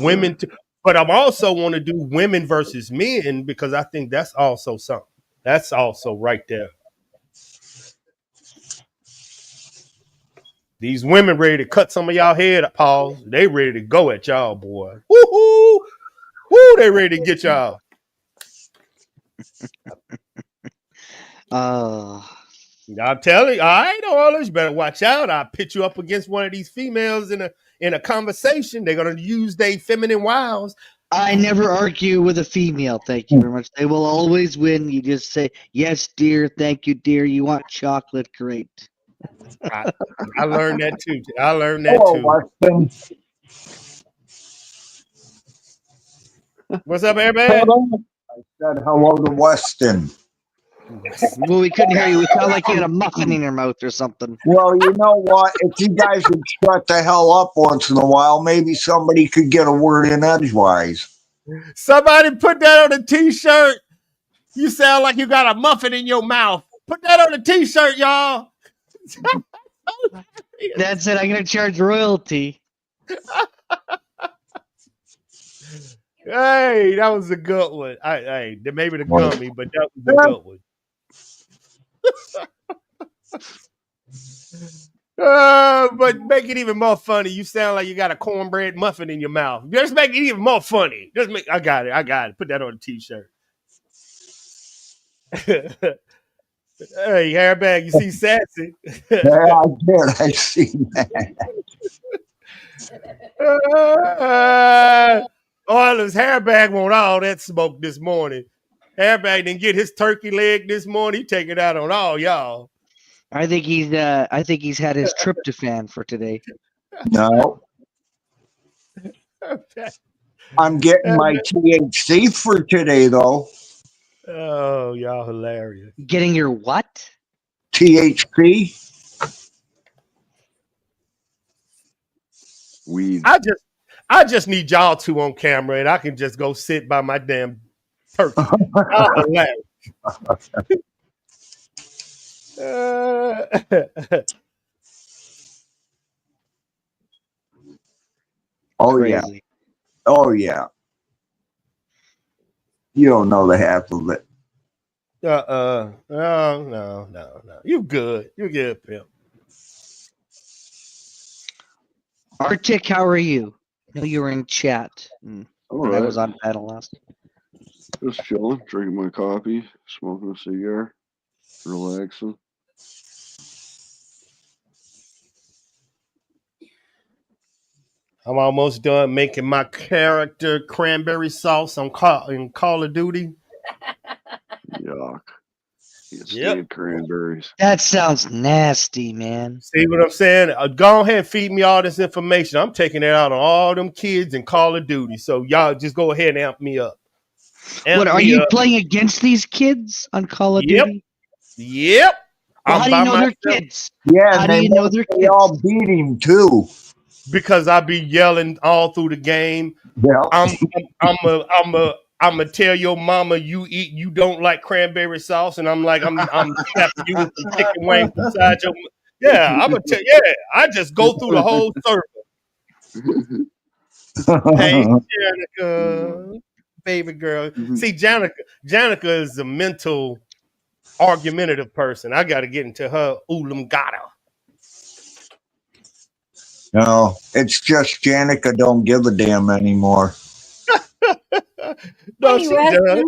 Women, but I also want to do women versus men because I think that's also something. That's also right there. These women ready to cut some of y'all head, Paul. They ready to go at y'all, boy. Woo-hoo! Woo! They ready to get y'all. I'm telling you, all right, Oilers, you better watch out. I'll pit you up against one of these females in a conversation. They're gonna use their feminine wiles. I never argue with a female. Thank you very much. They will always win. You just say, yes, dear. Thank you, dear. You want chocolate? Great. I learned that too. I learned that Hello, too. Weston. What's up, everybody? I said hello to Weston. Well, we couldn't hear you. We sound like you had a muffin in your mouth or something. Well, you know what? If you guys would shut the hell up once in a while, maybe somebody could get a word in edgewise. Somebody put that on a t-shirt. You sound like you got a muffin in your mouth. Put that on a t-shirt, y'all. That's it. I'm going to charge royalty. Hey, that was a good one. Hey, maybe the gummy, but that was a good one. But make it even more funny. You sound like you got a cornbread muffin in your mouth. Just make it even more funny. I got it. Put that on a t-shirt. Hey, hairbag, you see Sassy? Yeah, I did. I see that. Oilers hairbag want all that smoke this morning. Hairbag didn't get his turkey leg this morning. He take it out on all y'all. I think he's had his tryptophan for today. No. I'm getting my THC for today, though. Oh, y'all hilarious. Getting your what? THC. Weed. I just need y'all two on camera, and I can just go sit by my damn turkey. Y'all hilarious. Oh, Crazy. yeah. Oh, yeah. You don't know the half of it. No. You good. You good, pimp. Arctic, how are you? I know you were in chat. All when I right. was on panel last. Just chilling, drinking my coffee, smoking a cigar, relaxing. I'm almost done making my character cranberry sauce in Call of Duty. Yuck. Can't stand Yep. cranberries. That sounds nasty, man. See what I'm saying? Go ahead and feed me all this information. I'm taking it out on all them kids in Call of Duty. So y'all just go ahead and amp me up. What are you playing against these kids on Call of Duty? Yep. Well, how do you know they're kids? Yeah, How do you know they're they kids? all beat him, too. Because I be yelling all through the game. Yeah. I'm gonna tell your mama you don't like cranberry sauce, and I'm slapping you with some chicken wings inside your. Yeah, I'm gonna tell. Yeah, I just go through the whole circle. Hey, Janica, baby girl. See, Janica is a mental, argumentative person. I got to get into her oolongata. No, it's just Janica don't give a damn anymore. No, she does.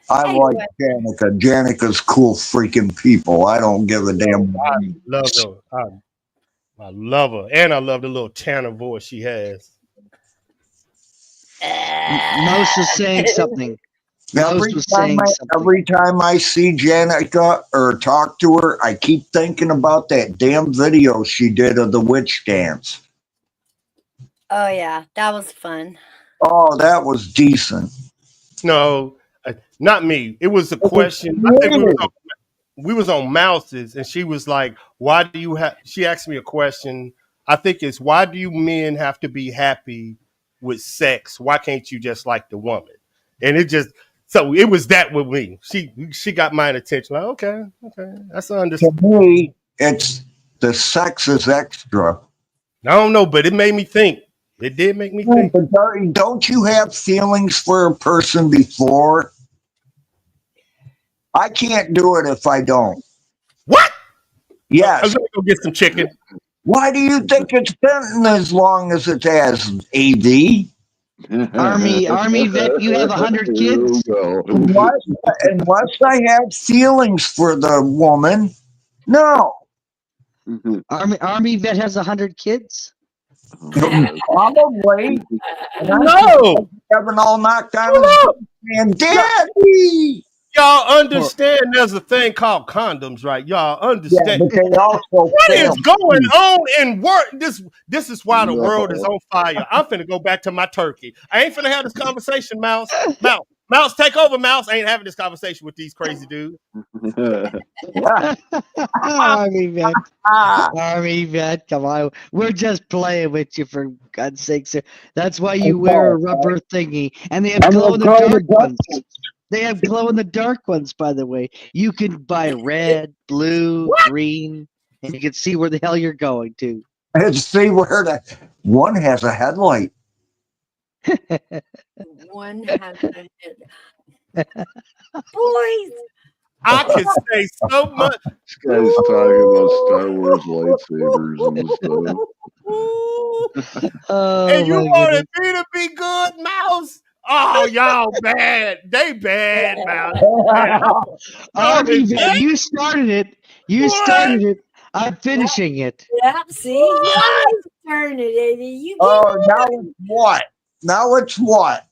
I like Janica. Janica's cool freaking people. I don't give a damn. I love her. I love her. And I love the little Tanner voice she has. Mouse was saying something. Every time I see Janica or talk to her, I keep thinking about that damn video she did of the witch dance. Oh yeah, that was fun. Oh, that was decent. No, not me. It was a question. I think we was on Mouses, and she was like, "Why do you have?" She asked me a question. I think it's, "Why do you men have to be happy with sex? Why can't you just like the woman?" And it just. So it was that with me. She got my attention. Like, okay, that's understandable. To me, it's the sex is extra. I don't know, but it made me think. It did make me think. But don't you have feelings for a person before? I can't do it if I don't. What? I'm Yes. gonna go get some chicken. Why do you think it's been as long as it has, AD? Army vet, you have 100 kids? Unless I have feelings for the woman, no. Army vet has 100 kids? Probably. No. Having all knocked out of and Daddy. Y'all understand there's a thing called condoms, right? Y'all Yeah, understand. but they also What is fail. going on in work? This is why the world is on fire. I'm finna go back to my turkey. I ain't finna have this conversation, Mouse. Mouse, take over, Mouse. I ain't having this conversation with these crazy dudes. Army vet. Army vet, come on. We're just playing with you, for God's sake, sir. That's why you wear a rubber thingy. And they have glow in the dark ones. They have glow in the dark ones, by the way. You can buy red, blue, green, and you can see where the hell you're going to. And see where one has a headlight. One has a boys. I can say so much. This guy's talking about Star Wars lightsabers and stuff. Oh, And you my wanted goodness. me to be good, Mouse? Oh, y'all bad. They bad, Mouse. Army vet, you started it. You started it. I'm finishing it. Yep, see? You always turn it, Eddie. You Oh, now it's what? Now it's what?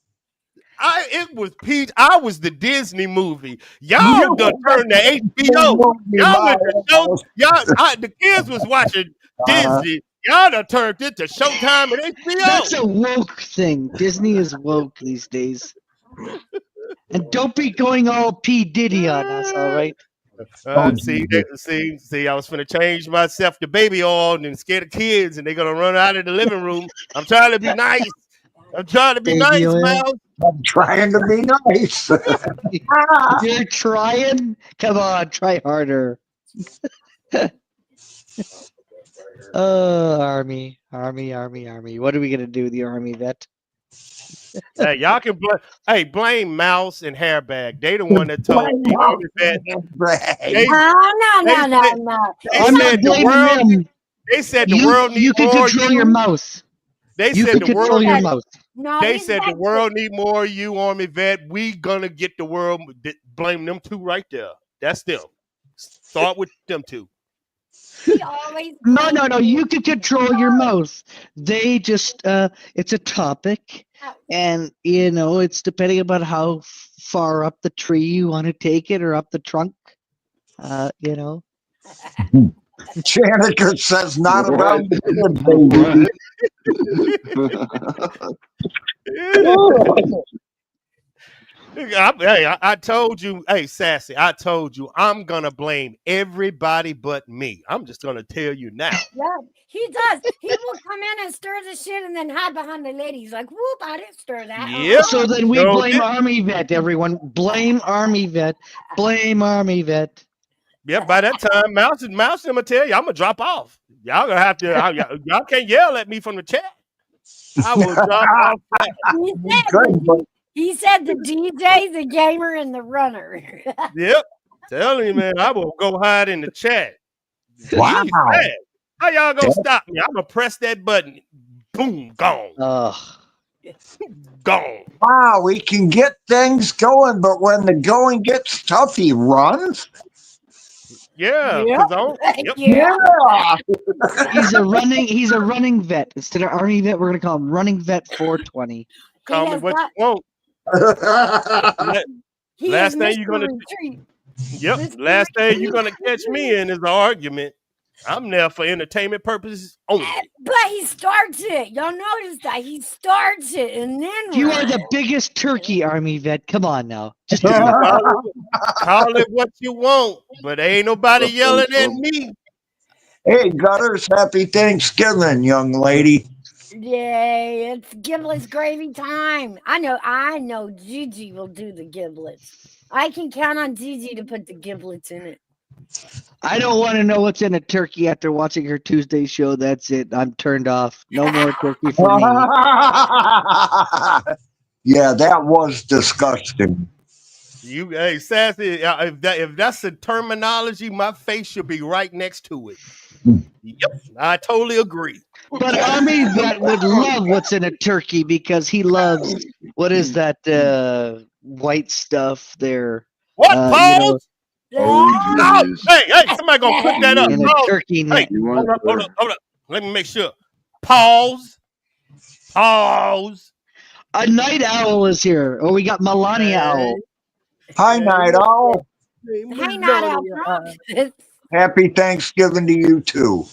It was Pete. I was the Disney movie. Y'all done turned to HBO. Y'all went to show. The kids was watching Disney. Y'all done turned it to Showtime and HBO. That's a woke thing. Disney is woke these days. And don't be going all P. Diddy on us, all right? See, I was finna change myself to baby oil and scare the kids, and they're gonna run out of the living room. I'm trying to be nice. I'm trying to be Baby nice, oil. Mouse. I'm trying to be nice. You're trying? Come on, try harder. Army. What are we gonna do with the Army vet? Hey, y'all can blame Mouse and Hairbag. They the one that told me that. No. I'm not blaming them. They said the world needs You can more control you. your mouse. They You said can the world. control your mouse. No, They he's said the back world need more of you, Army vet. We gonna get the world. Blame them two right there. That's them. Start with them two. He always No. You can control your mouse. They just it's a topic, and it's depending about how far up the tree you want to take it or up the trunk. Janica says not around the I told you, hey, Sassy, I told you I'm gonna blame everybody but me. I'm just gonna tell you now. Yeah, he does. He will come in and stir the shit and then hide behind the lady. He's like, whoop, I didn't stir that. Yep. So then we No, blame Army vet, everyone. Blame Army vet. Blame Army vet. Yeah, by that time, Mouse, I'm gonna tell you, I'm gonna drop off. Y'all gonna have to. Y'all can't yell at me from the chat. I will drop off. He said the DJ, the gamer, and the runner. Yep. Tell me, man, I will go hide in the chat. Wow. Jeez, man. How y'all gonna stop me? I'm gonna press that button. Boom, gone. Gone. Wow, we can get things going, but when the going gets tough, he runs. Yeah. Yep. He's a running vet. Instead of Army vet, we're gonna call him running vet 420. Call me what you want. Last thing you're gonna last thing you're gonna catch me in is an argument. I'm there for entertainment purposes only. But he starts it. Y'all notice that he starts it and then You are the biggest turkey, Army vet. Come on now. Just do it. Call it what you want, but ain't nobody yelling at me. Hey, Gutters, happy Thanksgiving, young lady. Yay, it's giblets gravy time. I know Gigi will do the giblets. I can count on Gigi to put the giblets in it. I don't want to know what's in a turkey after watching her Tuesday show. That's it. I'm turned off. No more turkey for me. Yeah, that was disgusting. Hey, Sassy, if that's the terminology, my face should be right next to it. Yep, I totally agree. But Army Vet would love what's in a turkey because he loves what is that white stuff there? What, you know, Paul? Oh, No! jeez. Hey, somebody gonna put that up. in a Pause. turkey Hey, neck. You want hold up. Let me make sure. Pause. A night owl is here. Oh, we got Melania Owl. Hi, Night Owl. Hey, not out front. Happy Thanksgiving to you too.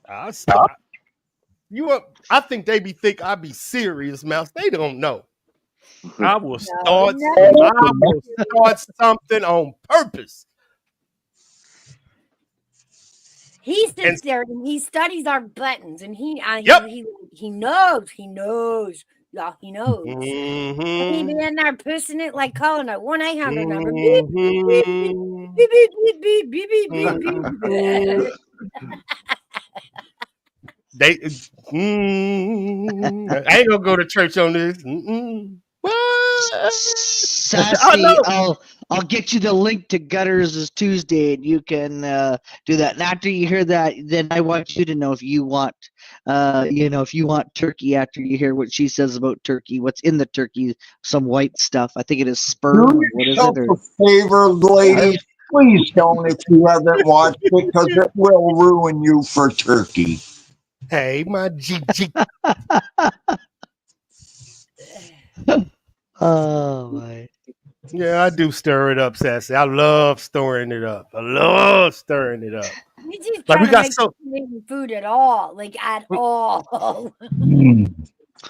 I think they think I be serious, Mouse. They don't know. I will start something on purpose. He sits there and he studies our buttons, and he knows. Yeah, he knows. And he be in there pushing it like calling a 1-800 number. Beep, beep, beep, beep, beep, beep, beep, beep, beep, beep. I ain't gonna go to church on this. What? Sassy, I'll get you the link to Gutters' Tuesday, and you can do that. And after you hear that, then I want you to know if you want, if you want turkey. After you hear what she says about turkey, what's in the turkey? Some white stuff. I think it is sperm. Do What is yourself it? a favor, ladies. Please don't if you haven't watched it, because it will ruin you for turkey. Hey, my GG. Oh my. Yeah, I do stir it up, Sassy. I love stirring it up. He's just Like, trying we to got make so- Canadian food at all, like at all.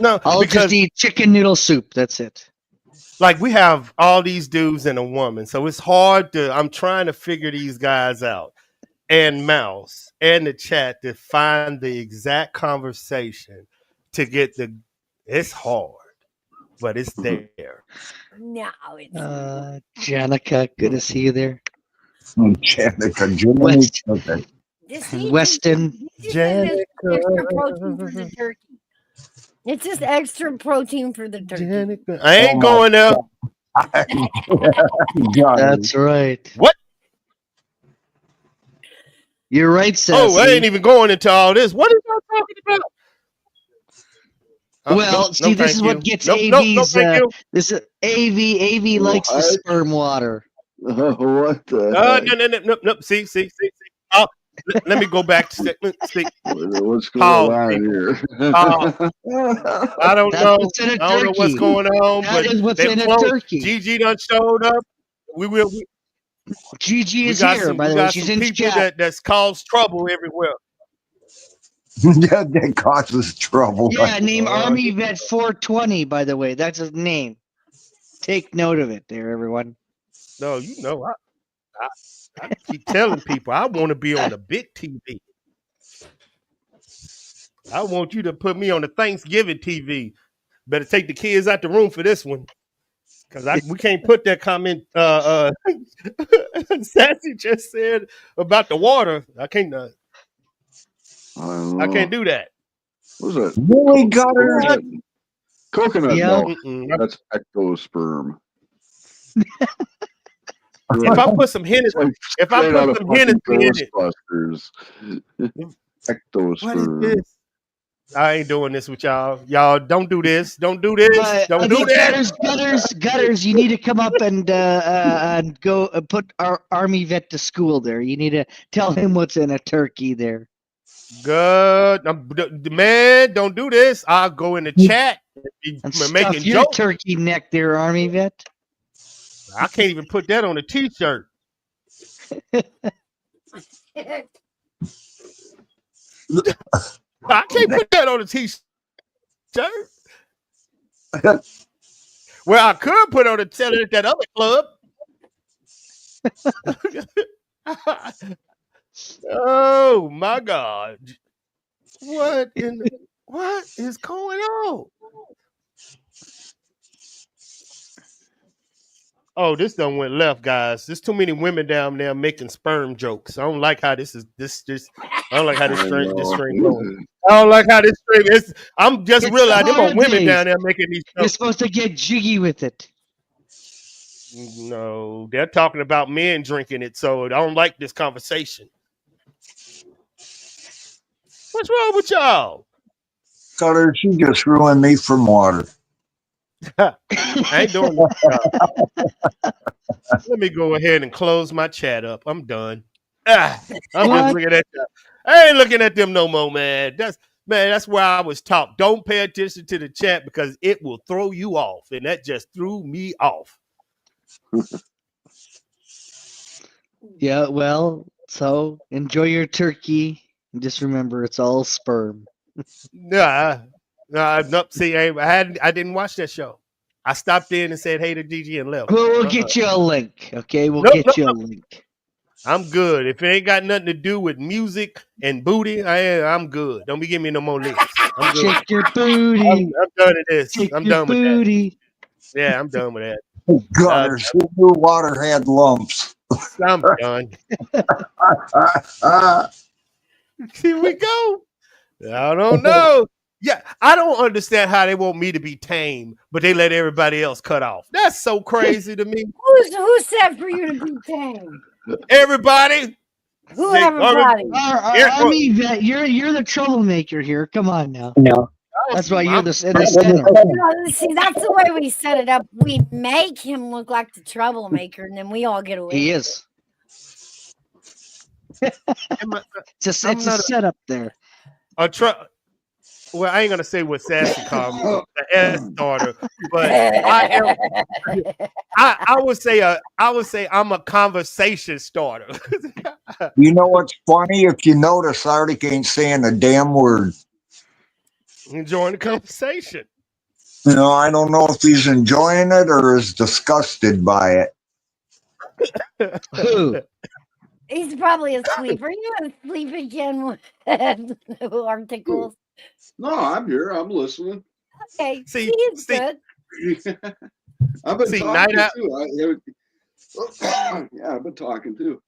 No, I'll because just eat chicken noodle soup. That's it. like we have all these dudes and a woman, so it's hard to. I'm trying to figure these guys out, and Mouse and the chat to find the exact conversation to get the. It's hard, but it's there. No, it's Janica, good to see you there. Janica, Jiminy West- Cricket. this is Weston. extra protein for the turkey. It's just extra protein for the turkey. I ain't going there. That's right. What? You're right, Sassy. Oh, I ain't even going into all this. What are y'all talking about? Well, see, this is what gets Nope, AV's. thank you. This is AV likes the What? sperm water. What the heck? No. See. Oh, let me go back to see. What's Pause, going on people. here? I don't That's know. what's in a I don't know what's turkey. going on, That but is what's they in a close. turkey. Gigi done showed up. Gigi We is got here, some, by we the way. got She's some in people chat. that's caused trouble everywhere. That causes trouble. Yeah, name Army Vet 420, by the way. That's his name. Take note of it there, everyone. No, you know, I keep telling people I want to be on the big TV. I want you to put me on the Thanksgiving TV. Better take the kids out the room for this one. Because we can't put that comment Sassy just said about the water. I can't do that. What is that? Really, Gutter? Coconut Yeah. milk. That's ectosperm. If I put some Hennessy, if I put some Hennessy in it, Ghostbusters. what is Ectosperm. this? I ain't doing this with y'all. Y'all don't do this. Don't do this. But Don't I do think that. Gutters, you need to come up and go put our Army Vet to school there. You need to tell him what's in a turkey there. Good. Man, don't do this. I'll go in the chat And and stuff making your jokes. turkey neck there, Army Vet. I can't even put that on a t-shirt. I can't put that on a t-shirt. Well, I could put on a t-shirt at that other club. Oh my God. What is going on? Oh, this done went left, guys. There's too many women down there making sperm jokes. I don't like how this I don't like how this stream going. I don't like how this stream is. I'm just It's realizing there are women holidays. down there making these You're jokes. supposed to get jiggy with it. No, they're talking about men drinking it, so I don't like this conversation. What's wrong with y'all? Cutter, she just ruined me from water. I ain't doing this. Let me go ahead and close my chat up. I'm done. I'm just What? looking at them. I ain't looking at them no more, man. That's where I was taught. Don't pay attention to the chat because it will throw you off. And that just threw me off. Yeah, well, so enjoy your turkey. And just remember, it's all sperm. Nah, no, see, I didn't watch that show. I stopped in and said hey to DG and left. Well, we'll get you a link, okay? We'll Nope, get you a link. I'm good. If it ain't got nothing to do with music and booty, I'm good. Don't be giving me no more links. I'm good. Shake your booty. I'm done with this. Shake I'm your done with that. booty. Yeah, I'm done with that. Gutters, who knew water had lumps? I'm done. Here we go. I don't know. Yeah, I don't understand how they want me to be tame, but they let everybody else cut off. That's so crazy to me. Who said for you to be tame? Everybody. Who everybody? I mean, Vet, you're the troublemaker here. Come on now. No. That's why you're the center. See, that's the way we set it up. We make him look like the troublemaker, and then we all get away. He is. It's a setup there. Well, I ain't gonna say what Sassy called me, the S starter, but I would say I'm a conversation starter. You know what's funny? If you notice, Arctic ain't saying a damn word. Enjoying the conversation. You know, I don't know if he's enjoying it or is disgusted by it. Who? He's probably asleep. Are you asleep again? Articles. No, I'm here. I'm listening. Okay, See, he's good. I've been See, talking Night too. Yeah, I've been talking too.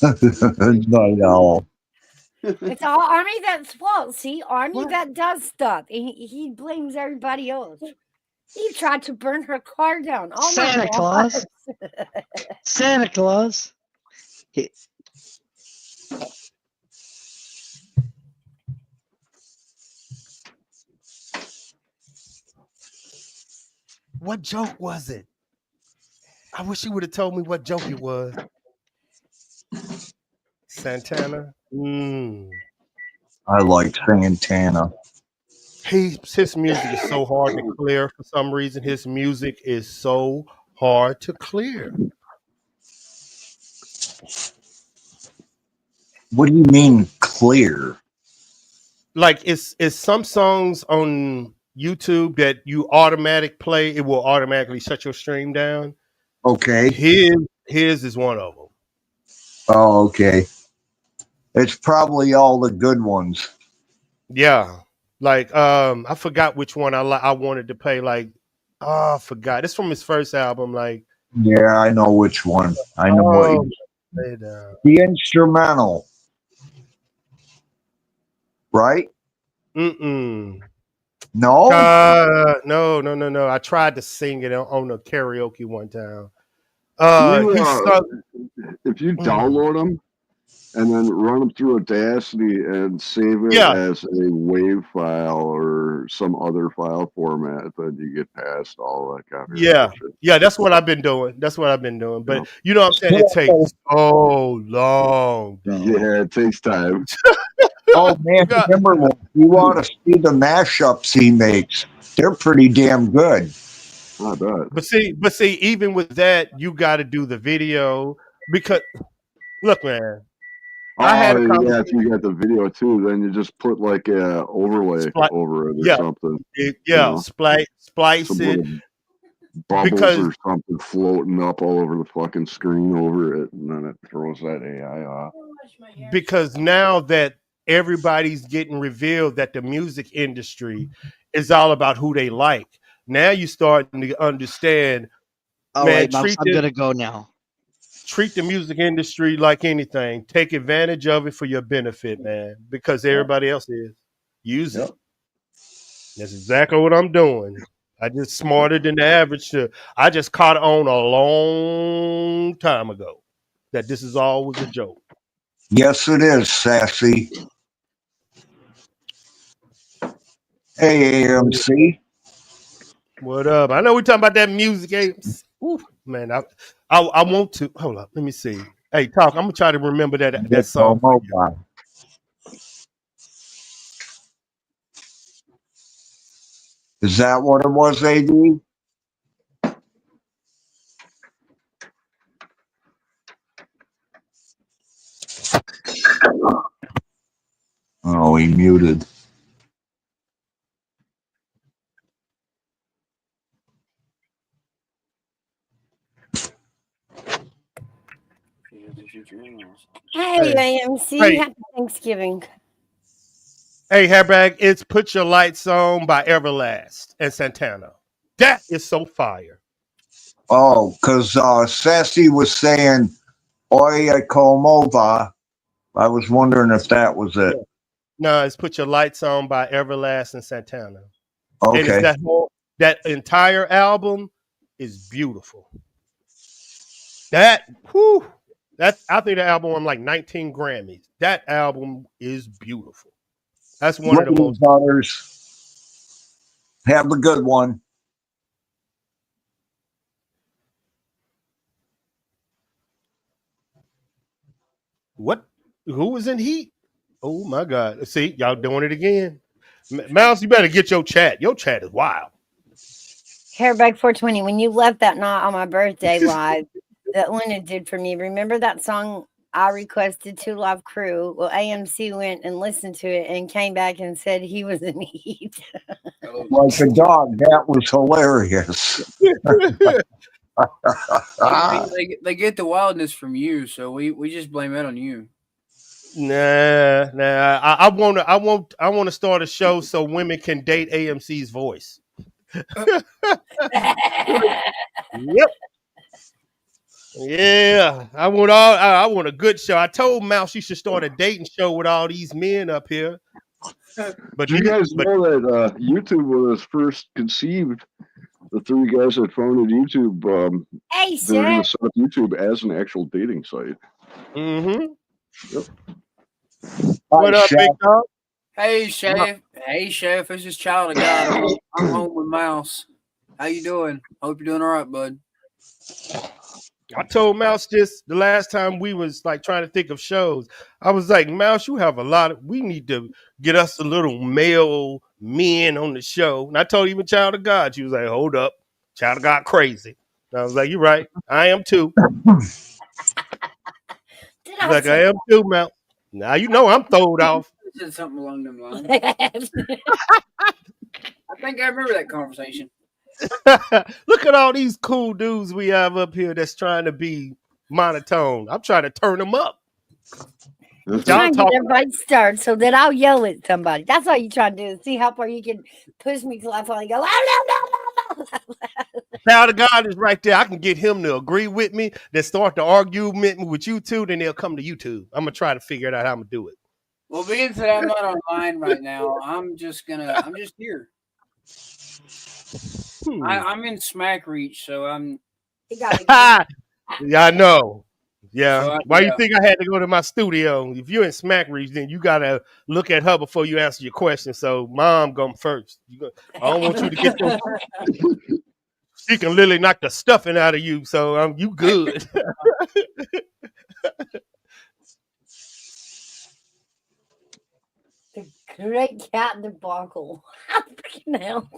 Night owl. It's all Army Vet's fault. See, Army Vet does stuff. He blames everybody else. He tried to burn her car down. Oh Santa my Claus. God. Santa Claus. What joke was it? I wish you would have told me what joke it was. Santana. I like Santana. His music is so hard to clear for some reason. His music is so hard to clear. What do you mean clear? Like it's some songs on YouTube that you automatic play, it will automatically shut your stream down. Okay. His is one of them. Oh, okay. It's probably all the good ones. Yeah. Like I forgot which one I wanted to play. Like, I forgot. It's from his first album. Like, yeah, I know which one. I know what the instrumental. Right? No. No. No. I tried to sing it on a karaoke one time. If you download them and then run them through Audacity and save it as a WAV file or some other file format, then you get past all that kind of shit. Yeah, that's what I've been doing. But you know what I'm saying? It takes so long. Yeah, it takes time. Oh man, Timberland, you ought to see the mashups he makes. They're pretty damn good. I bet. But see, even with that, you got to do the video because look, man. If you got the video too, then you just put like a overlay over it or something. Splice it. Bubbles or something floating up all over the fucking screen over it, and then it throws that AI off. Because now that everybody's getting revealed that the music industry is all about who they like, now you starting to understand. All right, Mouse, I'm gonna go now. Treat the music industry like anything. Take advantage of it for your benefit, man, because everybody else is. Use it. That's exactly what I'm doing. I just smarter than the average. I just caught on a long time ago that this is always a joke. Yes, it is, Sassy. Hey, AMC. What up? I know we're talking about that music. Ooh, man, I want to. Hold up. Let me see. Hey, talk. I'm going to try to remember that song. Is that what it was, AD? Oh, he muted. Hey, AMC. Hey. Happy Thanksgiving. Hey, Hairbag, it's Put Your Lights On by Everlast and Santana. That is so fire. Oh, because Sassy was saying Oye Komova. I was wondering if that was it. No, it's Put Your Lights On by Everlast and Santana. And Okay. it's that entire album is beautiful. I think the album won like 19 Grammys. That album is beautiful. That's one of the most. Brothers. Have a good one. What? Who was in Heat? Oh my God! See, y'all doing it again. Mouse, you better get your chat. Your chat is wild. Hairbag 420. When you left that night on my birthday live, that Lena did for me. Remember that song I requested, Two Live Crew? Well, AMC went and listened to it and came back and said he was in Heat. Like a dog. That was hilarious. They get the wildness from you, so we just blame it on you. Nah. I want to start a show so women can date AMC's voice. Yep. Yeah, I want a good show. I told Mouse you should start a dating show with all these men up here. But you guys know that YouTube was first conceived. The three guys that founded YouTube, Hey, they're going Chef. to set up YouTube as an actual dating site. Mm-hmm. Yep. What up, big dog? Hey, Chef. Hey, Chef. This is Child of God. I'm home with Mouse. How you doing? Hope you're doing all right, bud. I told Mouse just the last time we was like trying to think of shows. I was like, Mouse, you have we need to get us a little male men on the show. And I told even Child of God, she was like, hold up, Child of God crazy. And I was like, you're right. I am too. I am too, Mouse. Now you know I'm throwed off. I said something along them lines. I think I remember that conversation. Look at all these cool dudes we have up here that's trying to be monotone. I'm trying to turn them up. Trying to get everybody started so that I'll yell at somebody. That's all you're trying to do. See how far you can push me till I finally go. Child of God is right there. I can get him to agree with me, then start the argument with you two, then they'll come to YouTube. I'm gonna try to figure it out how I'm gonna do it. Well, being that I'm not online right now, I'm just here. I'm in smack reach, so I'm. Yeah, I know. Yeah. So Why you think I had to go to my studio? If you're in smack reach, then you gotta look at her before you answer your question. So, Mom, go first. I don't want you to get your. She can literally knock the stuffing out of you, so you good. The great cat debacle. Freaking hell.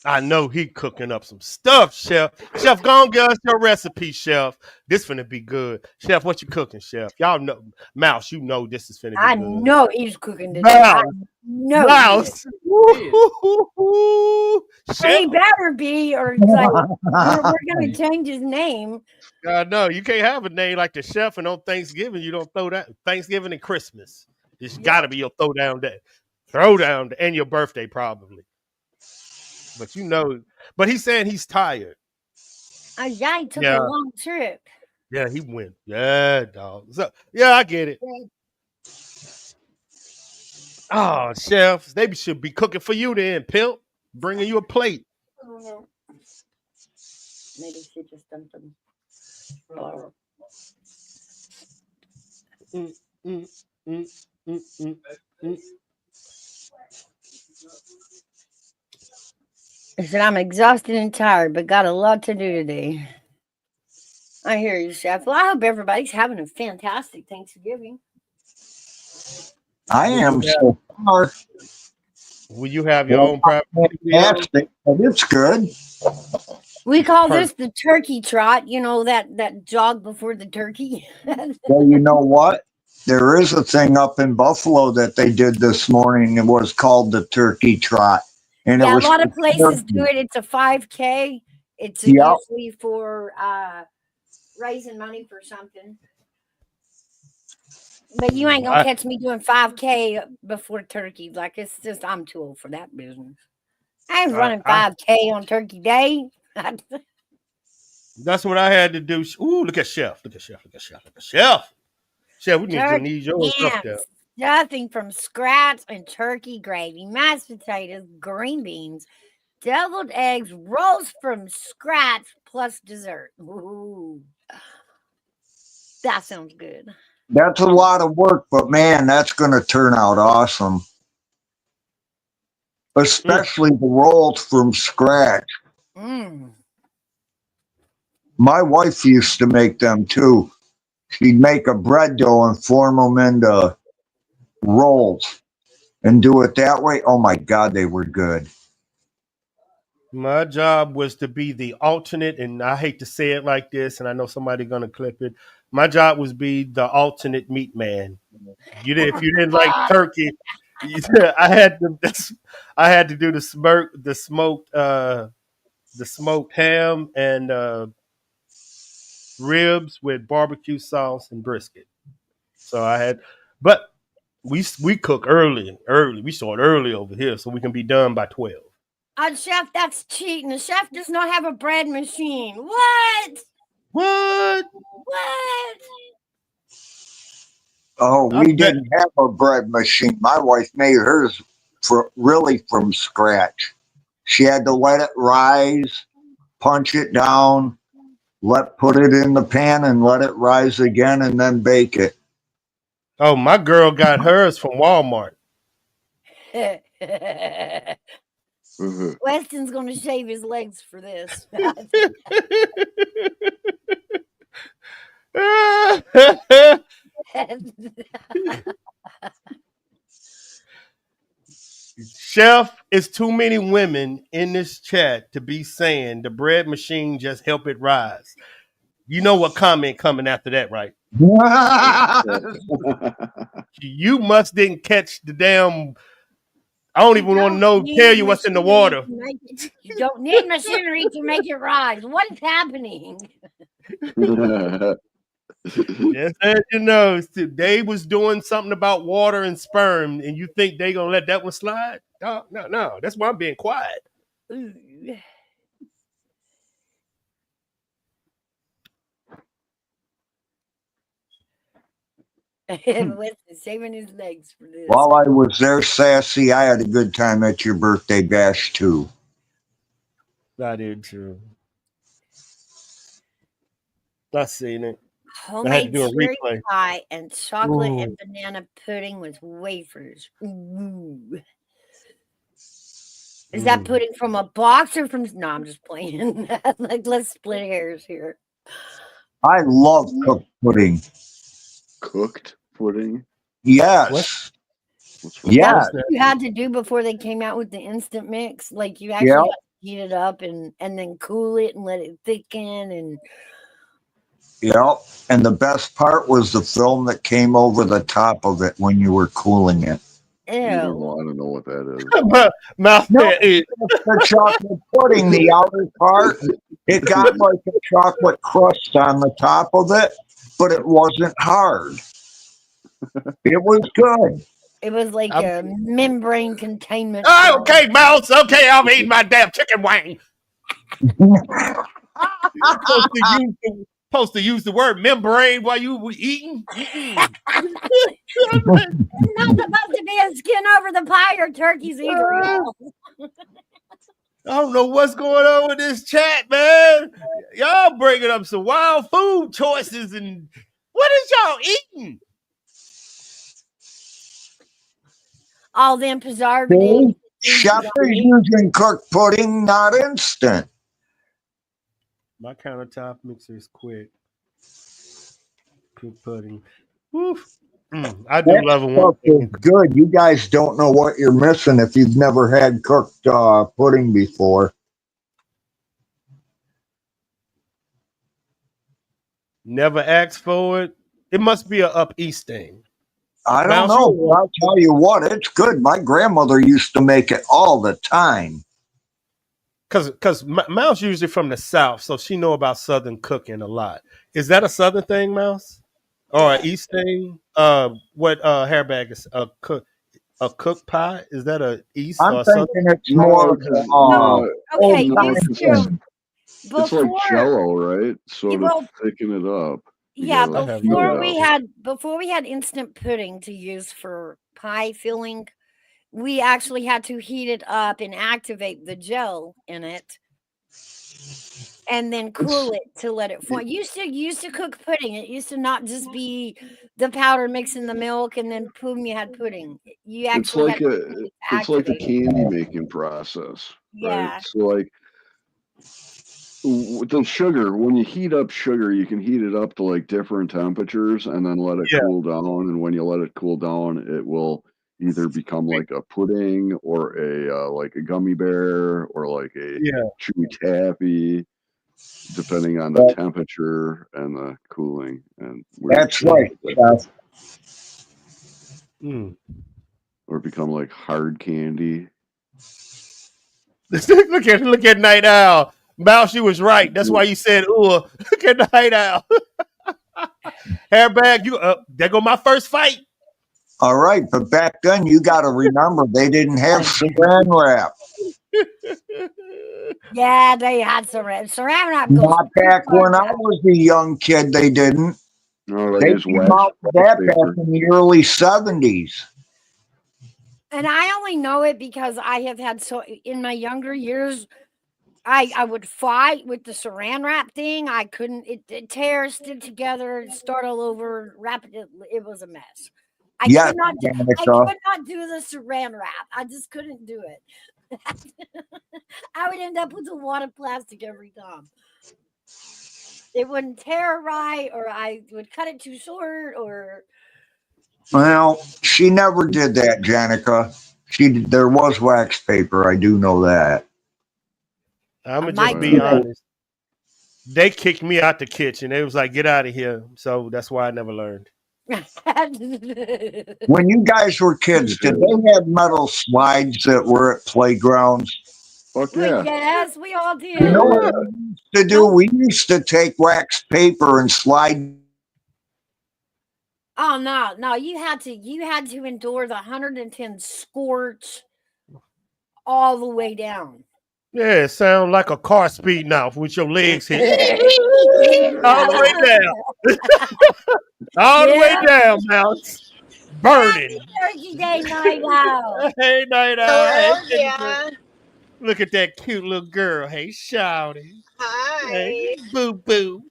I know he cooking up some stuff, Chef. Chef, go on, give us your recipe, Chef. This finna be good. Chef, what you cooking, Chef? Y'all know, Mouse, you know this is finna be good. I know he's cooking today. Mouse. No, Mouse. He better be, or it's like we're gonna change his name. I know you can't have a name like the Chef, and on Thanksgiving you don't throw that. Thanksgiving and Christmas, it's got to be your throwdown day, and your birthday probably. But but he's saying he's tired. Yeah, he took a long trip. Yeah, he went. Yeah, dog. So yeah, I get it. Oh, Chef, they should be cooking for you then, pimp. bringing you a plate. I don't know. Maybe she just dumped them. Oh. Mm, mm, mm, mm, mm, mm. I said, I'm exhausted and tired, but got a lot to do today. I hear you, Chef. Well, I hope everybody's having a fantastic Thanksgiving. I am so far. Will you have your own private studio? Fantastic, but it's good. We call this the turkey trot, you know, that jog before the turkey. Well, you know what? There is a thing up in Buffalo that they did this morning. It was called the Turkey Trot. And Yeah, it a was lot of for places turkey. do it. It's a 5K. It's Yep. usually for raising money for something. But you ain't gonna catch me doing 5K before turkey. Like, it's just, I'm too old for that business. I ain't running 5K on Turkey Day. That's what I had to do. Ooh, look at Chef. Look at Chef. Look at Chef. Look at Chef. Chef, we need your stuff there. Nothing from scratch and turkey gravy, mashed potatoes, green beans, deviled eggs, rolls from scratch, plus dessert. Ooh, that sounds good. That's a lot of work, but man, that's going to turn out awesome. Especially the rolls from scratch. Mm. My wife used to make them too. She'd make a bread dough and form them into rolls and do it that way. Oh my God, they were good. My job was to be the alternate, and I hate to say it like this, and I know somebody's gonna clip it. My job was be the alternate meat man. If you didn't like turkey, I had to do the smoked ham and ribs with barbecue sauce and brisket. So but we cook early. We start early over here, so we can be done by 12. Chef, that's cheating. The chef does not have a bread machine. What? What? Oh, we didn't have a bread machine. My wife made hers really from scratch. She had to let it rise, punch it down, put it in the pan and let it rise again and then bake it. Oh, my girl got hers from Walmart. Weston's gonna shave his legs for this. Chef, it's too many women in this chat to be saying the bread machine just help it rise. You know what comment coming after that, right? You must didn't catch the damn. I don't even want to tell you what's in the water. You don't need machinery to make it rise. What is happening? Just as you know, they was doing something about water and sperm, and you think they gonna let that one slide? No. That's why I'm being quiet. Ooh. Weston saving his legs for this. While I was there, Sassy, I had a good time at your birthday bash too. I did too. I seen it. Homemade cherry pie and chocolate and banana pudding with wafers. Ooh. Is that pudding from a box or from? No, I'm just playing. Like, let's split hairs here. I love cooked pudding. Cooked pudding? Yes. Yeah. That's what you had to do before they came out with the instant mix. Like, you actually had to heat it up and then cool it and let it thicken and. Yep. And the best part was the film that came over the top of it when you were cooling it. Ew. I don't know what that is. The chocolate pudding, the outer part, it got like a chocolate crust on the top of it, but it wasn't hard. It was good. It was like a membrane containment. Oh, okay, Mouse. Okay, I'm eating my damn chicken wing. Supposed to use the word membrane while you were eating. It's not supposed to be a skin over the pie or turkey's either. I don't know what's going on with this chat, man. Y'all bringing up some wild food choices, and what is y'all eating? All them preservatives. Chef is using cooked pudding, not instant. My countertop mixer is quick. Cooked pudding. Woof. I do That love it. stuff is good. You guys don't know what you're missing if you've never had cooked pudding before. Never asked for it. It must be a up east thing. I don't Mouse, know. But I'll tell you what, it's good. My grandmother used to make it all the time. Because Mouse usually from the South, so she know about Southern cooking a lot. Is that a Southern thing, Mouse? Or an East thing? What hairbag is a cooked pie? Is that a East I'm or a Southern? thinking it's more Okay, it's like Jello, right? Sort of thicken it up. Yeah, gotta heat before we had instant pudding to use for pie filling, we actually had to heat it up and activate the gel in it, and then cool it to let it form. Used to cook pudding. It used to not just be the powder mixing the milk and then boom, you had pudding. You It's actually like had a to it's like the activate it. candy making process, Yeah. right? So like with the sugar, when you heat up sugar, you can heat it up to like different temperatures and then let it cool down. And when you let it cool down, it will either become like a pudding or a like a gummy bear or like a chewy taffy, depending on the temperature and the cooling. And That's right, Chef. Or become like hard candy. look at Night Owl. Mouse, you was right. That's why you said, "Ooh, look at Night Owl." Hairbag, there go my first fight. All right, but back then you got to remember they didn't have saran wrap. Yeah, they had saran wrap. Not back when I was a young kid. They didn't. No, they came out with that back in the early 70s. And I only know it because I have had in my younger years, I would fight with the saran wrap thing. I couldn't. It tears, stick together, start all over. Wrap it. It was a mess. I could not do the saran wrap. I just couldn't do it. I would end up with a wad of plastic every time. It wouldn't tear right, or I would cut it too short, or. Well, she never did that, Janica. There was wax paper. I do know that. I'm gonna just be honest. They kicked me out the kitchen. They was like, "Get out of here." So that's why I never learned. When you guys were kids, did they have metal slides that were at playgrounds? Fuck yeah. Yes, we all did. You know what we used to do? We used to take wax paper and slide. Oh no! You had to endure the 110 scorch all the way down. Yeah, it sounds like a car speeding off with your legs hit all the way down, all the way down, Mouse, burning. Turkey Day, Night Owl. Hey, Night Owl. Oh, yeah. Look at that cute little girl. Hey, Shouty. Hi. Hey, boo boo.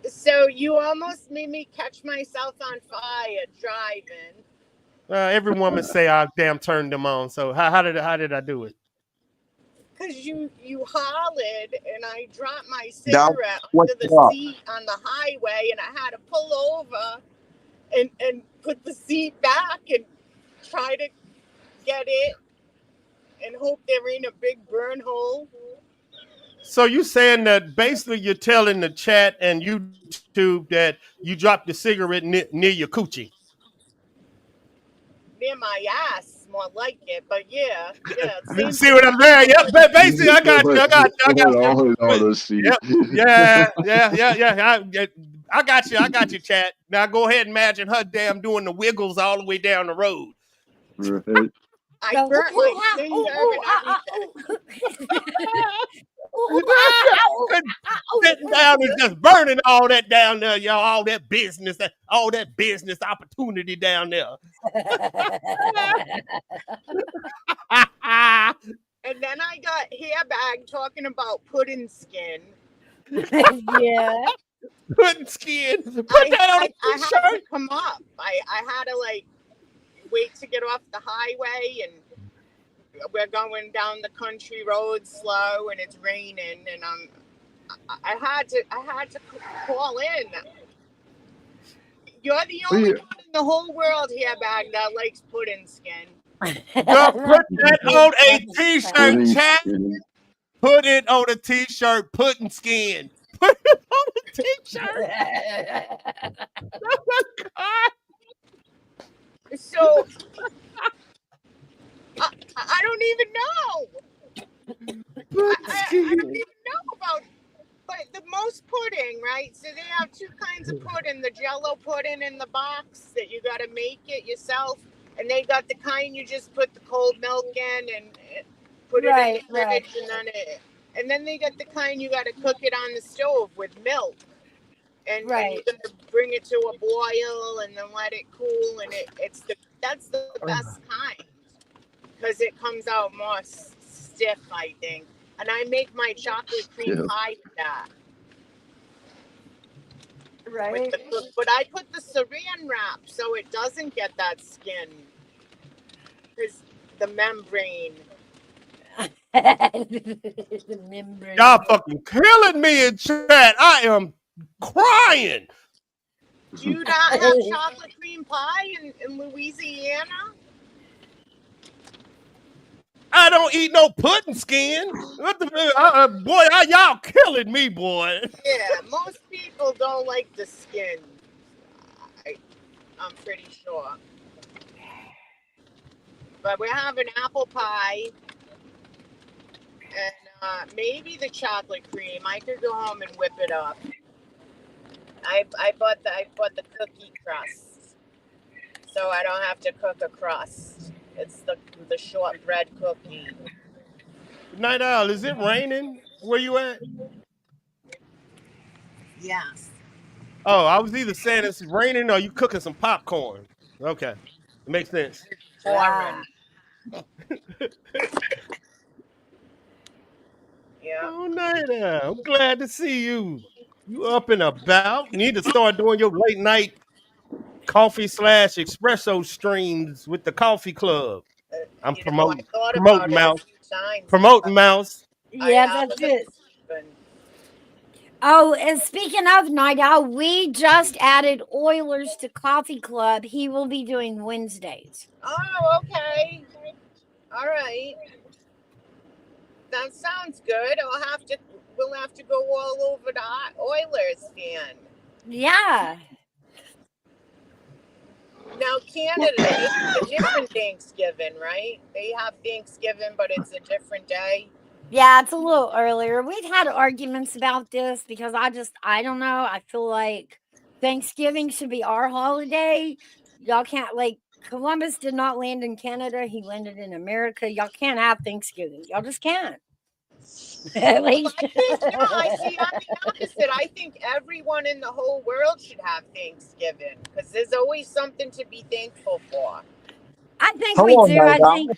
So you almost made me catch myself on fire driving. Every woman say I damn turned them on. So how did I do it? Because you hollered and I dropped my cigarette under the seat on the highway and I had to pull over and put the seat back and try to get it and hope there ain't a big burn hole. So you saying that basically you're telling the chat and YouTube that you dropped the cigarette near your coochie? Near my ass, more like it, but yeah. See what I'm saying? Yeah, basically, I got you. Yeah. I got you, chat. Now go ahead and imagine her damn doing the wiggles all the way down the road. Right. I burnt my finger and everything. Sitting down and just burning all that down there, y'all. All that business opportunity down there. And then I got Hairbag talking about pudding skin. Yeah. Pudding skin. Put that on a I had t-shirt. to come up. I had to like wait to get off the highway, and we're going down the country road slow, and it's raining, and I had to call in. You're the only one in the whole world, Hairbag, that likes pudding skin. Girl, put that on a t-shirt, chat. Put it on a t-shirt, pudding skin. Put it on a t-shirt. Oh my God. So I don't even know. I don't even know about. But the most pudding, right? So they have two kinds of pudding: the Jello pudding in the box that you got to make it yourself, and they got the kind you just put the cold milk in and put it in the fridge, and then they got the kind you got to cook it on the stove with milk, and you got to bring it to a boil and then let it cool, and that's the best kind because it comes out more stiff, I think. And I make my chocolate cream pie with that. Right. But I put the saran wrap so it doesn't get that skin. Because the membrane. The membrane. Y'all fucking killing me in chat. I am crying. Do you not have chocolate cream pie in Louisiana? I don't eat no pudding skin. What the boy? Y'all killing me, boy. Yeah, most people don't like the skin. I'm pretty sure. But we're having apple pie and maybe the chocolate cream. I could go home and whip it up. I bought the cookie crust, so I don't have to cook a crust. It's the shortbread cookie. Night Owl, is it raining where you at? Yes. Oh, I was either saying it's raining or you cooking some popcorn. Okay, it makes sense. Wow. Yeah. Oh, Night Owl, I'm glad to see you. You up and about. You need to start doing your late night coffee / espresso streams with the coffee club. I'm promoting Mouse. Promoting Mouse. Yeah, that's it. Oh, and speaking of Night Owl, we just added Oilers to Coffee Club. He will be doing Wednesdays. Oh, okay. All right. That sounds good. We'll have to go all over the Oilers fan. Yeah. Now, Canada, they have a different Thanksgiving, right? They have Thanksgiving, but it's a different day. Yeah, it's a little earlier. We've had arguments about this because I don't know. I feel like Thanksgiving should be our holiday. Y'all can't, like, Columbus did not land in Canada. He landed in America. Y'all can't have Thanksgiving. Y'all just can't. Well, I think, no, I'm the opposite. I think everyone in the whole world should have Thanksgiving because there's always something to be thankful for. I think we do. I think.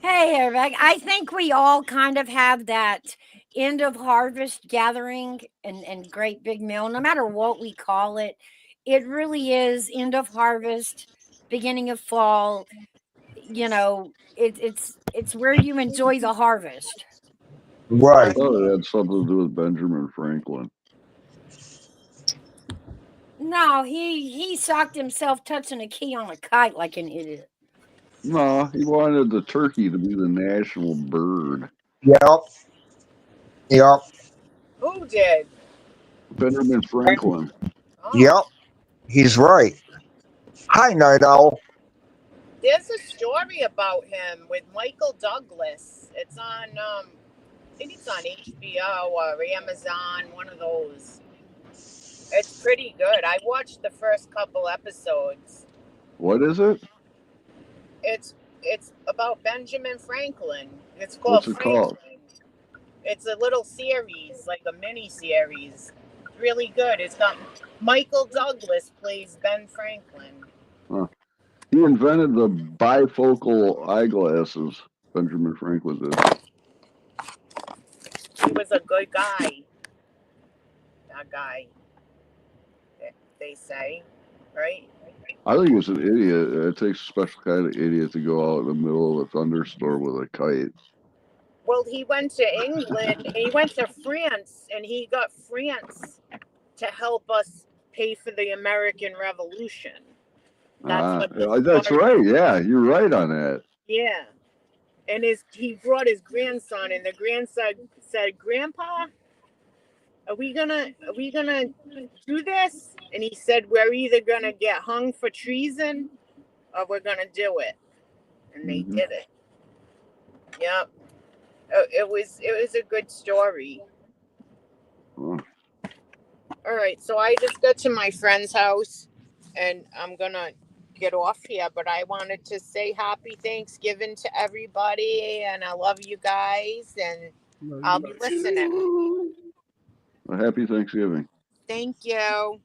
Hey, Eric. I think we all kind of have that end of harvest gathering and great big meal, no matter what we call it. It really is end of harvest, beginning of fall. You know, it's where you enjoy the harvest. Right. I thought it had something to do with Benjamin Franklin. No, he shocked himself touching a key on a kite like an idiot. No, he wanted the turkey to be the national bird. Yep. Who did? Benjamin Franklin. Oh. Yep. He's right. Hi, Night Owl. There's a story about him with Michael Douglas. It's on, I think it's on HBO or Amazon, one of those. It's pretty good. I watched the first couple episodes. What is it? It's about Benjamin Franklin. It's called What's it called? It's a little series, like a mini series. Really good. It's got Michael Douglas plays Ben Franklin. Huh. He invented the bifocal eyeglasses Benjamin Franklin did. He was a good guy. That guy. They say, right? I think he was an idiot. It takes a special kind of idiot to go out in the middle of a thunderstorm with a kite. Well, he went to England and he went to France and he got France to help us pay for the American Revolution. That's right. Yeah, you're right on that. Yeah. And he brought his grandson and the grandson said, Grandpa, are we gonna do this? And he said, we're either gonna get hung for treason or we're gonna do it. And they did it. Yep. It was a good story. Huh. All right, so I just got to my friend's house and I'm gonna get off here, but I wanted to say happy Thanksgiving to everybody and I love you guys and I'll be listening. Well, happy Thanksgiving. Thank you.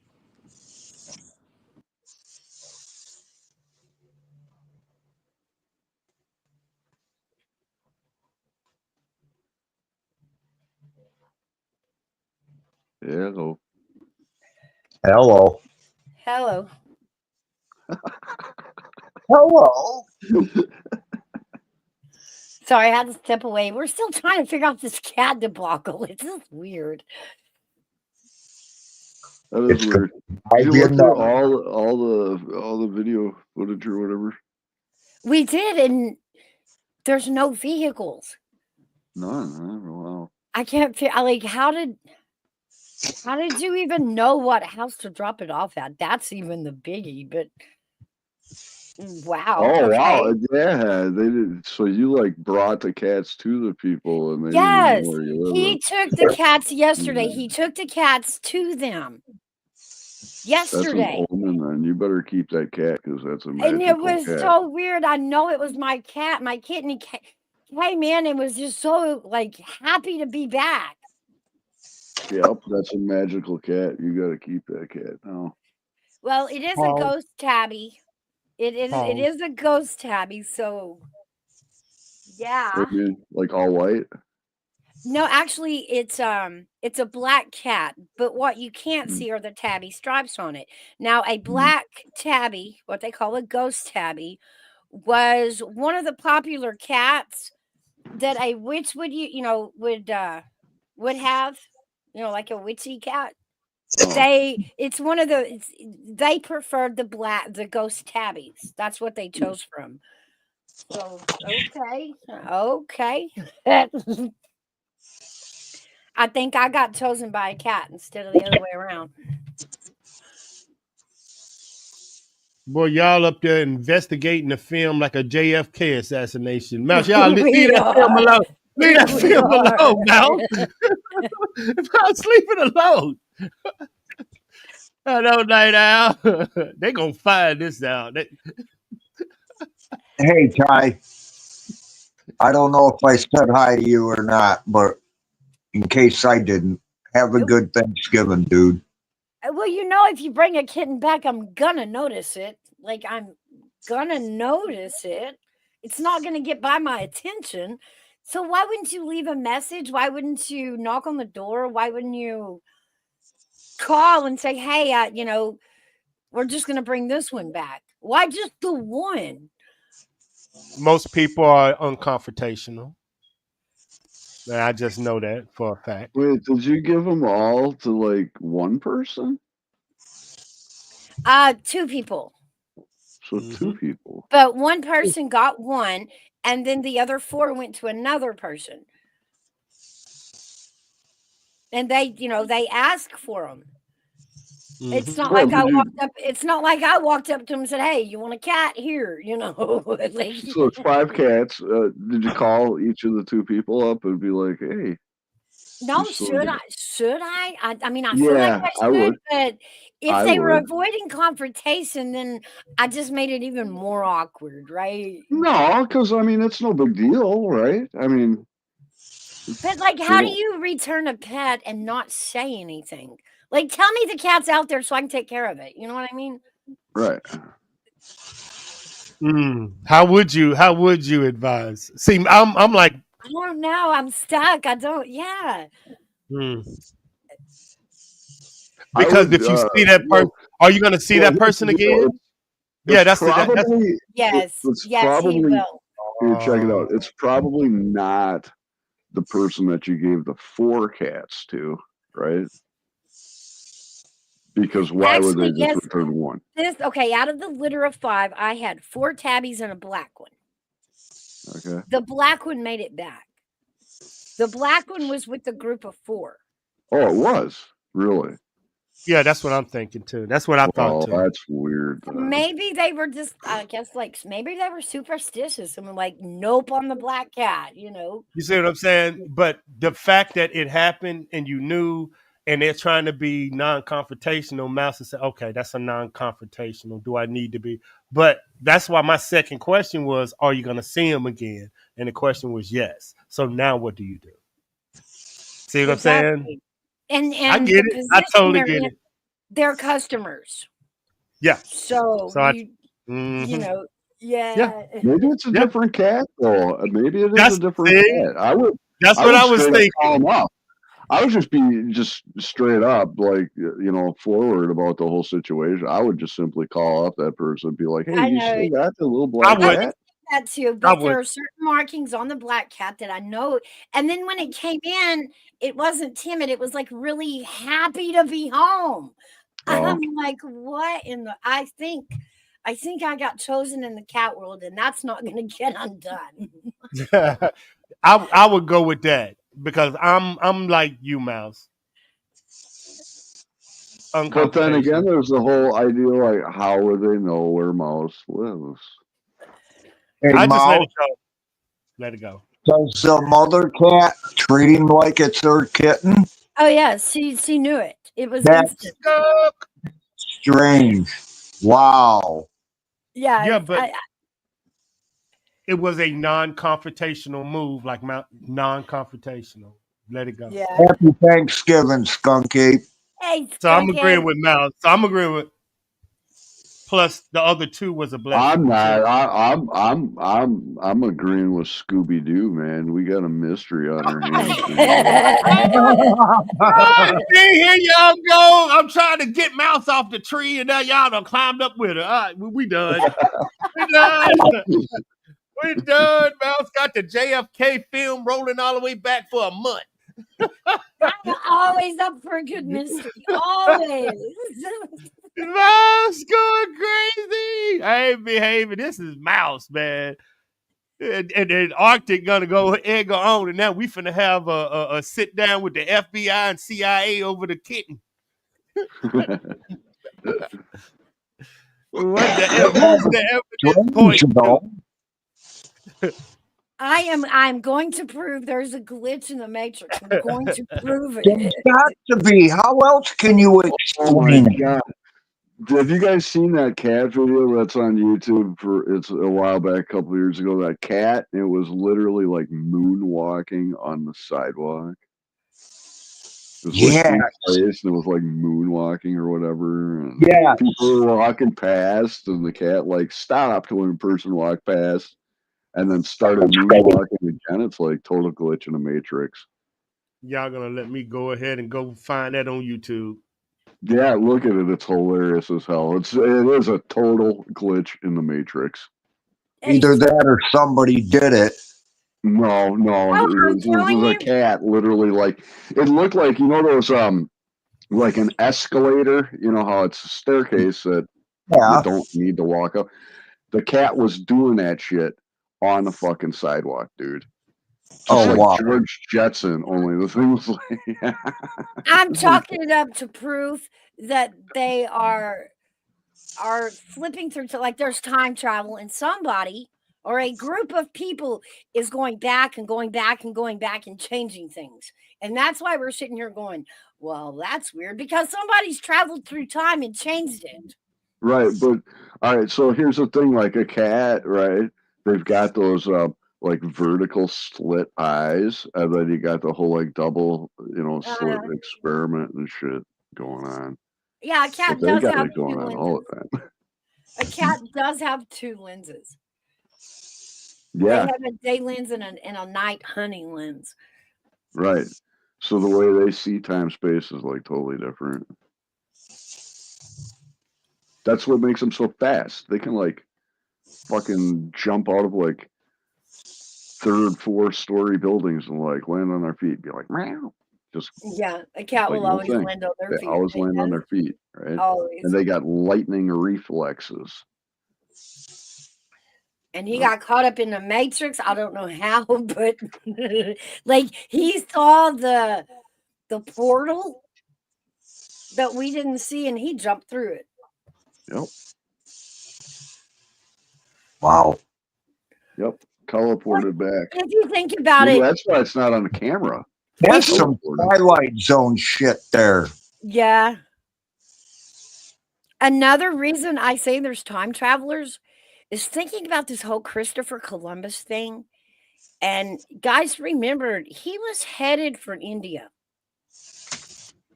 Hello. Hello. Hello. Hello. Sorry, I had to step away. We're still trying to figure out this cat debacle. It's just weird. That is weird. Did you look through all the video footage or whatever? We did, and there's no vehicles. None. Huh? Wow. I can't figure. Like, how did you even know what house to drop it off at? That's even the biggie. But wow. Oh okay. wow. Yeah. They did. So you like brought the cats to the people, and they Yes, didn't know where you live. he took the cats yesterday. He took the cats to them yesterday. That's an omen, then. You better keep that cat because that's a And magical it was cat. so weird. I know it was my cat, my kitten. He came in and was just so like happy to be back. Yep, that's a magical cat. You got to keep that cat now. Well, it is a ghost tabby. It is a ghost tabby. So yeah. What do you mean, like all white? No, actually, it's a black cat, but what you can't see are the tabby stripes on it. Now, a black tabby, what they call a ghost tabby, was one of the popular cats that a witch would have, like a witchy cat. They preferred the ghost tabbies. That's what they chose from. So okay. I think I got chosen by a cat instead of the other way around. Boy, y'all up there investigating the film like a JFK assassination. Mouse, y'all leave that film alone. Leave that film alone, Mouse. Mouse, leave it alone. Hello, Night Owl. They gonna find this out. Hey, Ty. I don't know if I said hi to you or not, but in case I didn't, have a good Thanksgiving, dude. Well, if you bring a kitten back, I'm gonna notice it. Like, I'm gonna notice it. It's not gonna get by my attention. So why wouldn't you leave a message? Why wouldn't you knock on the door? Why wouldn't you call and say, hey, we're just gonna bring this one back? Why just the one? Most people are unconfrontational. And I just know that for a fact. Wait, did you give them all to like one person? 2 people. So 2 people. But one person got one, and then the other 4 went to another person. And they ask for them. It's not like I walked up. It's not like I walked up to them and said, "Hey, you want a cat here?" Like, So it's 5 cats. Did you call each of the 2 people up and be like, "Hey"? No, should I? I mean, I feel like I should, would. but if they were avoiding confrontation, then I just made it even more awkward, right? No, because I mean, it's no big deal, right? I mean, but like, how do you return a pet and not say anything? Like, tell me the cat's out there so I can take care of it. You know what I mean? Right. How would you advise? See, I'm like, I don't know. I'm stuck. I don't. Yeah. Because if you see that person, are you going to see that person again? Yeah, It's that's probably Yes. it's Yes, he probably will. here. Check it out. It's probably not the person that you gave the 4 cats to, right? Because why would they Actually, just yes. return 1? Out of the litter of 5, I had 4 tabbies and a black one. Okay. The black one made it back. The black one was with the group of 4. Oh, it was really. Yeah, that's what I'm thinking too. That's what I thought too. That's weird. Maybe they were just, I guess, like maybe they were superstitious and were like, nope on the black cat, you know. You see what I'm saying? But the fact that it happened and you knew, and they're trying to be non-confrontational, Mouse and say, okay, that's a non-confrontational. Do I need to be? But that's why my second question was, are you going to see him again? And the question was yes. So now what do you do? See what I'm saying? And I get it. I totally get it. They're customers. Yeah. So you know, yeah. Maybe it's a different cat, though. Maybe it is a different cat. That's what I was thinking. Call him up. I would just be straight up, like, forward about the whole situation. I would just simply call up that person and be like, "Hey, you still got the little black cat?" That too, but there are certain markings on the black cat that I know. And then when it came in, it wasn't timid. It was like really happy to be home. I'm like, what in the? I think I got chosen in the cat world, and that's not going to get undone. I would go with that because I'm like you, Mouse. But then again, there's the whole idea, like, how would they know where Mouse lives? Hey, I just let Mouse, it go. Let it go. does the mother cat treat him like it's her kitten? Oh yeah, she knew it. It was That's instant. strange. Wow. Yeah, but it was a non-confrontational move, like non-confrontational. Let it go. Yeah. Happy Thanksgiving, Skunk Ape. Hey, so I'm agreeing with Mouse. So I'm agreeing with. Plus, the other 2 was a blessing. I'm not. I'm agreeing with Scooby Doo, man. We got a mystery on our hands. See, here y'all go. I'm trying to get Mouse off the tree, and now y'all done climbed up with her. All right, we done. We done. We done. Mouse got the JFK film rolling all the way back for a month. I'm always up for a good mystery. Always. Mouse going crazy. I ain't behaving. This is Mouse, man. And Arctic gonna go on, and now we finna have a sit down with the FBI and CIA over the kitten. What the evidence point? I'm going to prove there's a glitch in the Matrix. I'm going to prove it. There's got to be. How else can you explain it? Have you guys seen that cat video that's on YouTube? It's a while back, a couple of years ago. That cat, it was literally like moonwalking on the sidewalk. It was like in place, and it was like moonwalking or whatever. And people were walking past, and the cat like stopped when a person walked past, and then started moonwalking again. It's like total glitch in the Matrix. Y'all gonna let me go ahead and go find that on YouTube? Yeah, look at it. It's hilarious as hell. It is a total glitch in the Matrix. Either that or somebody did it. No, it was a cat. Literally, like it looked like those like an escalator. You know how it's a staircase that you don't need to walk up. The cat was doing that shit on the fucking sidewalk, dude. Just like George Jetson, only the thing was like I'm chalking it up to proof that they are flipping through to, like, there's time travel, and somebody or a group of people is going back and going back and going back and changing things. And that's why we're sitting here going, well, that's weird, because somebody's traveled through time and changed it. Right, but all right, so here's the thing, like a cat, right? They've got those like vertical slit eyes, and then you got the whole like double, slit experiment and shit going on. Yeah, a cat They does got have it going on all the time. A cat does have two lenses. They Yeah, have a day lens and a night hunting lens. right. So the way they see time space is like totally different. That's what makes them so fast. They can like fucking jump out of like third, fourth story buildings and like land on their feet, be like, meow. Just Yeah, a cat like will no always thing. land on their They feet. always It land on does their feet, right? always. And they got lightning reflexes. And he got caught up in the Matrix. I don't know how, but like he saw the portal that we didn't see, and he jumped through it. Yep. Wow. Yep. Teleported back. If you think about Maybe it, that's why it's not on the camera. That's some Teleported. Twilight Zone shit there. yeah. Another reason I say there's time travelers is thinking about this whole Christopher Columbus thing. And guys, remember, he was headed for India.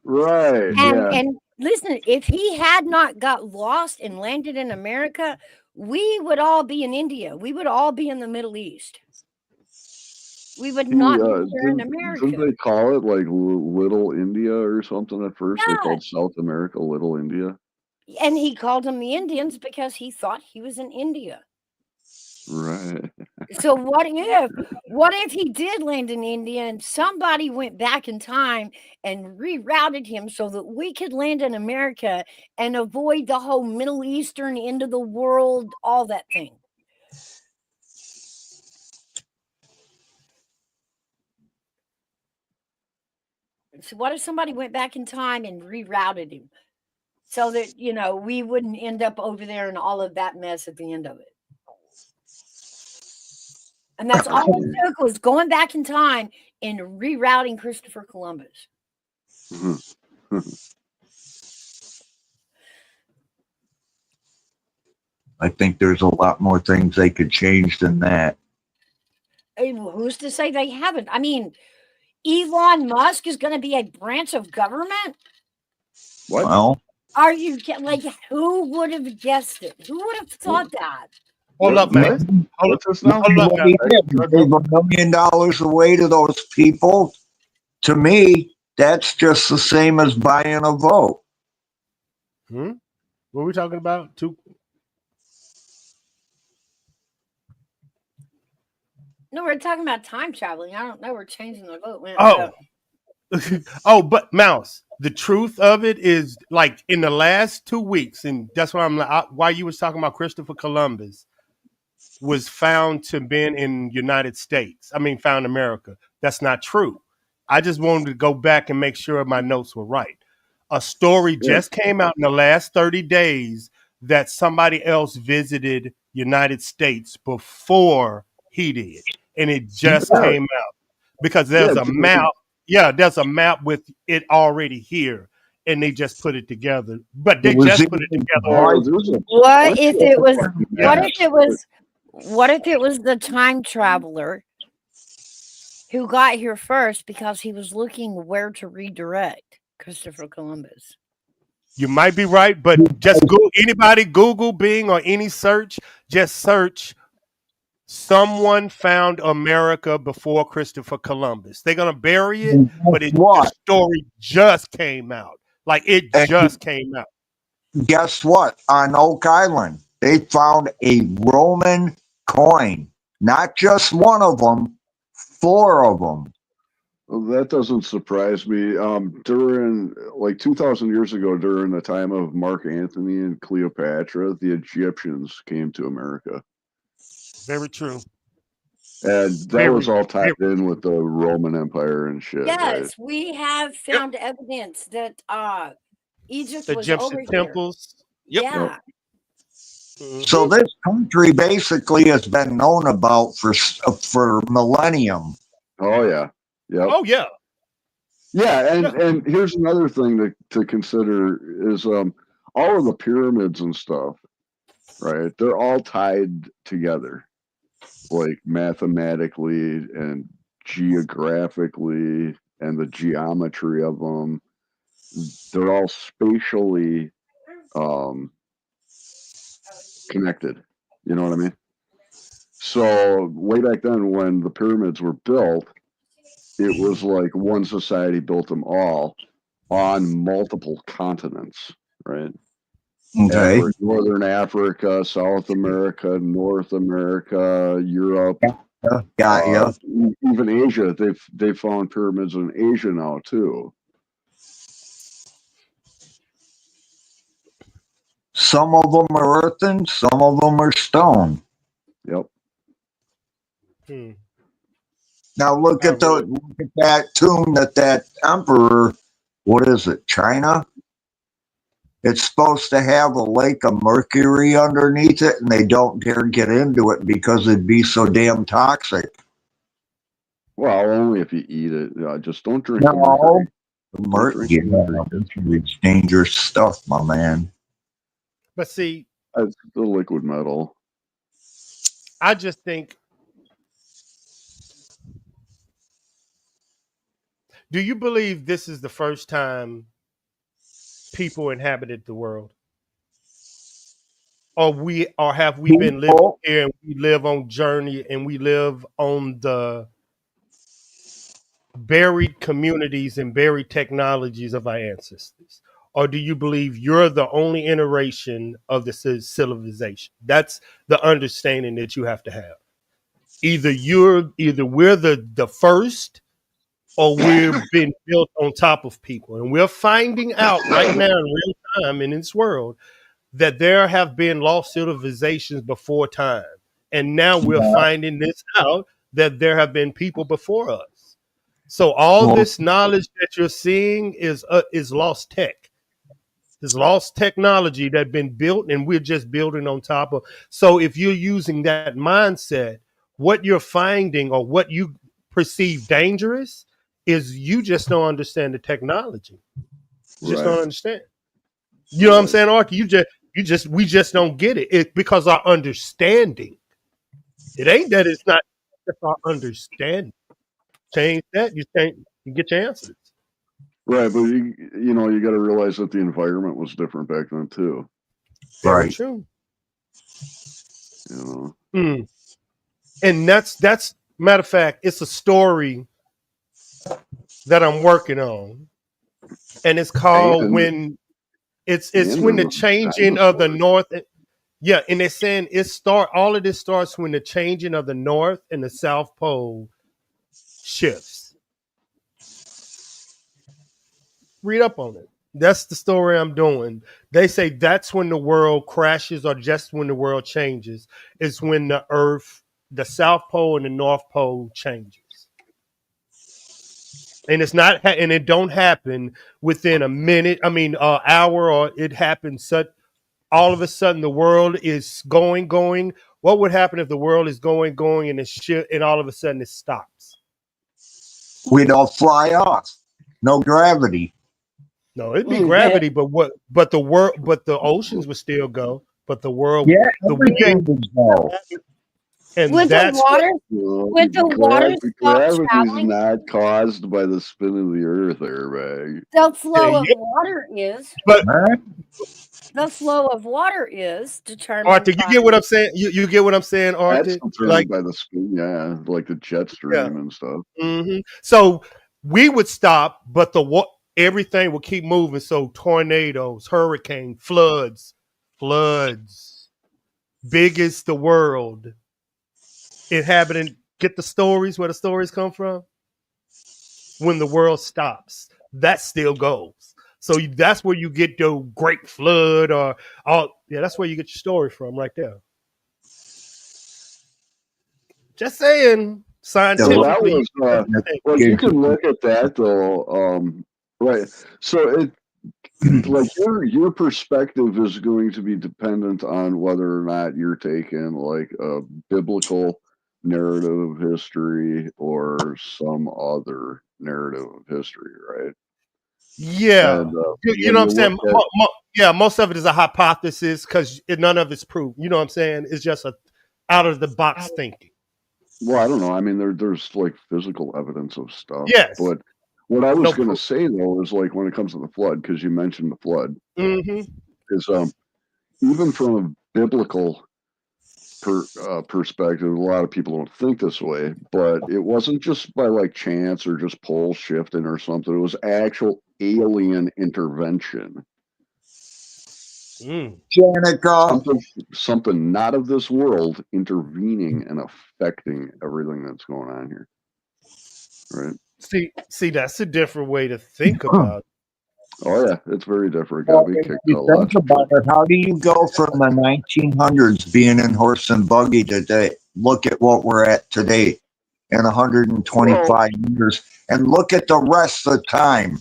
Right. Yeah. And listen, if he had not got lost and landed in America, we would all be in India. We would all be in the Middle East. We would not be here in America. Didn't they call it like Little India or something at first? They Yeah. called South America Little India. And he called them the Indians because he thought he was in India. Right. So what if he did land in India and somebody went back in time and rerouted him so that we could land in America and avoid the whole Middle Eastern end of the world, all that thing? So what if somebody went back in time and rerouted him so that, we wouldn't end up over there and all of that mess at the end of it? And that's all it took was going back in time and rerouting Christopher Columbus. I think there's a lot more things they could change than that. And who's to say they haven't? I mean, Elon Musk is going to be a branch of government? What? Well, Are you like, who would have guessed it? Who would have thought that? Hold up, man. Hold up now. Gave $1 million away to those people. To me, that's just the same as buying a vote. What are we talking about? No, we're talking about time traveling. I don't know. We're changing the vote. Oh, but Mouse, the truth of it is, like, in the last 2 weeks, and that's why I'm like, why you was talking about Christopher Columbus was found to been in United States. I mean, found America. That's not true. I just wanted to go back and make sure my notes were right. A story just came out in the last 30 days that somebody else visited United States before he did. And it just came out because there's a map. Yeah, there's a map with it already here. And they just put it together. But they just put it together. What if it was the time traveler who got here first because he was looking where to redirect Christopher Columbus? You might be right, but just Google Bing or any search, just search someone found America before Christopher Columbus. They're going to bury it, but the story just came out. Like it just came out. Guess what? On Oak Island, they found a Roman coin. Not just one of them, 4 of them. Well, that doesn't surprise me. During like 2,000 years ago, during the time of Mark Antony and Cleopatra, the Egyptians came to America. Very true. And that was all tied in with the Roman Empire and shit. Yes, right? we have found evidence that Egypt the was Egyptian over temples. Here. Yeah. So this country basically has been known about for millennium. Oh yeah. Yep. Oh yeah. Yeah, and here's another thing to consider is all of the pyramids and stuff, right? They're all tied together, like mathematically and geographically, and the geometry of them. They're all spatially connected. You know what I mean? So way back then, when the pyramids were built, it was like one society built them all on multiple continents, right? Okay. Northern Africa, South America, North America, Europe. Got you. Even Asia, they've found pyramids in Asia now too. Some of them are earthen, some of them are stone. Yep. Now look at that tomb that emperor. What is it? China. It's supposed to have a lake of mercury underneath it, and they don't dare get into it because it'd be so damn toxic. Well, only if you eat it. Just don't drink No, mercury. Mercury's dangerous stuff, my man. But see, it's the liquid metal. I just think. Do you believe this is the first time people inhabited the world? Or have we been living here and we live on journey and we live on the buried communities and buried technologies of our ancestors? Or do you believe you're the only iteration of the civilization? That's the understanding that you have to have. Either we're the first, or we've been built on top of people. And we're finding out right now in real time in this world that there have been lost civilizations before time. And now we're finding this out that there have been people before us. So all this knowledge that you're seeing is lost tech. It's lost technology that's been built and we're just building on top of. So if you're using that mindset, what you're finding or what you perceive dangerous is you just don't understand the technology. You just don't understand. You know what I'm saying, Arky? We just don't get it. It's because our understanding. It ain't that it's not just our understanding. Change that, you get your answers. Right, but you got to realize that the environment was different back then too. Very true. You know. And that's matter of fact, it's a story that I'm working on, and it's called when the changing of the North. Yeah, and they're saying all of this starts when the changing of the North and the South Pole shifts. Read up on it. That's the story I'm doing. They say that's when the world crashes, or just when the world changes. It's when the Earth, the South Pole and the North Pole changes. And it's not, and it don't happen within a minute. I mean, an hour, or it happens. All of a sudden, the world is going. What would happen if the world is going, and and all of a sudden it stops? We'd all fly off. No gravity. No, it'd be gravity, but the oceans would still go. But the world, everything would go. And would the water stop Gravity traveling? is not caused by the spin of the Earth, airbag. The flow of water is. But the flow of water is determined. Arthur, you get what I'm saying? You get what I'm saying, Arthur? That's determined by the spin, like the jet stream and stuff. Mm-hmm. So we would stop, but everything would keep moving. So tornadoes, hurricane, floods, biggest the world. Inhabiting, get the stories where the stories come from. When the world stops, that still goes. So that's where you get the great flood, that's where you get your story from, right there. Just saying, scientifically. Well, you can look at that though, right? So like your perspective is going to be dependent on whether or not you're taking like a biblical narrative of history or some other narrative of history, right? Yeah, and, you know what I'm saying. Most of it is a hypothesis because none of it's proved. You know what I'm saying? It's just a out of the box thinking. Well, I don't know. I mean, there's like physical evidence of stuff. Yes, but what I was going to say though is when it comes to the flood, because you mentioned the flood, is even from a biblical perspective, a lot of people don't think this way, but it wasn't just by like chance or just pole shifting or something. It was actual alien intervention. Something not of this world intervening and affecting everything that's going on here. Right. See, that's a different way to think about it. Oh yeah, it's very different. Got to be kicked You think about it, how do you go from the 1900s being in horse and buggy today? Look at what we're at today in 125 years, and look at the rest of the time.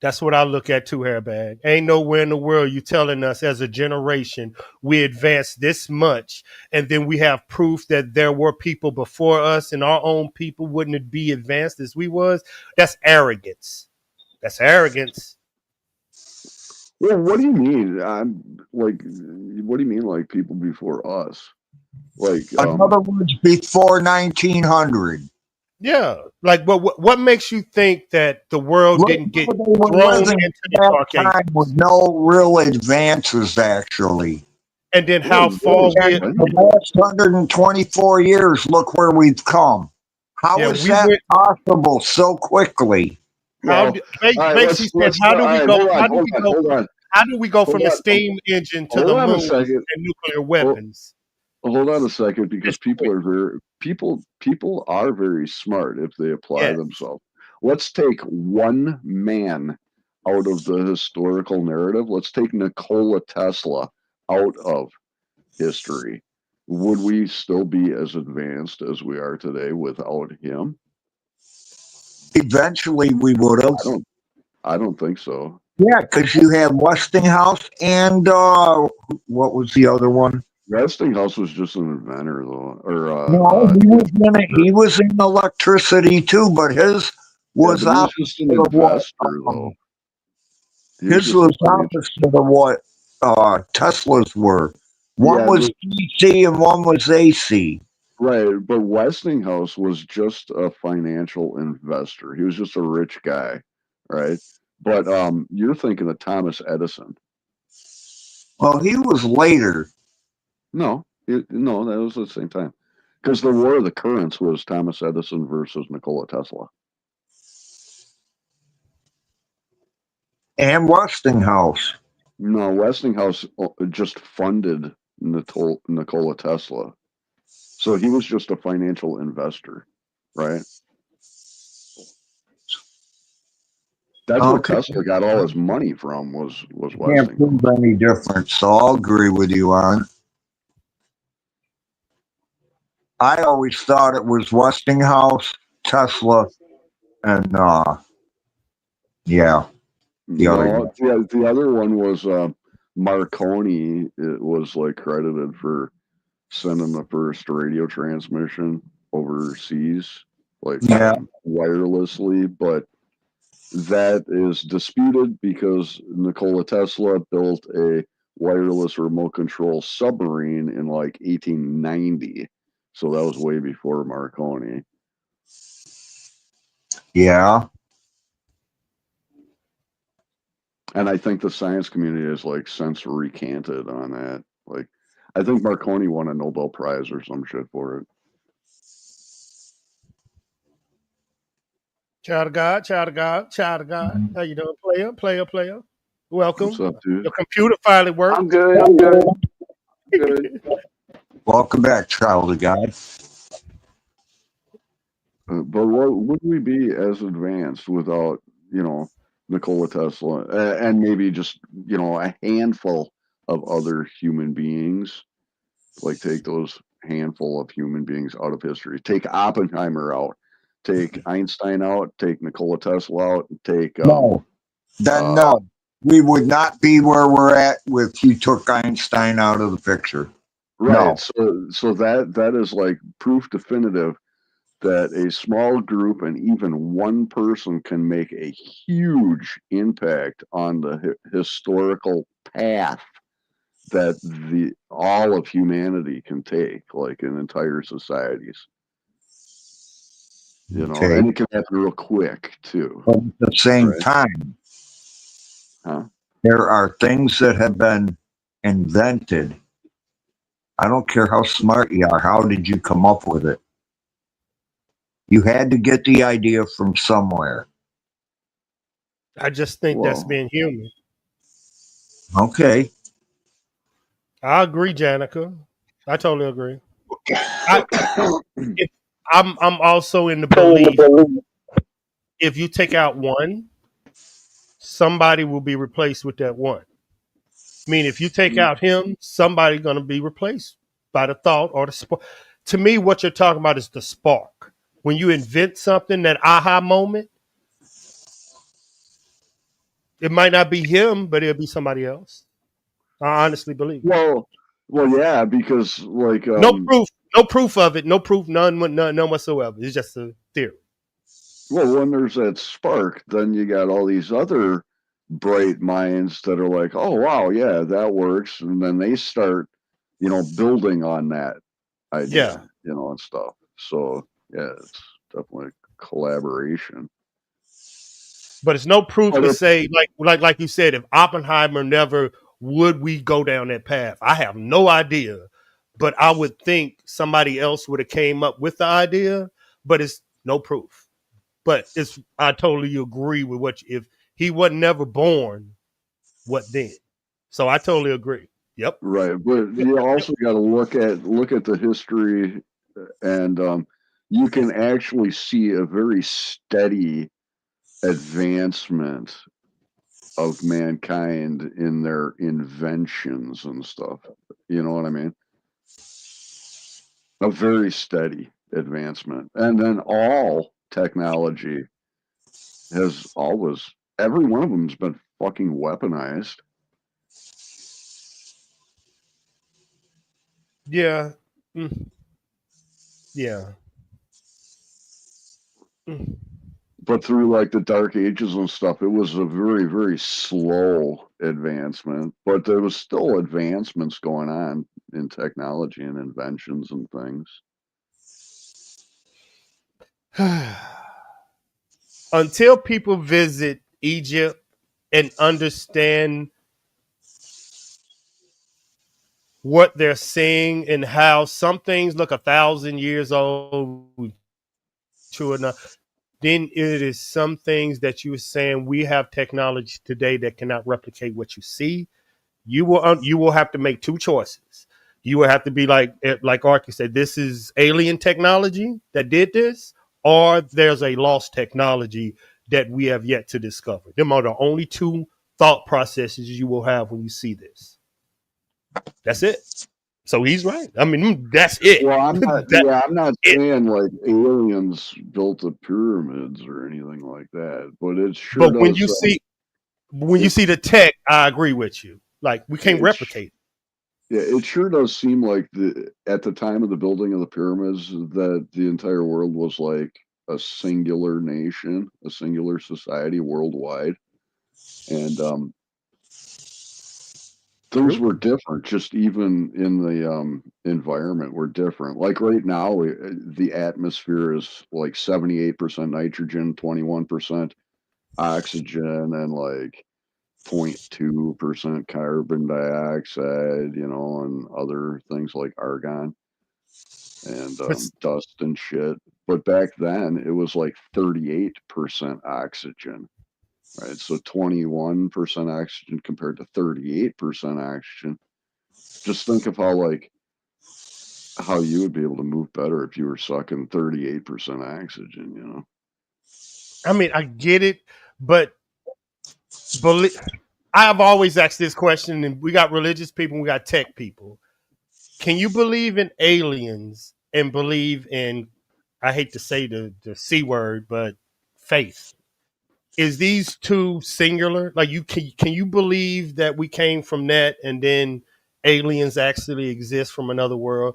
That's what I look at too, Hairbag. Ain't nowhere in the world you telling us as a generation we advanced this much, and then we have proof that there were people before us and our own people wouldn't be advanced as we was. That's arrogance. That's arrogance. Well, what do you mean? What do you mean, like people before us? Like, in other words, before 1900. Yeah, like what makes you think that the world didn't get thrown into the dark time with no real advances, actually? And then how far the last 124 years, look where we've come. How is that possible so quickly? How do we go from the steam engine to the moon and nuclear weapons? Hold on a second, because people are very smart if they apply themselves. Let's take one man out of the historical narrative. Let's take Nikola Tesla out of history. Would we still be as advanced as we are today without him? Eventually we would have. I don't think so. Yeah, because you have Westinghouse and what was the other one? Westinghouse was just an inventor, though. No, he was in electricity too, but his was just an investor, though. His was opposite of what Tesla's were. One was DC and one was AC. Right, but Westinghouse was just a financial investor. He was just a rich guy, right? But you're thinking of Thomas Edison. Well, he was later. No, that was at the same time. Because the War of the Currents was Thomas Edison versus Nikola Tesla. And Westinghouse. No, Westinghouse just funded Nikola Tesla. So he was just a financial investor, right? That's where Tesla got all his money from was Westinghouse. Can't prove any different, so I'll agree with you on it. I always thought it was Westinghouse, Tesla, and the other one was Marconi. It was like credited for sending the first radio transmission overseas, like wirelessly, but that is disputed because Nikola Tesla built a wireless remote control submarine in like 1890. So that was way before Marconi. Yeah. And I think the science community has like since recanted on that. Like, I think Marconi won a Nobel Prize or some shit for it. Child of God. How you doing, player? Welcome. What's up, dude? Your computer finally worked. I'm good. Good. Welcome back, child of God. But would we be as advanced without, Nikola Tesla and maybe just, a handful of other human beings? Like, take those handful of human beings out of history. Take Oppenheimer out. Take Einstein out. Take Nikola Tesla out. Take no. We would not be where we're at if you took Einstein out of the picture. Right. No. So that is like proof definitive that a small group and even one person can make a huge impact on the historical path that all of humanity can take, like in entire societies. And it can happen real quick too. But at the same time, there are things that have been invented I don't care how smart you are. How did you come up with it? You had to get the idea from somewhere. I just think that's Well, being human. Okay. I agree, Janica. I totally agree. I'm also in the belief if you take out one, somebody will be replaced with that one. I mean, if you take out him, somebody's going to be replaced by the thought or the spark. To me, what you're talking about is the spark. When you invent something, that aha moment, it might not be him, but it'll be somebody else. I honestly believe. well, yeah, because like No proof of it, no proof, none whatsoever. It's just a theory. well, when there's that spark, then you got all these other bright minds that are like, oh wow, yeah, that works, and then they start, building on that idea, and stuff. So yeah, it's definitely a collaboration. But it's no proof But to if, say, like you said, if Oppenheimer never would we go down that path. I have no idea, but I would think somebody else would have came up with the idea. But it's no proof. But I totally agree with if he wasn't never born, what then? So I totally agree. Yep. right, but you also got to look at the history, and you can actually see a very steady advancement of mankind in their inventions and stuff. You know what I mean? A very steady advancement. And then all technology has always, every one of them's been fucking weaponized. Yeah. Yeah. But through like the Dark Ages and stuff, it was a very, very slow advancement, but there was still advancements going on in technology and inventions and things. Until people visit Egypt and understand what they're seeing and how some things look 1,000 years old, true enough, then it is some things that you were saying we have technology today that cannot replicate what you see. You will have to make two choices. You will have to be like Arky said, this is alien technology that did this, or there's a lost technology that we have yet to discover. Them are the only two thought processes you will have when you see this. That's it. So he's right. I mean, that's it. Well, I'm not saying like aliens built the pyramids or anything like that, but it sure But when does. you see the tech, I agree with you. Like we can't replicate. Yeah, it sure does seem like at the time of the building of the pyramids that the entire world was like a singular nation, a singular society worldwide, and things were different. Just even in the environment were different. Like right now, the atmosphere is like 78% nitrogen, 21% oxygen, and like 0.2% carbon dioxide, and other things like argon and dust and shit. But back then it was like 38% oxygen, right? So 21% oxygen compared to 38% oxygen. Just think of how you would be able to move better if you were sucking 38% oxygen, I mean, I get it, but I've always asked this question, and we got religious people, we got tech people. Can you believe in aliens and believe in, I hate to say the C word, but faith? Is these two singular? Like can you believe that we came from that and then aliens actually exist from another world?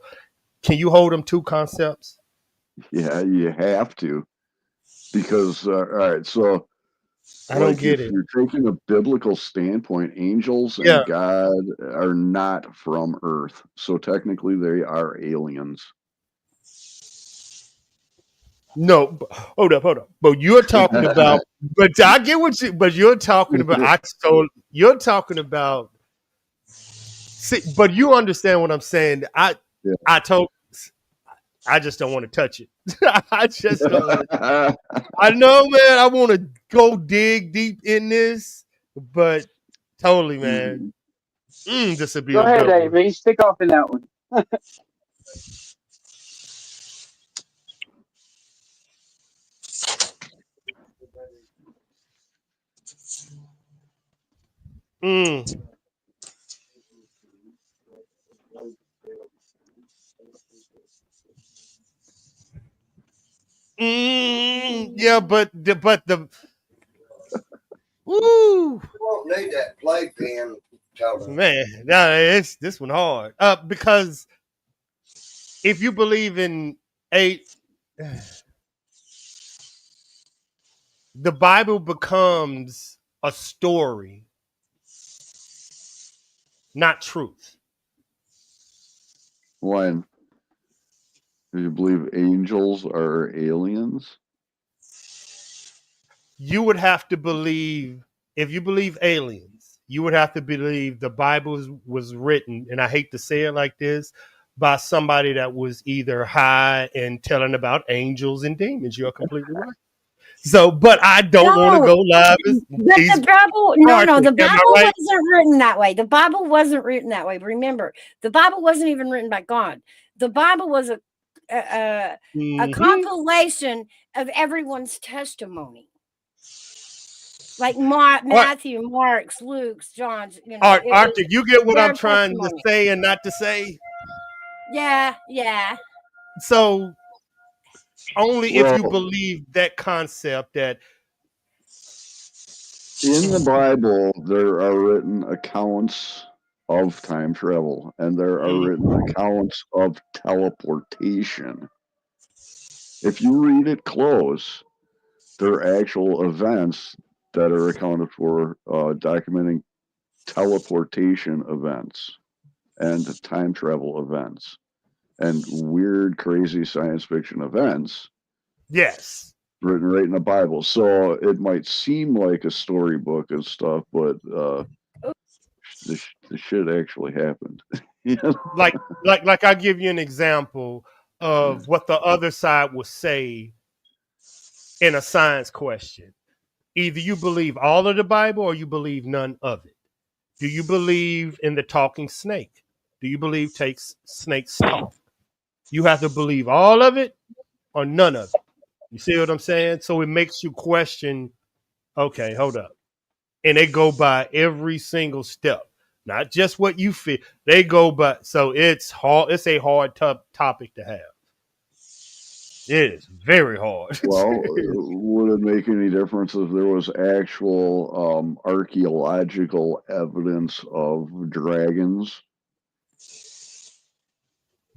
Can you hold them two concepts? Yeah, you have to. Because, all right, so I don't get it. If you're taking a biblical standpoint, angels and God are not from Earth. So technically they are aliens. No, hold up. But you're talking about, but I get what but you're talking about, you're talking about See, but you understand what I'm saying. I just don't want to touch it. I just don't want to. I know, man. I want to go dig deep in this, but totally, man. This would be Go a ahead, good one. Davey. Stick off in that one. Yeah, but the woo. You won't need that playpen, Man, it's this one hard. Because if you believe in the Bible becomes a story, not truth. When? Do you believe angels are aliens? You would have to believe, if you believe aliens, you would have to believe the Bible was written, and I hate to say it like this, by somebody that was either high and telling about angels and demons. You're completely right. So, but I don't want to go live. The Bible, the Bible wasn't written that way. The Bible wasn't written that way. Remember, the Bible wasn't even written by God. The Bible was a compilation of everyone's testimony. Like Matthew, Mark's, Luke's, John's. Arthur, you get what I'm trying to say and not to say? Yeah. So only if you believe that concept that in the Bible there are written accounts of time travel, and there are written accounts of teleportation. If you read it close, there are actual events that are accounted for, documenting teleportation events and time travel events and weird, crazy science fiction events. Yes. Written right in the Bible. So it might seem like a storybook and stuff, but the shit actually happened. like I'll give you an example of what the other side will say in a science question. Either you believe all of the Bible or you believe none of it. Do you believe in the talking snake? Do you believe snakes talk? You have to believe all of it or none of it. You see what I'm saying? So it makes you question, okay, hold up. And they go by every single step, not just what you feel. They go by, so it's hard. It's a hard topic to have. It is very hard. Well, would it make any difference if there was actual archaeological evidence of dragons?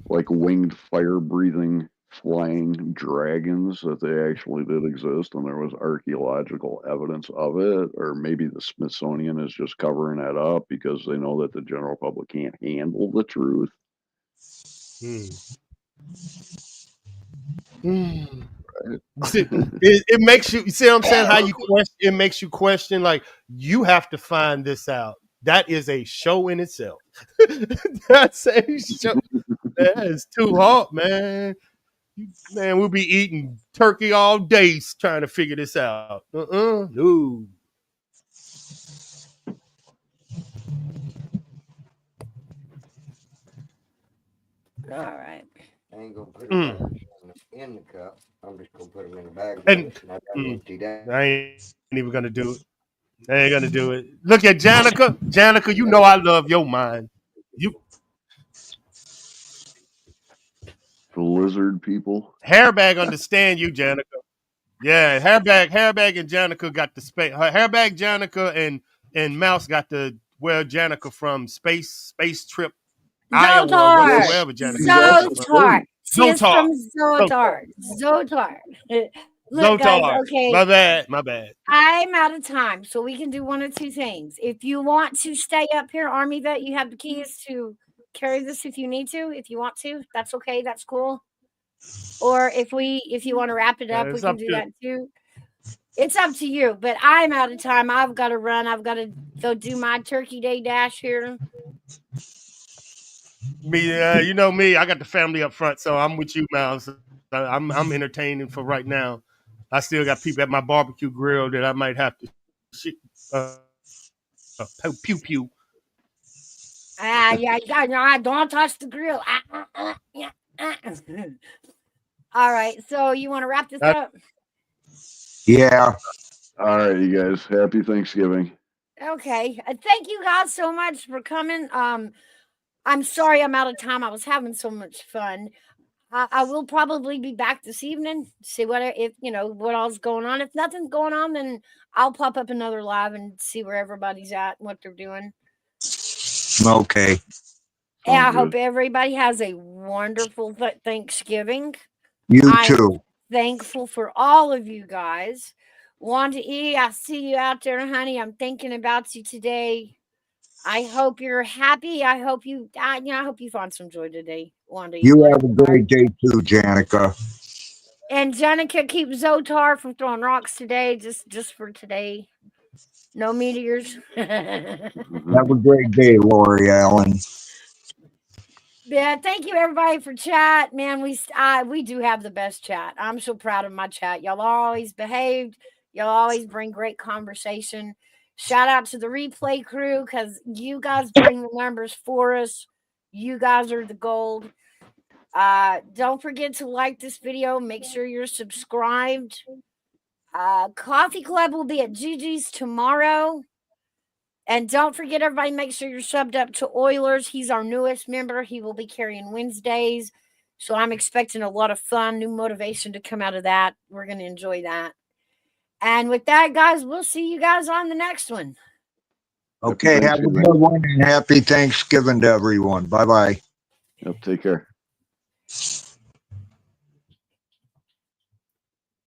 Like winged, fire-breathing, flying dragons, that they actually did exist and there was archaeological evidence of it? Or maybe the Smithsonian is just covering that up because they know that the general public can't handle the truth. It makes you see what I'm saying? How you question? It makes you question. Like, you have to find this out. That is a show in itself. That's a show. That is too hard, man. Man, we'll be eating turkey all day trying to figure this out. No. All right. I ain't gonna put them in the cup. I'm just gonna put them in the bag. And I ain't even gonna do it. I ain't gonna do it. Look at Janica. Janica, you know I love your mind. You the lizard people. Hairbag understand you, Janica. Yeah, Hairbag and Janica got the space. Hairbag, Janica, and Mouse got the Janica from space trip. Zotar. Wherever Janica. Zotar. She's from Zotar. Zotar. Look, guys, okay. My bad. I'm out of time, so we can do one of two things. If you want to stay up here, Army Vet, you have the keys to carry this if you need to. If you want to, that's okay. That's cool. Or if you want to wrap it up, we can do that too. It's up to you. But I'm out of time. I've got to run. I've got to go do my Turkey Day dash here. Me, you know me. I got the family up front, so I'm with you, Miles. I'm entertaining for right now. I still got people at my barbecue grill that I might have to shoot, pew pew. Yeah, don't touch the grill. Yeah. All right, so you want to wrap this up? Yeah. All right, you guys. Happy Thanksgiving. Okay. Thank you guys so much for coming. I'm sorry I'm out of time. I was having so much fun. I will probably be back this evening. See what what all's going on. If nothing's going on, then I'll pop up another live and see where everybody's at and what they're doing. Okay. And I hope everybody has a wonderful Thanksgiving. You I'm too. thankful for all of you guys. Wanda E, I see you out there, honey. I'm thinking about you today. I hope you're happy. I hope you find some joy today, Wanda. You have a great day too, Janica. And Janica, keep Zotar from throwing rocks today, just for today. No meteors. Have a great day, Lori Allen. Yeah, thank you everybody for chat. Man, we do have the best chat. I'm so proud of my chat. Y'all are always behaved. Y'all always bring great conversation. Shout out to the replay crew because you guys bring the numbers for us. You guys are the gold. Don't forget to like this video. Make sure you're subscribed. Coffee Club will be at Gigi's tomorrow. And don't forget, everybody, make sure you're subbed up to Oilers. He's our newest member. He will be carrying Wednesdays. So I'm expecting a lot of fun, new motivation to come out of that. We're going to enjoy that. And with that, guys, we'll see you guys on the next one. Okay, have a good one and happy Thanksgiving to everyone. Bye-bye. Yep, take care.